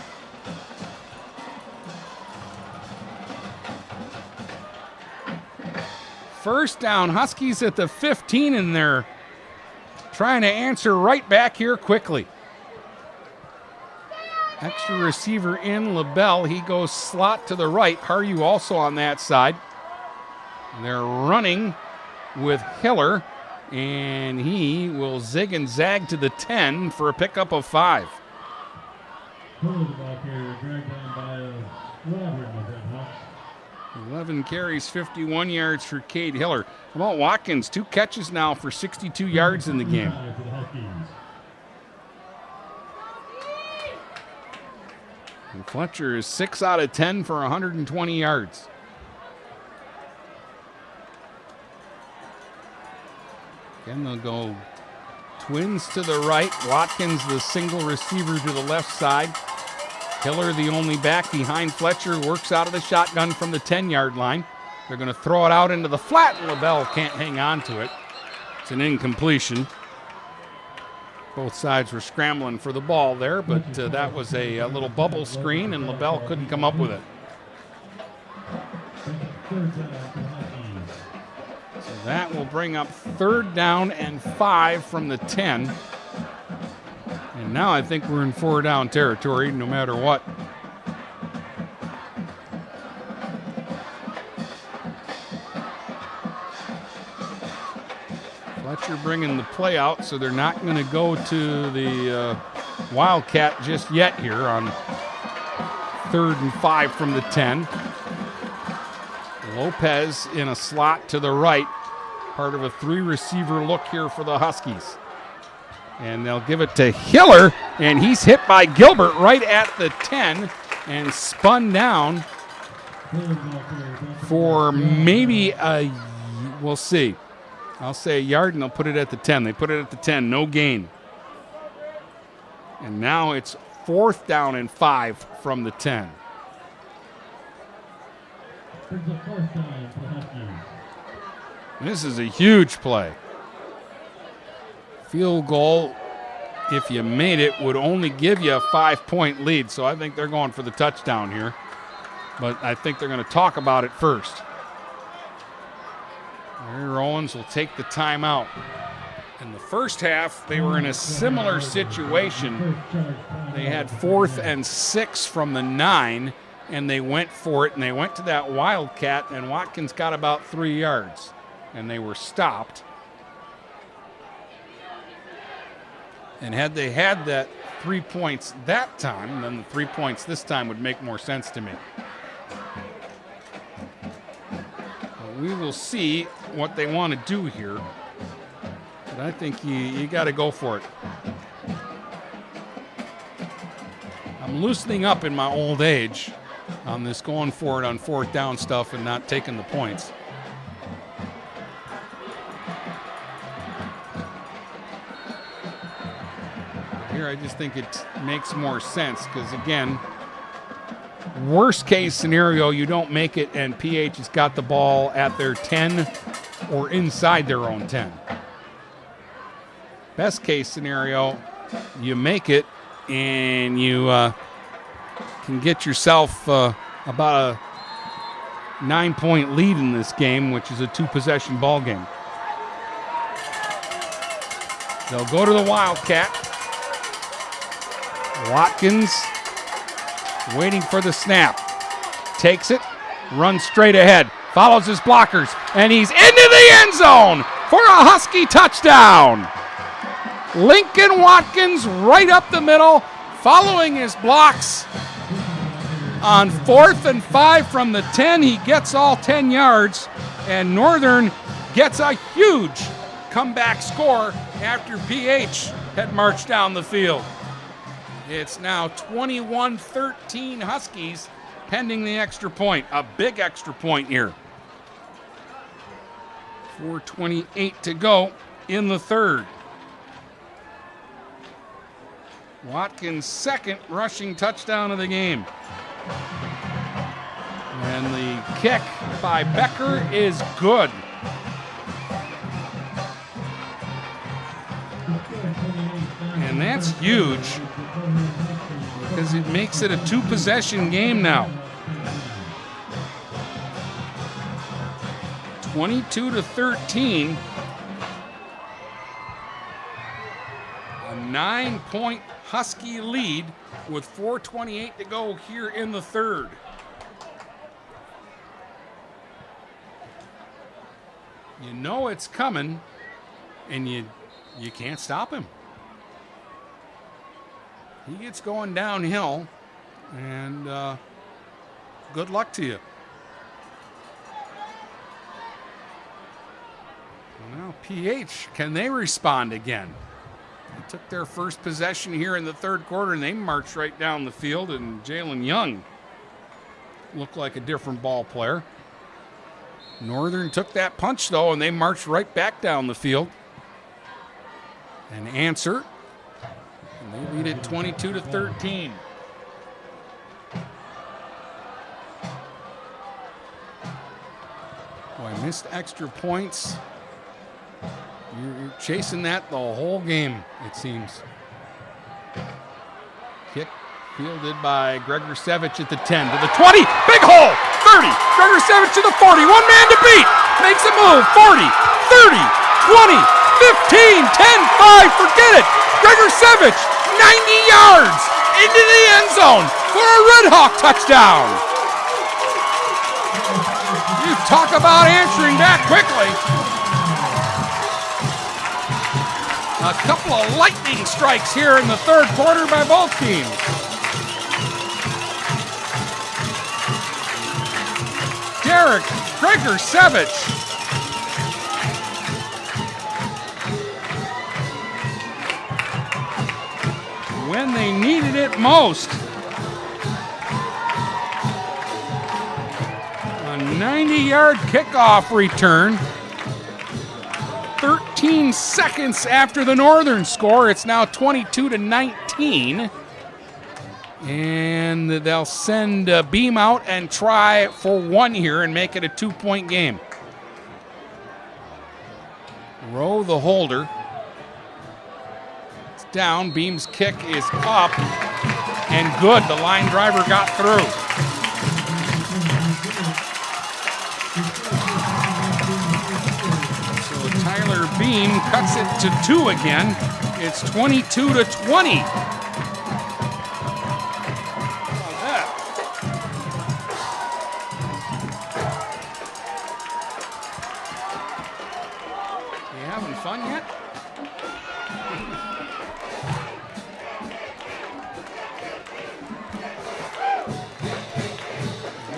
[SPEAKER 4] First down, Huskies at the 15, and they're trying to answer right back here quickly. Extra receiver in LaBelle. He goes slot to the right. Haryu also on that side. They're running with Hiller, and he will zig and zag to the 10 for a pickup of 5. 11 carries, 51 yards for Cade Hiller. How about Watkins? 2 catches now for 62 yards in the game. And Fletcher is 6 out of 10 for 120 yards. Again, they'll go twins to the right. Watkins, the single receiver, to the left side. Hiller, the only back behind Fletcher, works out of the shotgun from the 10-yard line. They're going to throw it out into the flat, and LaBelle can't hang on to it. It's an incompletion. Both sides were scrambling for the ball there, but that was a little bubble screen, and LaBelle couldn't come up with it. So that will bring up 3rd down and 5 from the 10. And now I think we're in 4-down territory, no matter what. Fletcher bringing the play out, so they're not going to go to the Wildcat just yet here on 3rd and 5 from the 10. Lopez in a slot to the right, part of a 3-receiver look here for the Huskies. And they'll give it to Hiller, and he's hit by Gilbert right at the 10 and spun down for maybe we'll see. I'll say a yard, and they'll put it at the 10. They put it at the 10, no gain. And now it's 4th down and 5 from the 10. This is a huge play. Field goal, if you made it, would only give you a 5-point lead. So I think they're going for the touchdown here. But I think they're going to talk about it first. Larry Owens will take the timeout. In the first half, they were in a similar situation. They had 4th and 6 from the 9, and they went for it, and they went to that wildcat, and Watkins got about 3 yards, and they were stopped. And had they had that 3 points that time, then the 3 points this time would make more sense to me. But we will see what they want to do here. But I think you got to go for it. I'm loosening up in my old age on this going for it on 4th down stuff and not taking the points. Here I just think it makes more sense because, again, worst case scenario, you don't make it and PH has got the ball at their 10 or inside their own 10. Best case scenario, you make it and you can get yourself about a 9-point lead in this game, which is a 2-possession ball game. They'll go to the Wildcat. Watkins waiting for the snap. Takes it, runs straight ahead, follows his blockers, and he's into the end zone for a Husky touchdown. Lincoln Watkins right up the middle, following his blocks. On 4th and 5 from the 10, he gets all 10 yards, and Northern gets a huge comeback score after PH had marched down the field. It's now 21-13 Huskies, pending the extra point, a big extra point here. 4:28 to go in the third. Watkins' second rushing touchdown of the game. And the kick by Becker is good. And that's huge because it makes it a 2-possession game now. 22-13. A 9-point Husky lead with 4:28 to go here in the third. You know it's coming, and you can't stop him. He gets going downhill, and good luck to you. Well, now PH, can they respond again? They took their first possession here in the third quarter, and they marched right down the field, and Jalen Young looked like a different ball player. Northern took that punch, though, and they marched right back down the field and answer. And they lead it 22-13. Boy, missed extra points. You're chasing that the whole game, it seems. Kick fielded by Gregorsevich at the 10 to the 20. Big hole! 30. Gregorsevich to the 40. One man to beat. Makes a move. 40, 30, 20, 15, 10, 5. Forget it. Gregorsevich, 90 yards into the end zone for a Red Hawk touchdown. You talk about answering back quickly. A couple of lightning strikes here in the third quarter by both teams. Derek Gregorsevich. When they needed it most. A 90-yard kickoff return. 13 13 seconds after the Northern score. It's now 22-19. And they'll send Beam out and try for one here and make it a 2-point game. Rowe, the holder. It's down. Beam's kick is up. And good. The line driver got through. So Tyler Beam cuts it to 2 again. It's 22-20. Fun yet?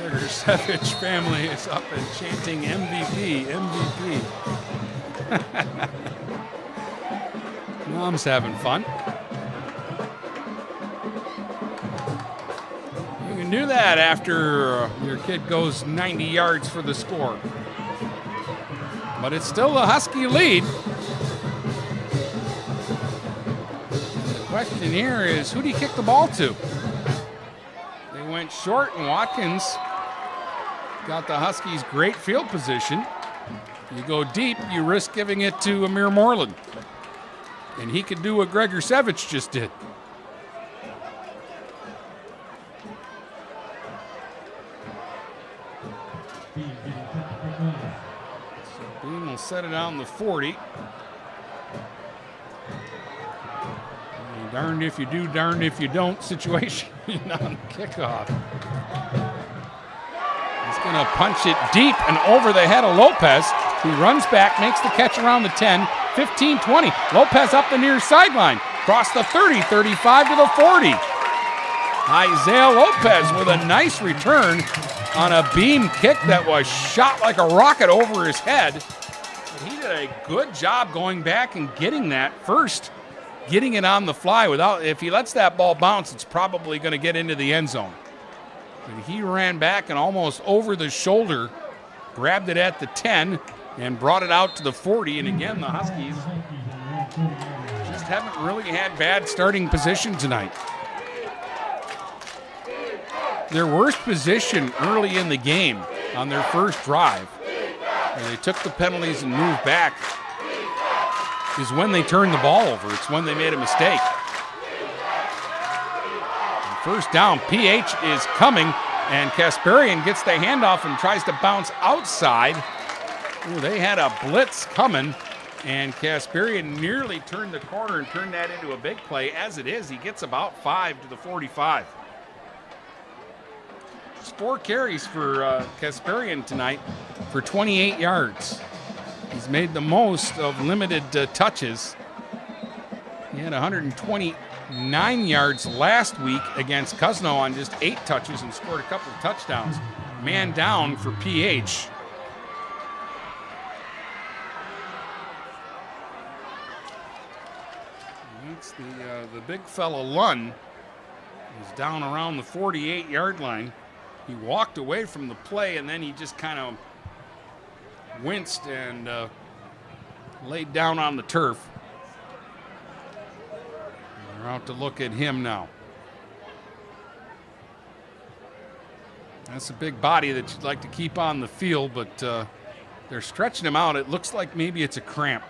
[SPEAKER 4] The Savage family is up and chanting MVP, MVP. Mom's having fun. You can do that after your kid goes 90 yards for the score. But it's still a Husky lead. The question here is, who do you kick the ball to? They went short, and Watkins got the Huskies great field position. You go deep, you risk giving it to Amir Moreland. And he could do what Gregor Savage just did. So Beam will set it on the 40. Darned if you do, darned if you don't situation on the kickoff. He's going to punch it deep and over the head of Lopez, who runs back, makes the catch around the 10, 15, 20. Lopez up the near sideline, across the 30, 35 to the 40. Isaiah Lopez with a nice return on a Beam kick that was shot like a rocket over his head. And he did a good job going back and getting that first. Getting it on the fly without, if he lets that ball bounce, it's probably going to get into the end zone. But he ran back and almost over the shoulder, grabbed it at the 10 and brought it out to the 40. And again, the Huskies just haven't really had bad starting position tonight. Their worst position early in the game on their first drive, where they took the penalties and moved back, is when they turned the ball over. It's when they made a mistake. And first down, PH is coming, and Kasparian gets the handoff and tries to bounce outside. Ooh, they had a blitz coming, and Kasparian nearly turned the corner and turned that into a big play. As it is, he gets about 5 to the 45. Just 4 carries for Kasparian tonight for 28 yards. He's made the most of limited touches. He had 129 yards last week against Cuzno on just 8 touches and scored a couple of touchdowns. Man down for PH. That's the big fella Lunn. He's down around the 48-yard line. He walked away from the play, and then he just kind of winced and laid down on the turf. They're out to look at him now. That's a big body that you'd like to keep on the field, but they're stretching him out. It looks like maybe it's a cramp.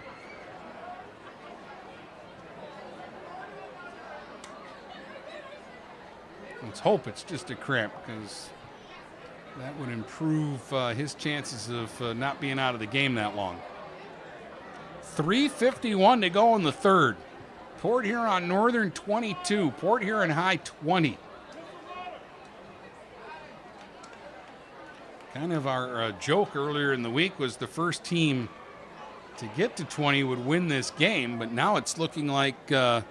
[SPEAKER 4] Let's hope it's just a cramp, because that would improve his chances of not being out of the game that long. 3:51 to go in the third. Port Huron Northern 22, Port Huron High 20. Kind of our joke earlier in the week was the first team to get to 20 would win this game, but now it's looking like it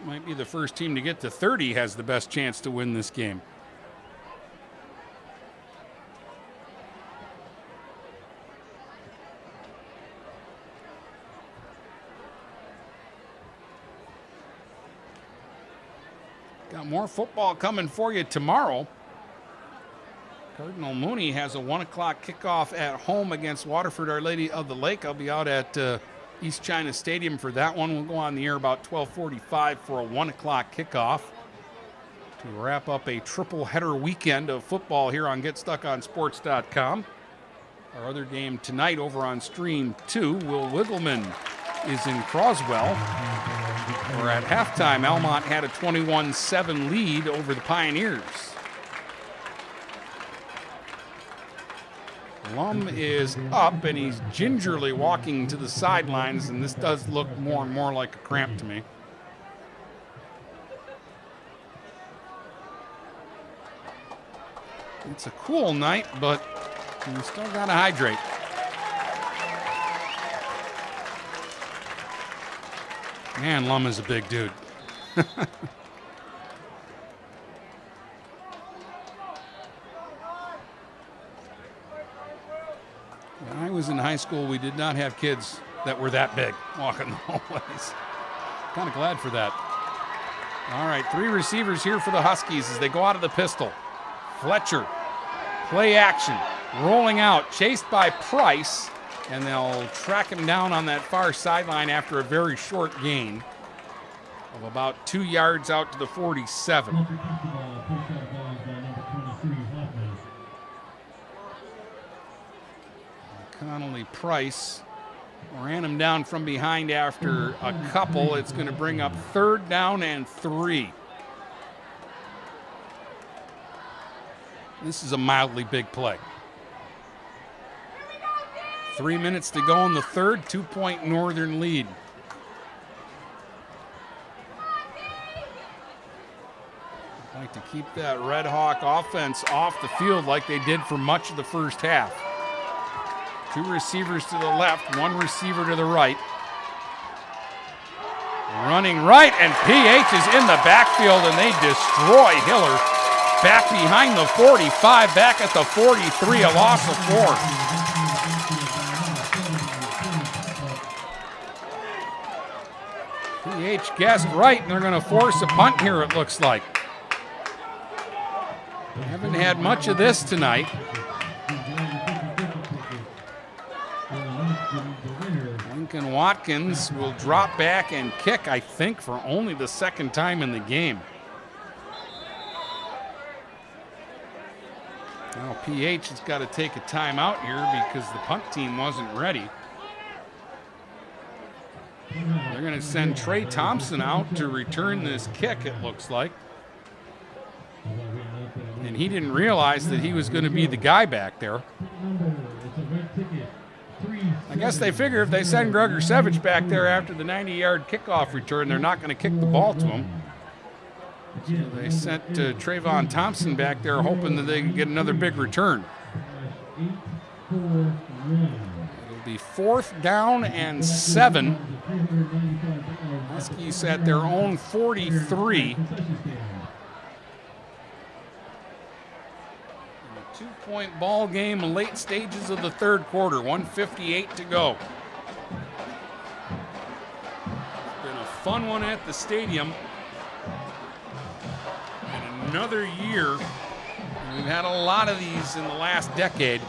[SPEAKER 4] might be the first team to get to 30 has the best chance to win this game. Got more football coming for you tomorrow. Cardinal Mooney has a 1 o'clock kickoff at home against Waterford Our Lady of the Lake. I'll be out at East China Stadium for that one. We'll go on the air about 12:45 for a 1 o'clock kickoff to wrap up a triple header weekend of football here on GetStuckOnSports.com. Our other game tonight over on Stream 2, Will Wiggleman is in Croswell. Where at halftime, Almont had a 21-7 lead over the Pioneers. Lum is up, and he's gingerly walking to the sidelines, and this does look more and more like a cramp to me. It's a cool night, but you still got to hydrate. Man, Lum is a big dude. When I was in high school, we did not have kids that were that big walking the hallways. Kind of glad for that. All right, 3 receivers here for the Huskies as they go out of the pistol. Fletcher, play action, rolling out, chased by Price, and they'll track him down on that far sideline after a very short gain of about 2 yards out to the 47. Connolly Price ran him down from behind after a couple. It's going to bring up 3rd down and 3. This is a mildly big play. 3 minutes to go in the third, 2-point Northern lead. I'd like to keep that Red Hawk offense off the field like they did for much of the first half. 2 receivers to the left, 1 receiver to the right. Running right, and PH is in the backfield, and they destroy Hiller. Back behind the 45, back at the 43, a loss of 4. PH guessed right, and they're going to force a punt here, it looks like. Haven't had much of this tonight. Lincoln Watkins will drop back and kick, I think, for only the 2nd time in the game. Now PH has got to take a timeout here because the punt team wasn't ready. They're going to send Trey Thompson out to return this kick, it looks like. And he didn't realize that he was going to be the guy back there. I guess they figure if they send Gregor Sevich back there after the 90-yard kickoff return, they're not going to kick the ball to him. So they sent Trayvon Thompson back there hoping that they can get another big return. It'll be 4th down and 7. Huskies at their own 43. 2-point ball game, late stages of the 3rd quarter, 1:58 to go. It's been a fun one at the stadium. And another year, we've had a lot of these in the last decade,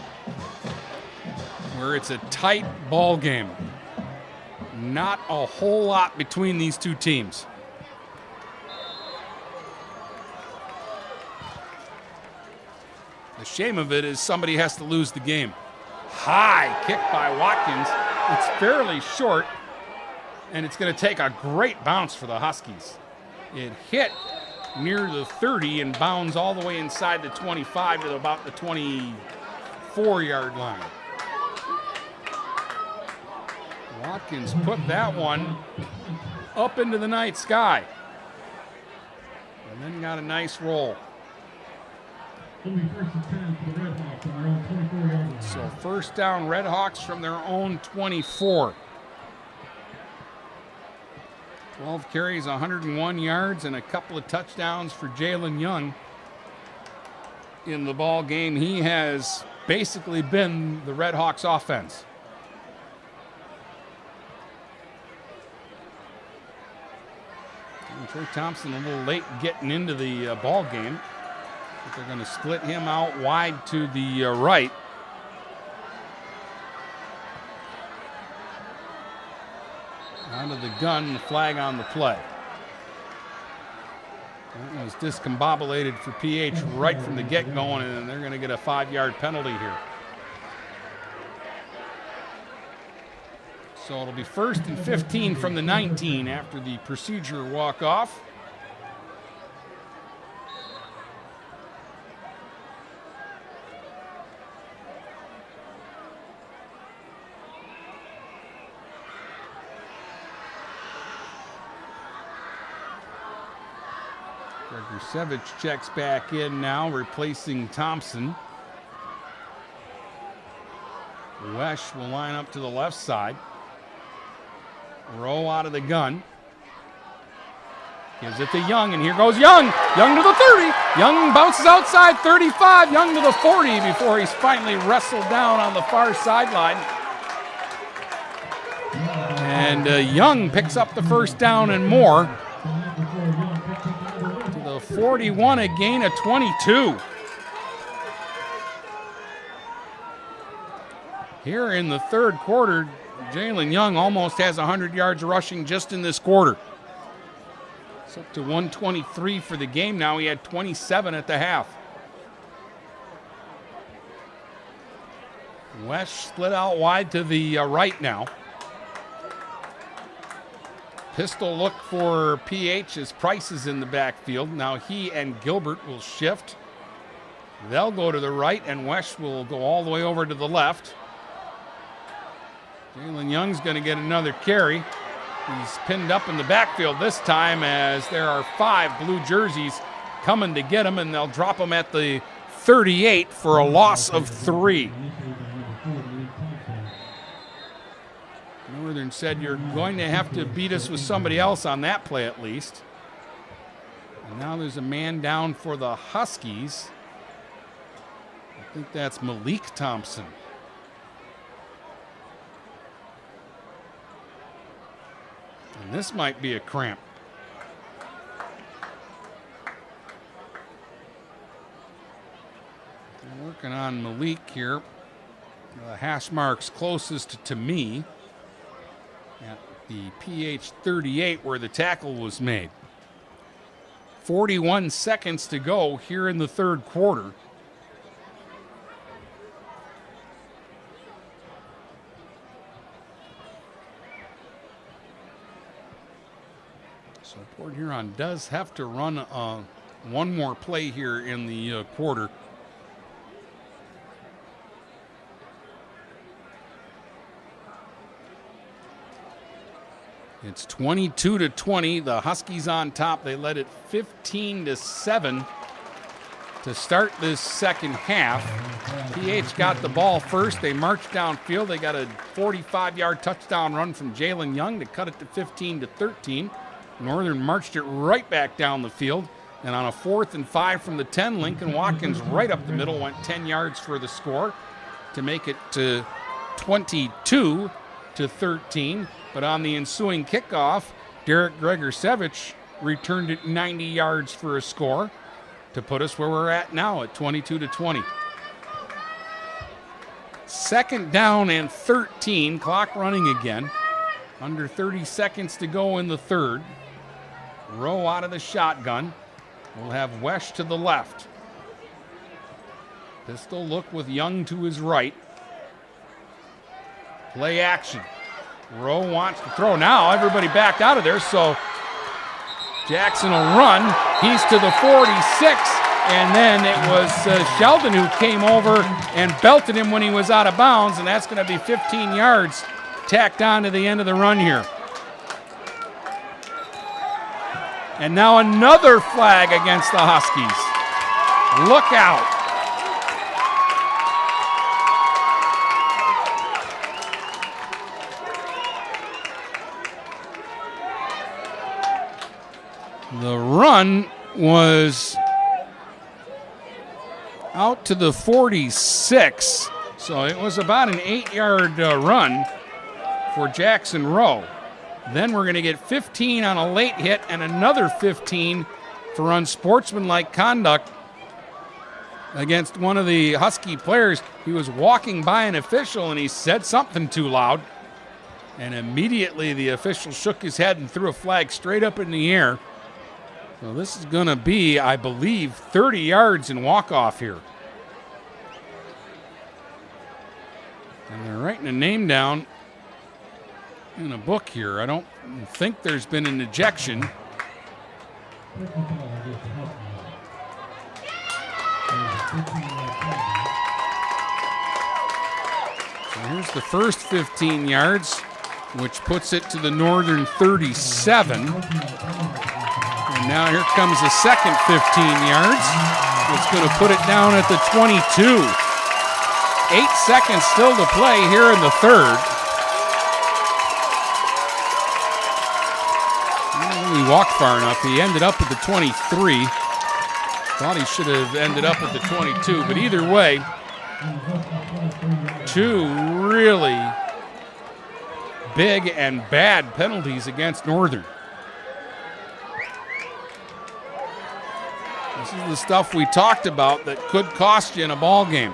[SPEAKER 4] where it's a tight ball game. Not a whole lot between these two teams. The shame of it is somebody has to lose the game. High kick by Watkins. It's fairly short, and it's going to take a great bounce for the Huskies. It hit near the 30 and bounds all the way inside the 25 to about the 24-yard line. Watkins put that one up into the night sky and then got a nice roll. So 1st down, Red Hawks from their own 24. 12 carries, 101 yards, and a couple of touchdowns for Jalen Young in the ball game. He has basically been the Red Hawks offense. And Trey Thompson a little late getting into the ball game. But they're going to split him out wide to the right. out of the gun, the flag on the play. That was discombobulated for PH right from the get-going, and they're going to get a 5-yard penalty here. So it'll be 1st and 15 from the 19 after the procedure walk-off. Gregorsevich checks back in now, replacing Thompson. Wesh will line up to the left side. Rowe out of the gun. Gives it to Young, and here goes Young. Young to the 30. Young bounces outside 35. Young to the 40 before he's finally wrestled down on the far sideline. And Young picks up the first down and more. To the 41, a gain of 22. Here in the third quarter, Jalen Young almost has 100 yards rushing just in this quarter. It's up to 123 for the game now. He had 27 at the half. Wesh split out wide to the right now. Pistol look for PH as Price is in the backfield. Now he and Gilbert will shift. They'll go to the right, and Wesh will go all the way over to the left. Jalen Young's going to get another carry. He's pinned up in the backfield this time as there are 5 blue jerseys coming to get him, and they'll drop him at the 38 for a loss of 3. Northern said, you're going to have to beat us with somebody else on that play at least. And now there's a man down for the Huskies. I think that's Malik Thompson. And this might be a cramp. They're working on Malik here. The hash marks closest to me at the PH 38 where the tackle was made. 41 seconds to go here in the third quarter. So Port Huron does have to run one more play here in the quarter. It's 22-20. The Huskies on top. They led it 15-7 to start this second half. PH got the ball first. They marched downfield. They got a 45-yard touchdown run from Jalen Young to cut it to 15-13. Northern marched it right back down the field. And on a 4th and 5 from the 10, Lincoln Watkins right up the middle went 10 yards for the score to make it to 22-13. But on the ensuing kickoff, Derek Gregorsevich returned it 90 yards for a score to put us where we're at now at 22-20. Second down and 13, clock running again. Under 30 seconds to go in the third. Rowe out of the shotgun. We'll have Wesh to the left. Pistol look with Young to his right. Play action. Rowe wants to throw. Now everybody backed out of there, so Jackson will run. He's to the 46, and then it was Sheldon who came over and belted him when he was out of bounds, and that's going to be 15 yards tacked on to the end of the run here. And now another flag against the Huskies. Look out. The run was out to the 46, so it was about an 8-yard run for Jackson Rowe. Then we're going to get 15 on a late hit and another 15 for unsportsmanlike conduct against one of the Husky players. He was walking by an official and he said something too loud. And immediately the official shook his head and threw a flag straight up in the air. So this is going to be, I believe, 30 yards in walk-off here. And they're writing a name down in a book here. I don't think there's been an ejection. So here's the first 15 yards, which puts it to the Northern 37. And now here comes the second 15 yards. It's going to put it down at the 22. 8 seconds still to play here in the third. He walked far enough. He ended up at the 23. Thought he should have ended up at the 22, but either way, 2 really big and bad penalties against Northern. This is the stuff we talked about that could cost you in a ball game.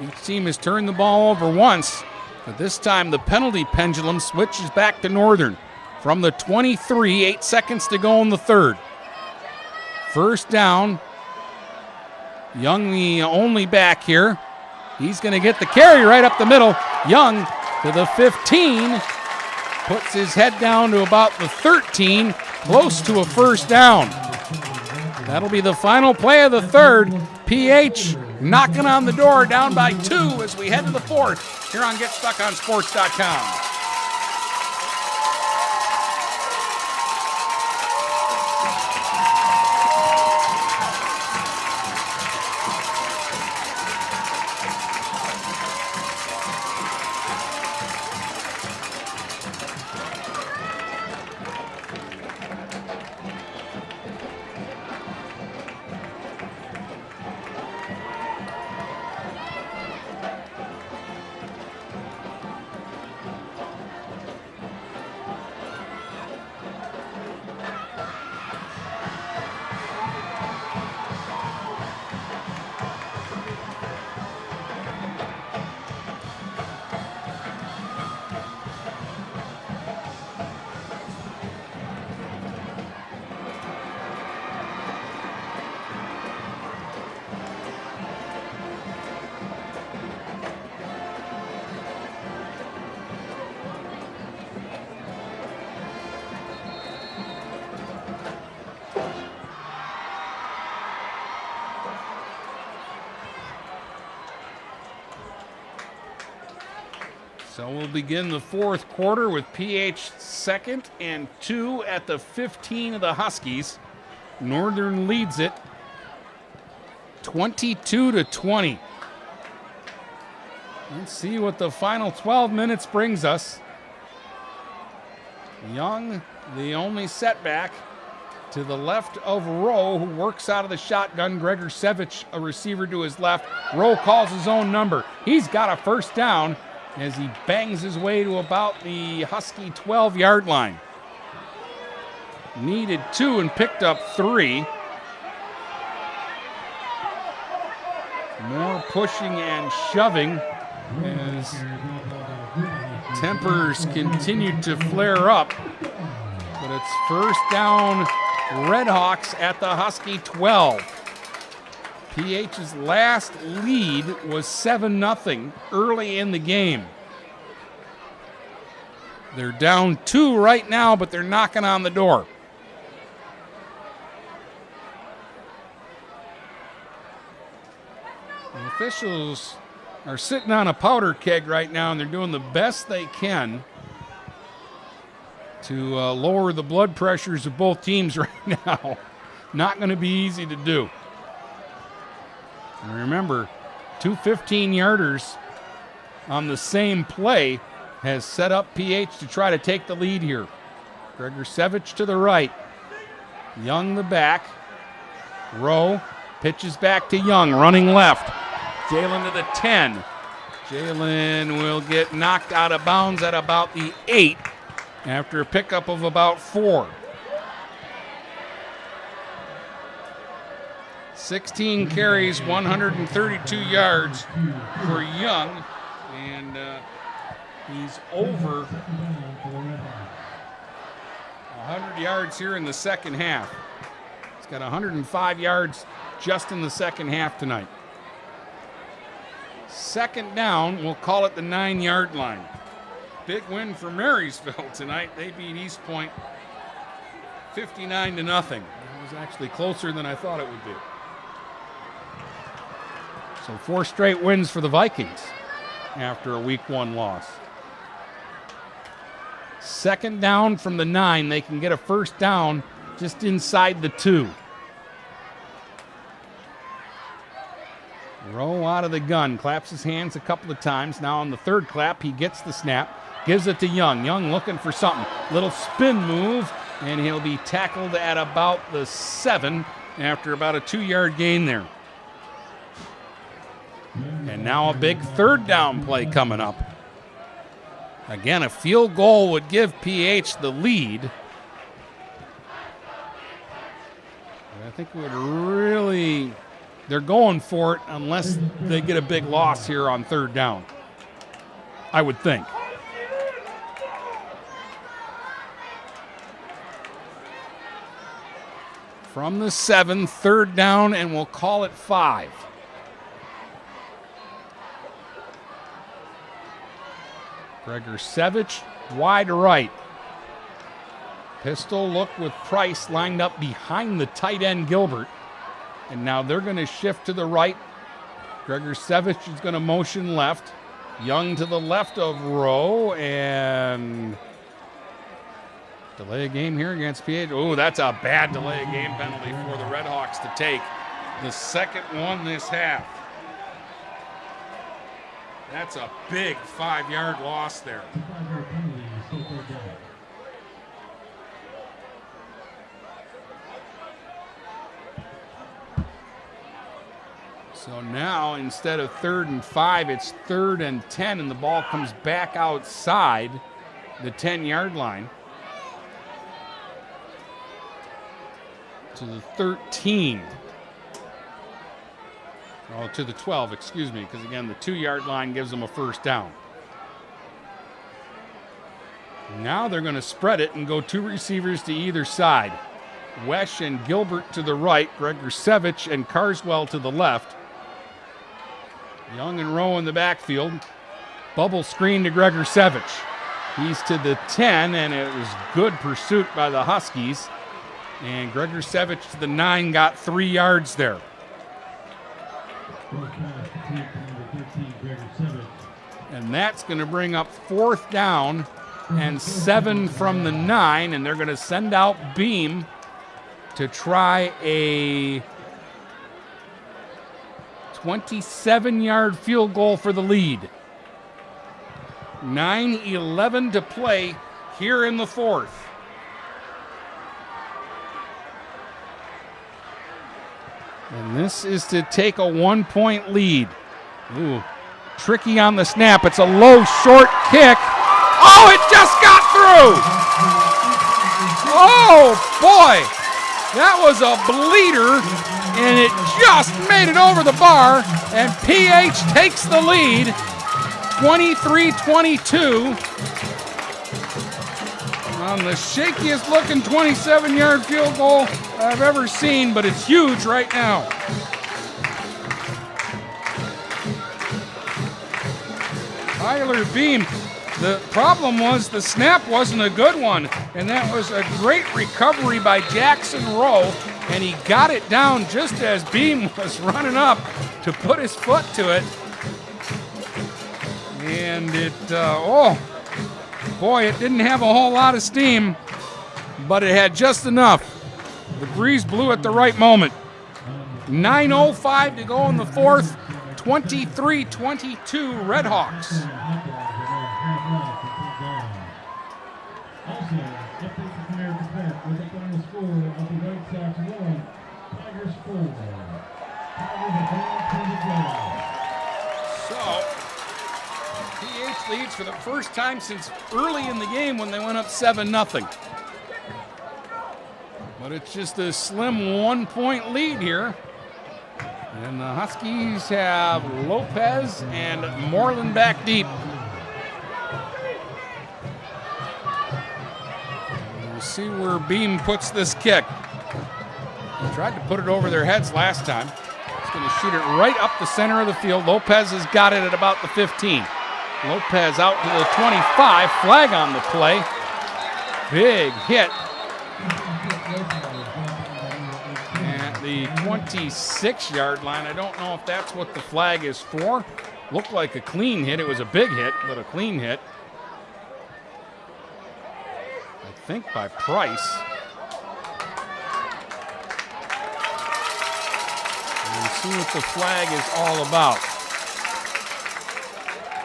[SPEAKER 4] Each team has turned the ball over once, but this time the penalty pendulum switches back to Northern. From the 23, 8 seconds to go in the third. First down. Young, the only back here. He's going to get the carry right up the middle. Young to the 15. Puts his head down to about the 13. Close to a first down. That'll be the final play of the third. PH knocking on the door, down by 2 as we head to the fourth here on GetStuckOnSports.com. So we'll begin the fourth quarter with PH second and 2 at the 15 of the Huskies. Northern leads it 22-20. Let's see what the final 12 minutes brings us. Young, the only setback, to the left of Rowe, who works out of the shotgun. Gregor Sevich, a receiver to his left. Rowe calls his own number. He's got a first down as he bangs his way to about the Husky 12-yard line. Needed 2 and picked up 3. More pushing and shoving as tempers continue to flare up. But it's first down, Redhawks at the Husky 12. PH's last lead was 7-0 early in the game. They're down 2 right now, but they're knocking on the door. The officials are sitting on a powder keg right now, and they're doing the best they can to lower the blood pressures of both teams right now. Not going to be easy to do. And remember, 2 15-yarders on the same play has set up PH to try to take the lead here. Gregor Sevich to the right. Young the back. Rowe pitches back to Young, running left. Jalen to the 10. Jalen will get knocked out of bounds at about the 8 after a pickup of about 4. 16 carries, 132 yards for Young, and He's over 100 yards here in the second half. He's got 105 yards just in the second half tonight. Second down, we'll call it the 9-yard line. Big win for Marysville tonight. They beat East Point 59-0. It was actually closer than I thought it would be. So 4 straight wins for the Vikings after a week 1 loss. Second down from the 9. They can get a first down just inside the 2. Rowe out of the gun, claps his hands a couple of times. Now on the third clap, he gets the snap, gives it to Young. Young looking for something. Little spin move, and he'll be tackled at about the 7 after about a 2-yard gain there. And now a big third down play coming up. Again, a field goal would give PH the lead. I think it would really... They're going for it unless they get a big loss here on third down, I would think. From the 7, third down, and we'll call it 5. Gregorsevich wide right. Pistol look with Price lined up behind the tight end Gilbert. And now they're going to shift to the right. Gregorsevich is going to motion left. Young to the left of Rowe, and delay a game here against PH. Oh, that's a bad delay a game penalty for the Redhawks to take. The second one this half. That's a big 5-yard loss there. So now, instead of 3rd and 5, it's 3rd and 10, and the ball comes back outside the 10-yard line to the 13. Oh, to the 12, excuse me, because again, the 2-yard line gives them a first down. Now they're going to spread it and go 2 receivers to either side. Wesh and Gilbert to the right, Gregorsevich and Carswell to the left. Young and Rowe in the backfield. Bubble screen to Gregorsevich. He's to the 10, and it was good pursuit by the Huskies. And Gregorsevich to the 9 got 3 yards there. And that's going to bring up 4th down and 7 from the 9, and they're going to send out Beam to try a 27-yard field goal for the lead. 9:11 to play here in the 4th. And this is to take a 1-point lead. Ooh, tricky on the snap. It's a low, short kick. Oh, it just got through. Oh, boy. That was a bleeder, and it just made it over the bar, and PH takes the lead, 23-22. On the shakiest looking 27-yard field goal I've ever seen, but it's huge right now. Tyler Beam. The problem was the snap wasn't a good one, and that was a great recovery by Jackson Rowe, and he got it down just as Beam was running up to put his foot to it. And it, oh boy, it didn't have a whole lot of steam, but it had just enough. The breeze blew at the right moment. 9:05 to go in the 4th, 23-22 Redhawks.
[SPEAKER 3] Also, updates from American Park with the final score of the Red Sox 1, Tigers 4. Tigers advance to the playoffs.
[SPEAKER 4] So, PH leads for the first time since early in the game when they went up 7-0. But it's just a slim 1-point lead here. And the Huskies have Lopez and Moreland back deep. see where Beam puts this kick. He tried to put it over their heads last time. He's going to shoot it right up the center of the field. Lopez has got it at about the 15. Lopez out to the 25. Flag on the play. Big hit. At the 26-yard line. I don't know if that's what the flag is for. Looked like a clean hit. It was a big hit, but a clean hit. I think by Price. And see what the flag is all about.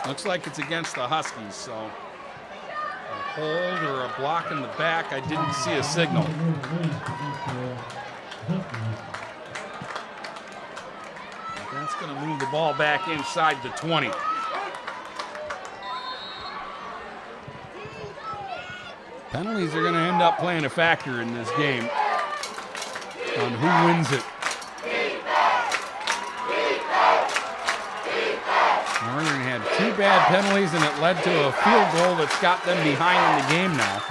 [SPEAKER 4] Looks like it's against the Huskies, so a hold or a block in the back. I didn't see a signal. That's going to move the ball back inside the 20. Penalties are going to end up playing a factor in this game on who wins it. Northern had 2 bad penalties, and it led to a field goal that's got them behind in the game now.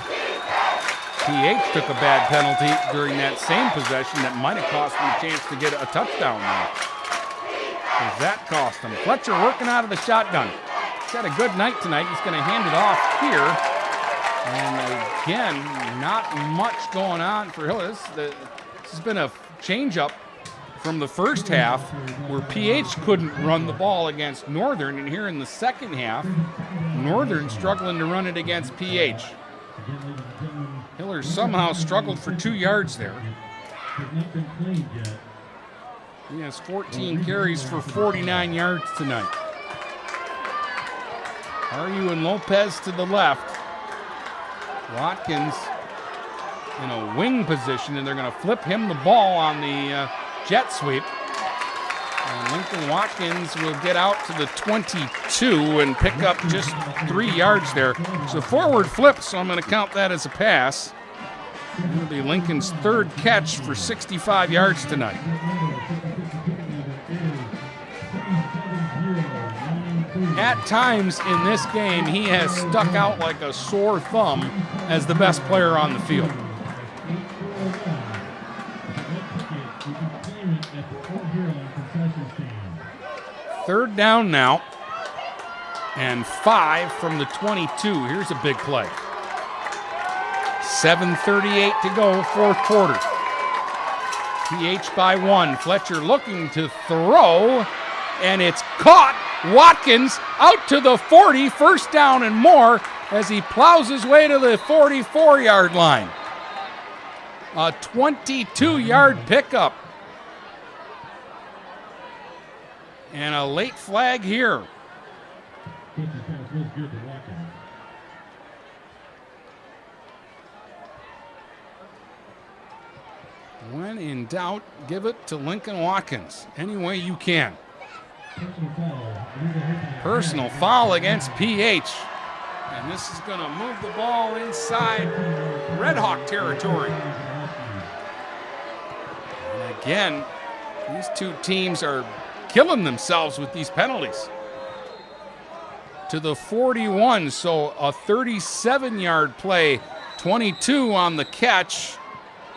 [SPEAKER 4] PH took a bad penalty during that same possession that might have cost them a chance to get a touchdown now. Because that cost them. Fletcher working out of the shotgun. He's had a good night tonight. He's going to hand it off here. And again, not much going on for Hill. This has been a change-up from the first half where PH couldn't run the ball against Northern, and here in the second half, Northern struggling to run it against PH. Hiller somehow struggled for 2 yards there. He has 14 carries for 49 yards tonight. Aryu and Lopez to the left. Watkins in a wing position, and they're going to flip him the ball on the jet sweep. And Lincoln Watkins will get out to the 22 and pick up just 3 yards there. It's a forward flip, so I'm going to count that as a pass. It'll be Lincoln's 3rd catch for 65 yards tonight. At times in this game, he has stuck out like a sore thumb as the best player on the field. Third down now, and 5 from the 22. Here's a big play. 7:38 to go, 4th quarter. PH by 1. Fletcher looking to throw, and it's caught. Watkins out to the 40, 1st down and more as he plows his way to the 44-yard line. A 22-yard pickup. And a late flag here. When in doubt, give it to Lincoln Watkins any way you can. Personal foul against PH. And this is going to move the ball inside Red Hawk territory. And again, these two teams are killing themselves with these penalties. To the 41, so a 37-yard play, 22 on the catch,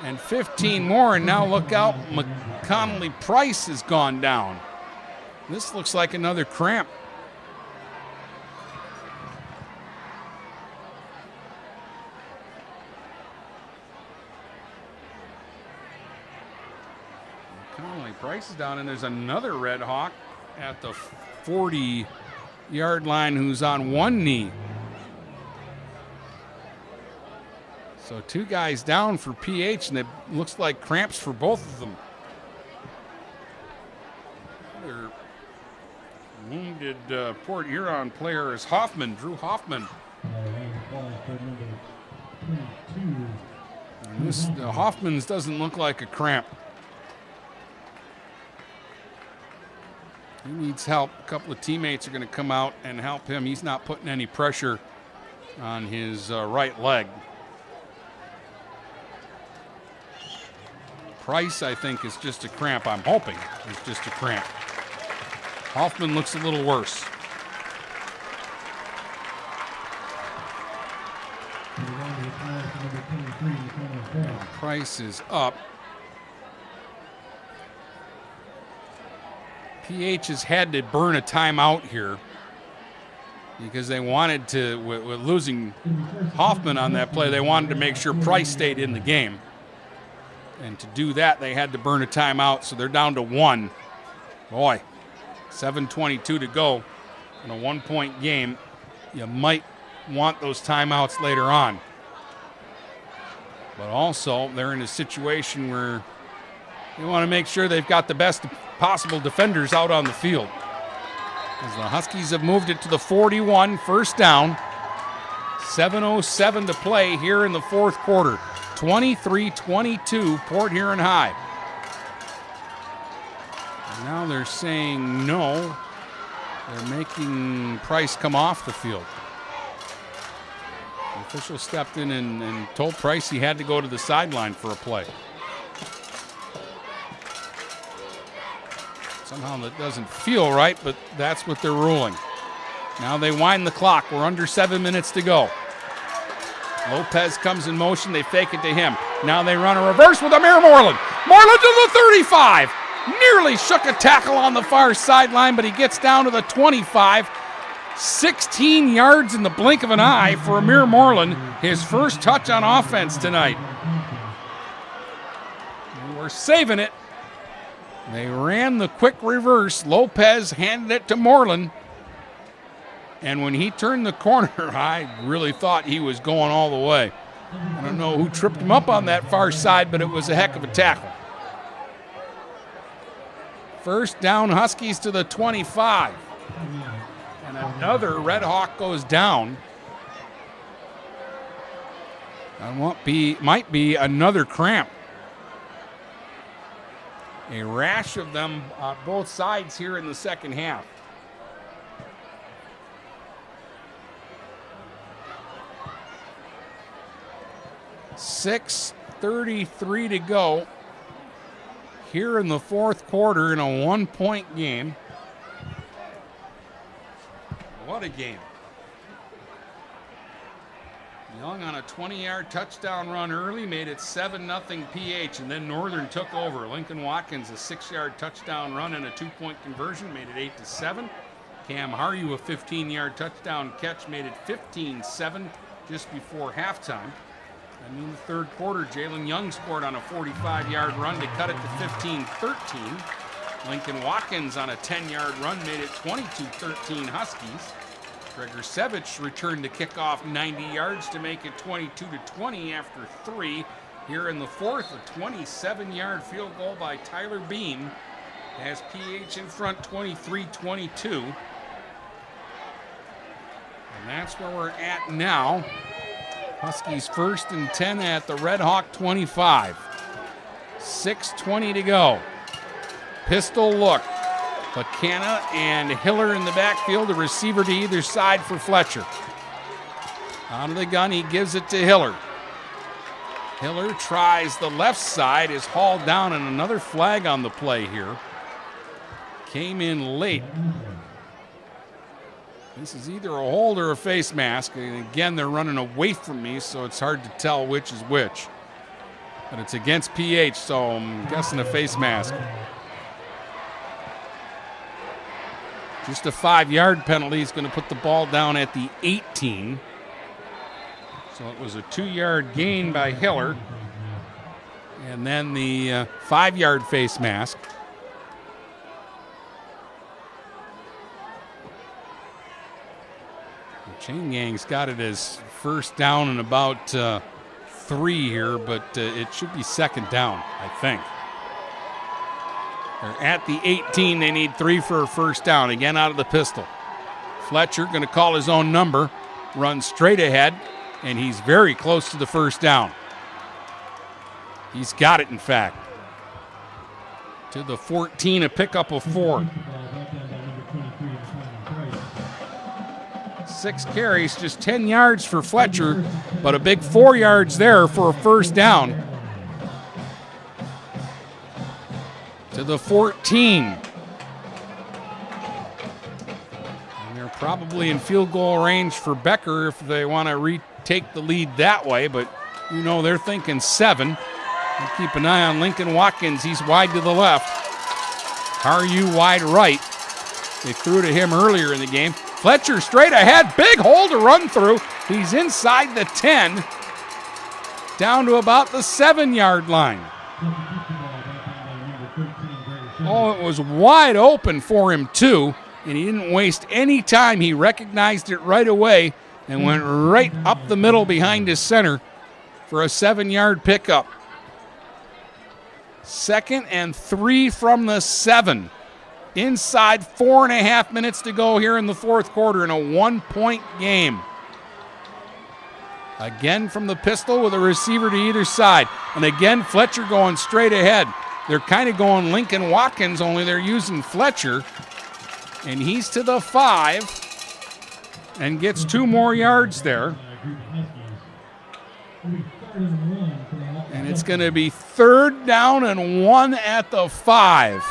[SPEAKER 4] and 15 more. And now look out, McConnelly Price has gone down. This looks like another cramp. McConnelly Price is down, and there's another Red Hawk at the 40-yard line who's on one knee. So 2 guys down for PH, and it looks like cramps for both of them. Their wounded Port Huron player is Hoffman, Drew Hoffman. And this Hoffman's doesn't look like a cramp. He needs help. A couple of teammates are going to come out and help him. He's not putting any pressure on his right leg. Price, I think, is just a cramp. I'm hoping it's just a cramp. Hoffman looks a little worse. Price is up. PH has had to burn a timeout here because they wanted to, with losing Hoffman on that play, they wanted to make sure Price stayed in the game. And to do that, they had to burn a timeout, so they're down to 1. Boy, 7:22 to go in a 1-point game. You might want those timeouts later on. But also, they're in a situation where you want to make sure they've got the best possible defenders out on the field. As the Huskies have moved it to the 41, first down. 7:07 to play here in the fourth quarter. 23-22, Port Huron High. And now they're saying no. They're making Price come off the field. The official stepped in and told Price he had to go to the sideline for a play. Somehow that doesn't feel right, but that's what they're ruling. Now they wind the clock. We're under 7 minutes to go. Lopez comes in motion. They fake it to him. Now they run a reverse with Amir Moreland. Moreland to the 35. Nearly shook a tackle on the far sideline, but he gets down to the 25. 16 yards in the blink of an eye for Amir Moreland. His first touch on offense tonight. And we're saving it. They ran the quick reverse. Lopez handed it to Moreland. And when he turned the corner, I really thought he was going all the way. I don't know who tripped him up on that far side, but it was a heck of a tackle. First down, Huskies to the 25. And another Red Hawk goes down. That might be another cramp. A rash of them on both sides here in the second half. .6:33 to go here in the fourth quarter in a 1-point game. What a game. Young on a 20-yard touchdown run early, made it 7-0 PH, and then Northern took over. Lincoln Watkins, a 6-yard touchdown run and a 2-point conversion, made it 8-7. Cam Haryu, a 15-yard touchdown catch, made it 15-7 just before halftime. And in the third quarter, Jalen Young scored on a 45-yard run to cut it to 15-13. Lincoln Watkins on a 10-yard run made it 22-13 Huskies. Gregor Sevich returned the kickoff 90 yards to make it 22-20 after 3. Here in the fourth, a 27-yard field goal by Tyler Beam has PH in front 23-22. And that's where we're at now. Huskies 1st and 10 at the Red Hawk 25. 6:20 to go. Pistol look. Buchanan and Hiller in the backfield, a receiver to either side for Fletcher. Out of the gun, he gives it to Hiller. Hiller tries the left side, is hauled down, and another flag on the play here. Came in late. This is either a hold or a face mask. And again, they're running away from me, so it's hard to tell which is which. But it's against PH, so I'm guessing a face mask. Just a 5-yard penalty is going to put the ball down at the 18. So it was a 2-yard gain by Hiller. And then the 5-yard face mask. The chain gang's got it as first down and about 3 here, but it should be second down, I think. They're at the 18. They need 3 for a first down. Again, out of the pistol. Fletcher going to call his own number, run straight ahead, and he's very close to the first down. He's got it, in fact. To the 14, a pickup of 4. 6 carries, just 10 yards for Fletcher, but a big 4 yards there for a first down. To the 14. And they're probably in field goal range for Becker if they want to retake the lead that way, but You know they're thinking 7. And keep an eye on Lincoln Watkins. He's wide to the left. Carew wide right. They threw to him earlier in the game. Fletcher straight ahead. Big hole to run through. He's inside the 10. Down to about the 7-yard line. Oh, it was wide open for him, too. And he didn't waste any time. He recognized it right away and went right up the middle behind his center for a 7-yard pickup. 2nd and 3 from the 7. Inside 4.5 minutes to go here in the 4th quarter in a 1-point game. Again from the pistol with a receiver to either side. And again, Fletcher going straight ahead. They're kind of going Lincoln Watkins, only they're using Fletcher. And he's to the 5 and gets 2 more yards there. And it's going to be 3rd down and 1 at the 5.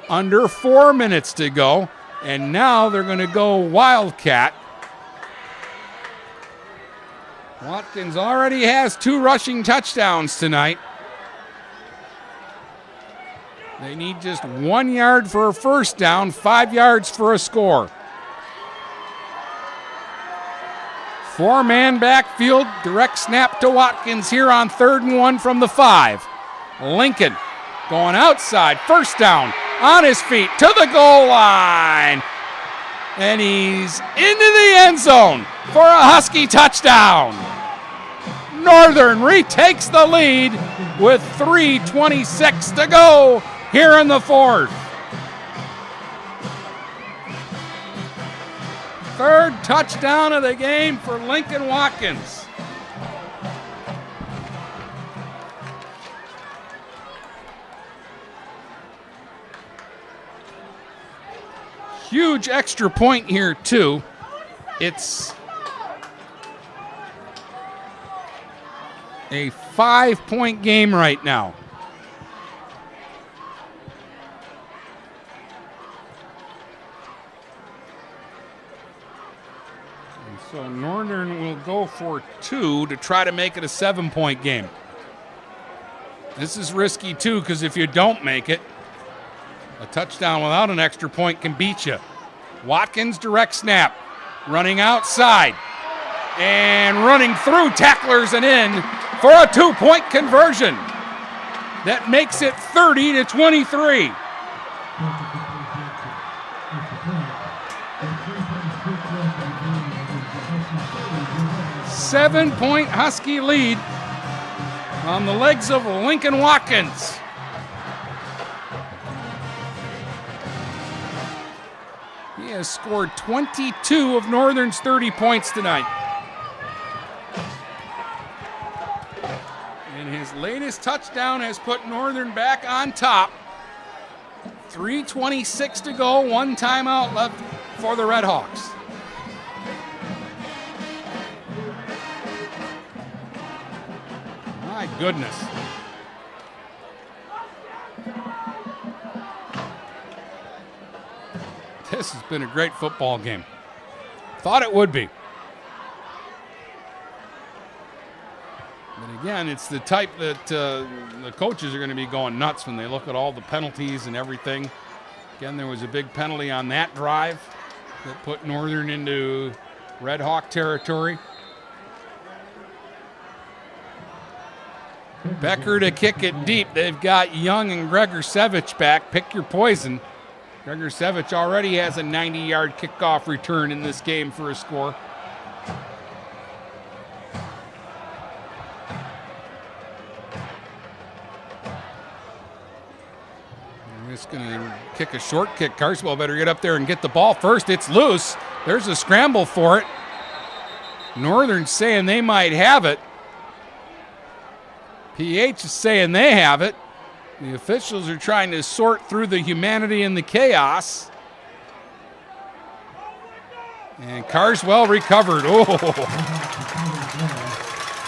[SPEAKER 4] Under 4 minutes to go. And now they're going to go Wildcat. Watkins already has 2 rushing touchdowns tonight. They need just 1 yard for a first down, 5 yards for a score. 4-man backfield, direct snap to Watkins here on 3rd and 1 from the 5. Lincoln going outside, first down, on his feet to the goal line. And he's into the end zone for a Husky touchdown. Northern retakes the lead with 3:26 to go here in the 4th. 3rd touchdown of the game for Lincoln Watkins. Huge extra point here, too. It's a 5-point game right now. And so Northern will go for 2 to try to make it a 7-point game. This is risky, too, because if you don't make it, a touchdown without an extra point can beat you. Watkins direct snap, running outside and running through tacklers and in for a 2-point conversion. That makes it 30-23. 7-point Husky lead on the legs of Lincoln Watkins. He has scored 22 of Northern's 30 points tonight. And his latest touchdown has put Northern back on top. 3:26 to go, 1 timeout left for the Red Hawks. My goodness. This has been a great football game. Thought it would be. But again, it's the type that the coaches are going to be going nuts when they look at all the penalties and everything. Again, there was a big penalty on that drive that put Northern into Red Hawk territory. Becker to kick it deep. They've got Young and Gregorsevich back. Pick your poison. Gregorsevich already has a 90-yard kickoff return in this game for a score. They're just going to kick a short kick. Carswell better get up there and get the ball first. It's loose. There's a scramble for it. Northern's saying they might have it. PH is saying they have it. The officials are trying to sort through the humanity and the chaos. And Carswell recovered. Oh,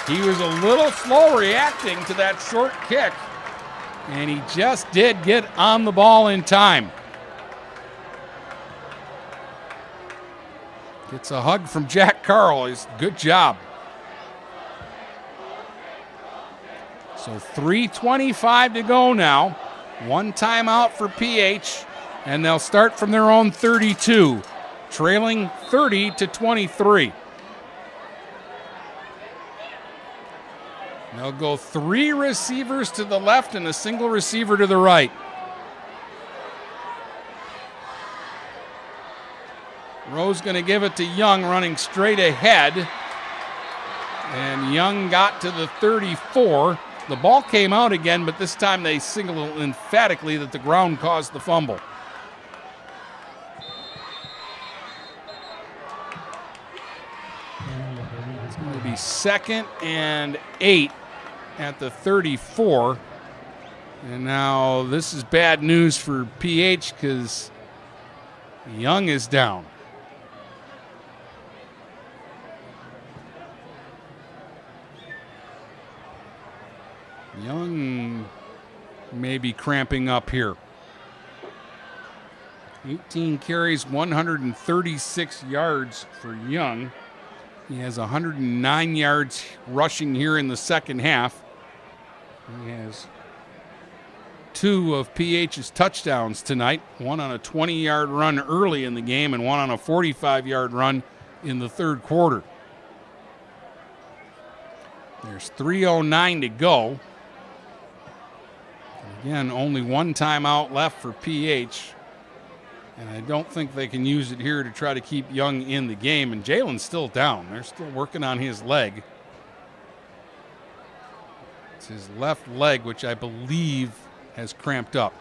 [SPEAKER 4] he was a little slow reacting to that short kick, and he just did get on the ball in time. Gets a hug from Jack Carl. Good job. So 3:25 to go now. One timeout for PH, and they'll start from their own 32, trailing 30-23. They'll go 3 receivers to the left and a single receiver to the right. Rowe's going to give it to Young, running straight ahead. And Young got to the 34. The ball came out again, but this time they signaled emphatically that the ground caused the fumble. It's going to be 2nd and 8 at the 34. And now this is bad news for PH because Young is down. Young may be cramping up here. 18 carries, 136 yards for Young. He has 109 yards rushing here in the second half. He has 2 of PH's touchdowns tonight, one on a 20-yard run early in the game and one on a 45-yard run in the third quarter. There's 3:09 to go. Again, only one timeout left for PH. And I don't think they can use it here to try to keep Young in the game. And Jalen's still down. They're still working on his leg. It's his left leg, which I believe has cramped up.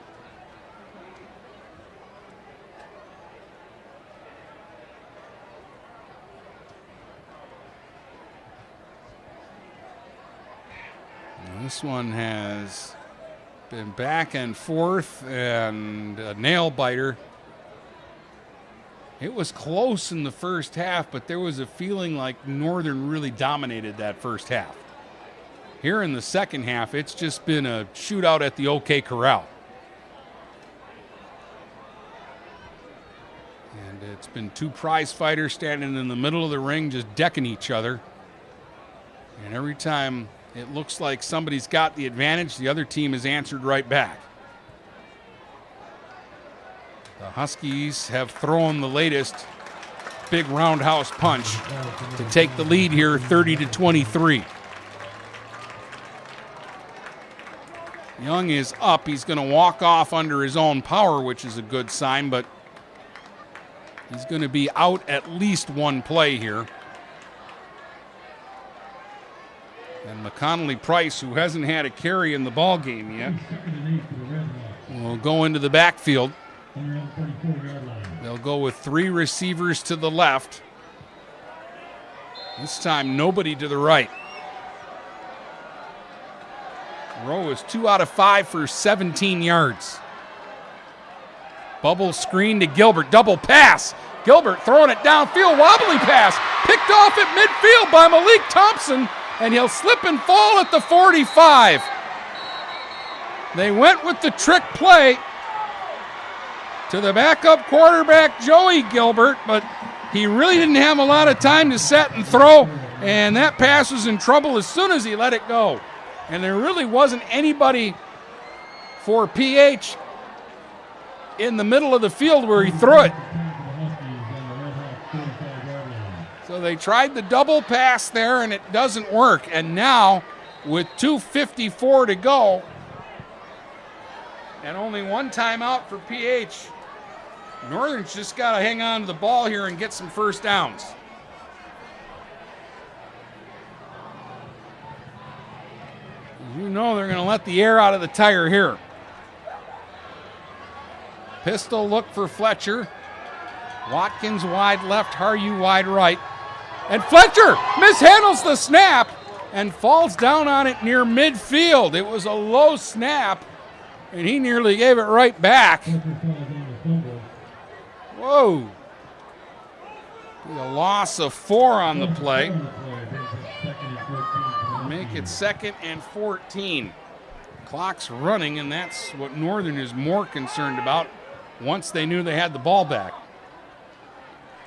[SPEAKER 4] Now this one has been back and forth and a nail biter. It was close in the first half, but there was a feeling like Northern really dominated that first half. Here in the second half, it's just been a shootout at the OK Corral. And it's been 2 prize fighters standing in the middle of the ring just decking each other. And every time it looks like somebody's got the advantage, the other team has answered right back. The Huskies have thrown the latest big roundhouse punch to take the lead here, 30-23. Young is up. He's going to walk off under his own power, which is a good sign, but he's going to be out at least one play here. And McConnelly Price, who hasn't had a carry in the ball game yet, will go into the backfield. They'll go with 3 receivers to the left. This time, nobody to the right. Rowe is 2 out of 5 for 17 yards. Bubble screen to Gilbert. Double pass. Gilbert throwing it downfield. Wobbly pass. Picked off at midfield by Malik Thompson. And he'll slip and fall at the 45. They went with the trick play to the backup quarterback, Joey Gilbert, but he really didn't have a lot of time to set and throw, and that pass was in trouble as soon as he let it go. And there really wasn't anybody for PH in the middle of the field where he threw it. So they tried the double pass there, and it doesn't work. And now, with 2:54 to go, and only one timeout for PH, Northern's just got to hang on to the ball here and get some first downs. You know they're going to let the air out of the tire here. Pistol look for Fletcher. Watkins wide left, Haryu wide right. And Fletcher mishandles the snap and falls down on it near midfield. It was a low snap, and he nearly gave it right back. Whoa. A loss of 4 on the play. Make it 2nd and 14. Clock's running, and that's what Northern is more concerned about once they knew they had the ball back.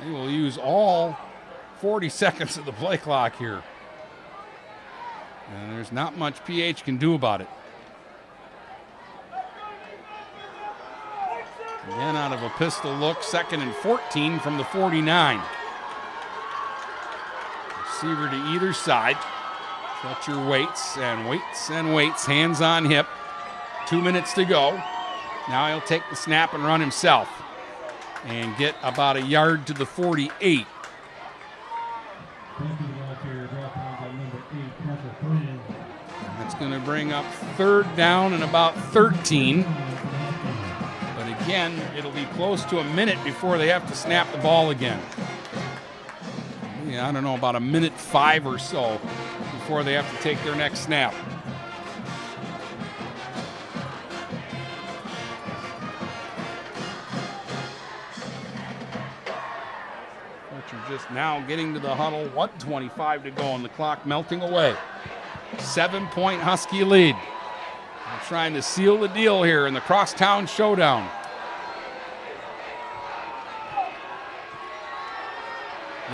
[SPEAKER 4] They will use all 40 seconds of the play clock here. And there's not much PH can do about it. Again, out of a pistol look, 2nd and 14 from the 49. Receiver to either side. Set your weights and weights and weights. Hands on hip. 2 minutes to go. Now he'll take the snap and run himself and get about a yard to the 48. That's going to bring up 3rd down and about 13. But again, it'll be close to a minute before they have to snap the ball again. Yeah, I don't know, about a minute 5 or so before they have to take their next snap. Just now getting to the huddle. 1:25 to go and the clock melting away. 7-point Husky lead. They're trying to seal the deal here in the Crosstown Showdown.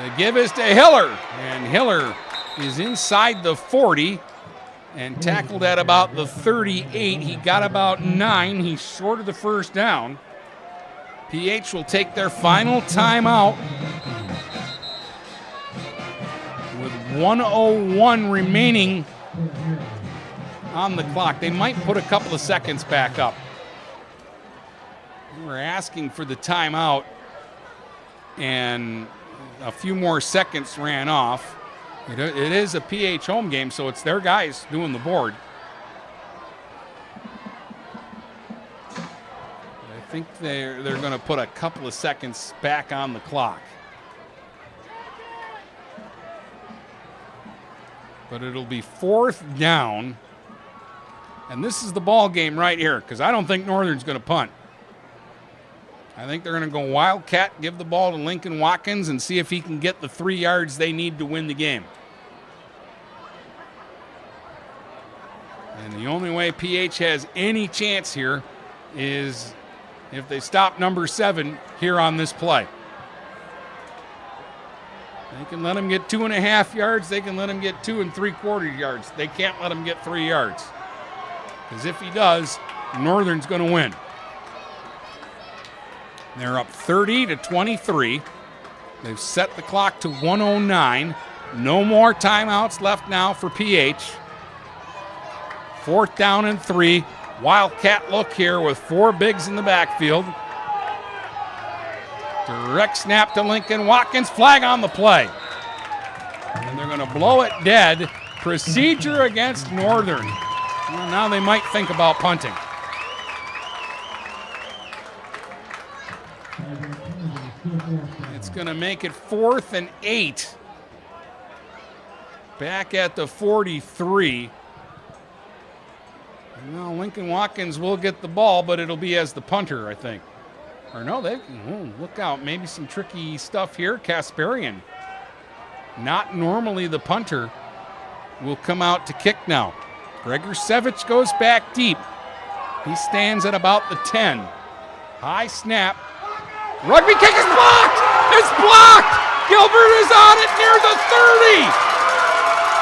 [SPEAKER 4] The give is to Hiller, and Hiller is inside the 40 and tackled at about the 38. He got about 9. He's short of the first down. PH will take their final timeout with 1:01 remaining on the clock. They might put a couple of seconds back up. We're asking for the timeout, and a few more seconds ran off. It is a PH home game, so it's their guys doing the board. I think they're going to put a couple of seconds back on the clock. But it'll be 4th down. And this is the ball game right here, because I don't think Northern's going to punt. I think they're going to go Wildcat, give the ball to Lincoln Watkins, and see if he can get the 3 yards they need to win the game. And the only way PH has any chance here is if they stop number 7 here on this play. They can let him get 2.5 yards. They can let him get 2 3/4 yards. They can't let him get 3 yards. Because if he does, Northern's going to win. They're up 30-23. They've set the clock to 1:09. No more timeouts left now for PH. 4th down and 3. Wildcat look here with 4 bigs in the backfield. Direct snap to Lincoln Watkins. Flag on the play. And they're going to blow it dead. Procedure against Northern. Well, now they might think about punting. It's going to make it 4th and 8. Back at the 43. Now Lincoln Watkins will get the ball, but it'll be as the punter, I think. Or no, look out. Maybe some tricky stuff here. Kasparian, not normally the punter, will come out to kick now. Gregorsevich goes back deep. He stands at about the 10. High snap. Rugby kick is blocked! It's blocked! Gilbert is on it near the 30!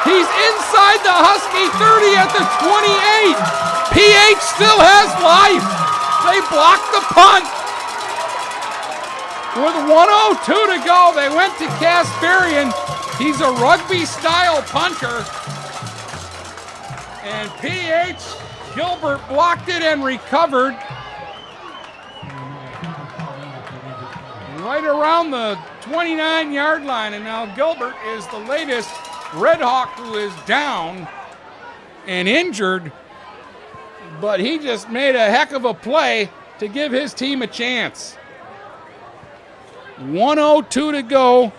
[SPEAKER 4] He's inside the Husky 30 at the 28! PH still has life! They blocked the punt! With 1:02 to go, they went to Kasparian. He's a rugby-style punter. And PH, Gilbert blocked it and recovered. Right around the 29-yard line, and now Gilbert is the latest Red Hawk who is down and injured, but he just made a heck of a play to give his team a chance. 1:02 to go,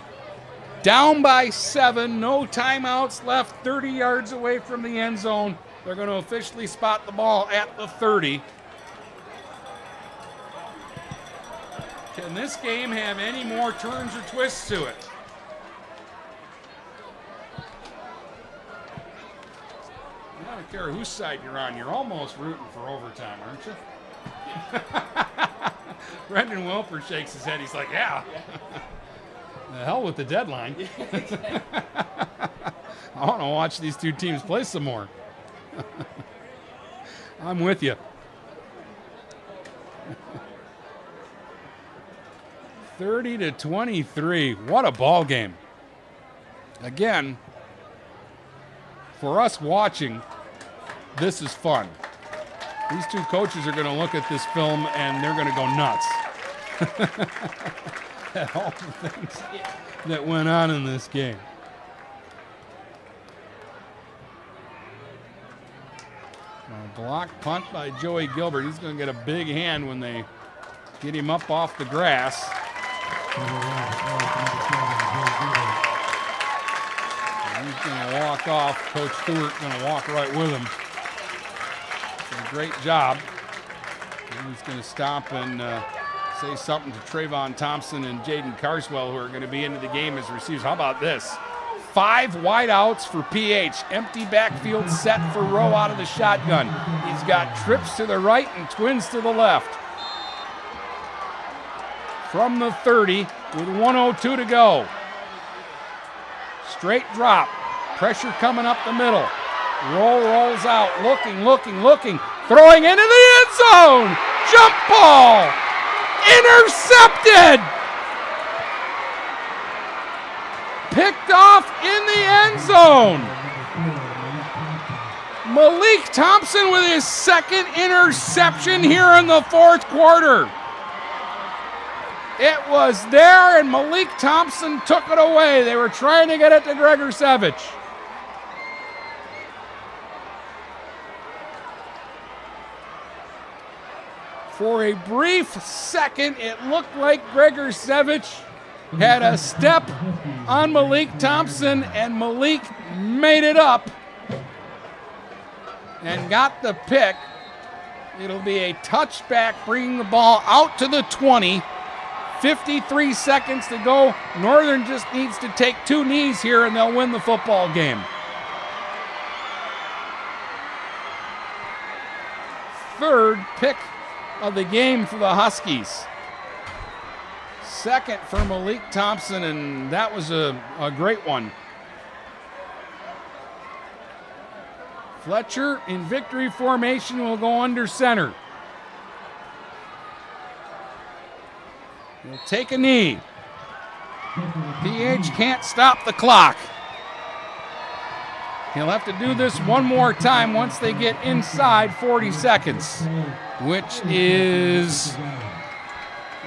[SPEAKER 4] down by 7, no timeouts left, 30 yards away from the end zone. They're going to officially spot the ball at the 30. Can this game have any more turns or twists to it? I don't care whose side you're on. You're almost rooting for overtime, aren't you? Brendan Welper shakes his head. He's like, yeah. The hell with the deadline. I want to watch these two teams play some more. I'm with you. 30-23. What a ball game. Again, for us watching, this is fun. These two coaches are going to look at this film and they're going to go nuts at all the things that went on in this game. A block punt by Joey Gilbert. He's going to get a big hand when they get him up off the grass. And he's going to walk off. Coach Stewart going to walk right with him. A great job. And he's going to stop and say something to Trayvon Thompson and Jaden Carswell, who are going to be into the game as receivers. How about this? 5 wideouts for PH. Empty backfield set for Rowe out of the shotgun. He's got trips to the right and twins to the left. From the 30 with 1:02 to go. Straight drop. Pressure coming up the middle. Rowe rolls out, looking. Throwing into the end zone. Jump ball. Intercepted. Picked off in the end zone. Malik Thompson with his second interception here in the fourth quarter. It was there, and Malik Thompson took it away. They were trying to get it to Gregor Savage. For a brief second, it looked like Gregor Savage had a step on Malik Thompson, and Malik made it up and got the pick. It'll be a touchback, bringing the ball out to the 20. 53 seconds to go. Northern just needs to take 2 knees here, and they'll win the football game. Third pick of the game for the Huskies. Second for Malik Thompson, and that was a great one. Fletcher in victory formation will go under center. He'll take a knee. PH can't stop the clock. He'll have to do this one more time once they get inside 40 seconds, which is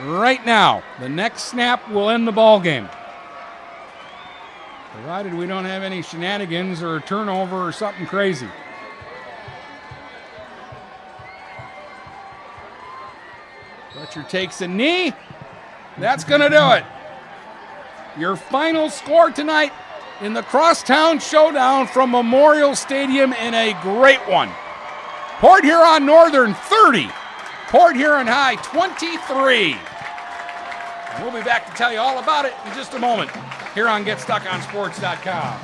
[SPEAKER 4] right now. The next snap will end the ball game, provided we don't have any shenanigans or a turnover or something crazy. Fletcher takes a knee. That's going to do it. Your final score tonight in the Crosstown Showdown from Memorial Stadium, in a great one. Port Huron Northern 30, Port Huron High 23. And we'll be back to tell you all about it in just a moment here on GetStuckOnSports.com.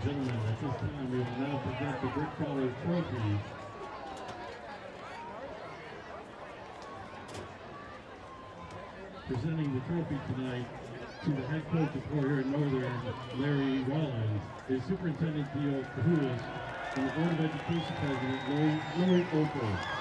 [SPEAKER 3] gentlemen, at this time we will now present the Brick Fowler Trophy. Presenting the trophy tonight to the head coach of Fort Huron Northern, Larry Rollins, his superintendent, Theo Cahulas, and the Board of Education President, Lloyd Opal.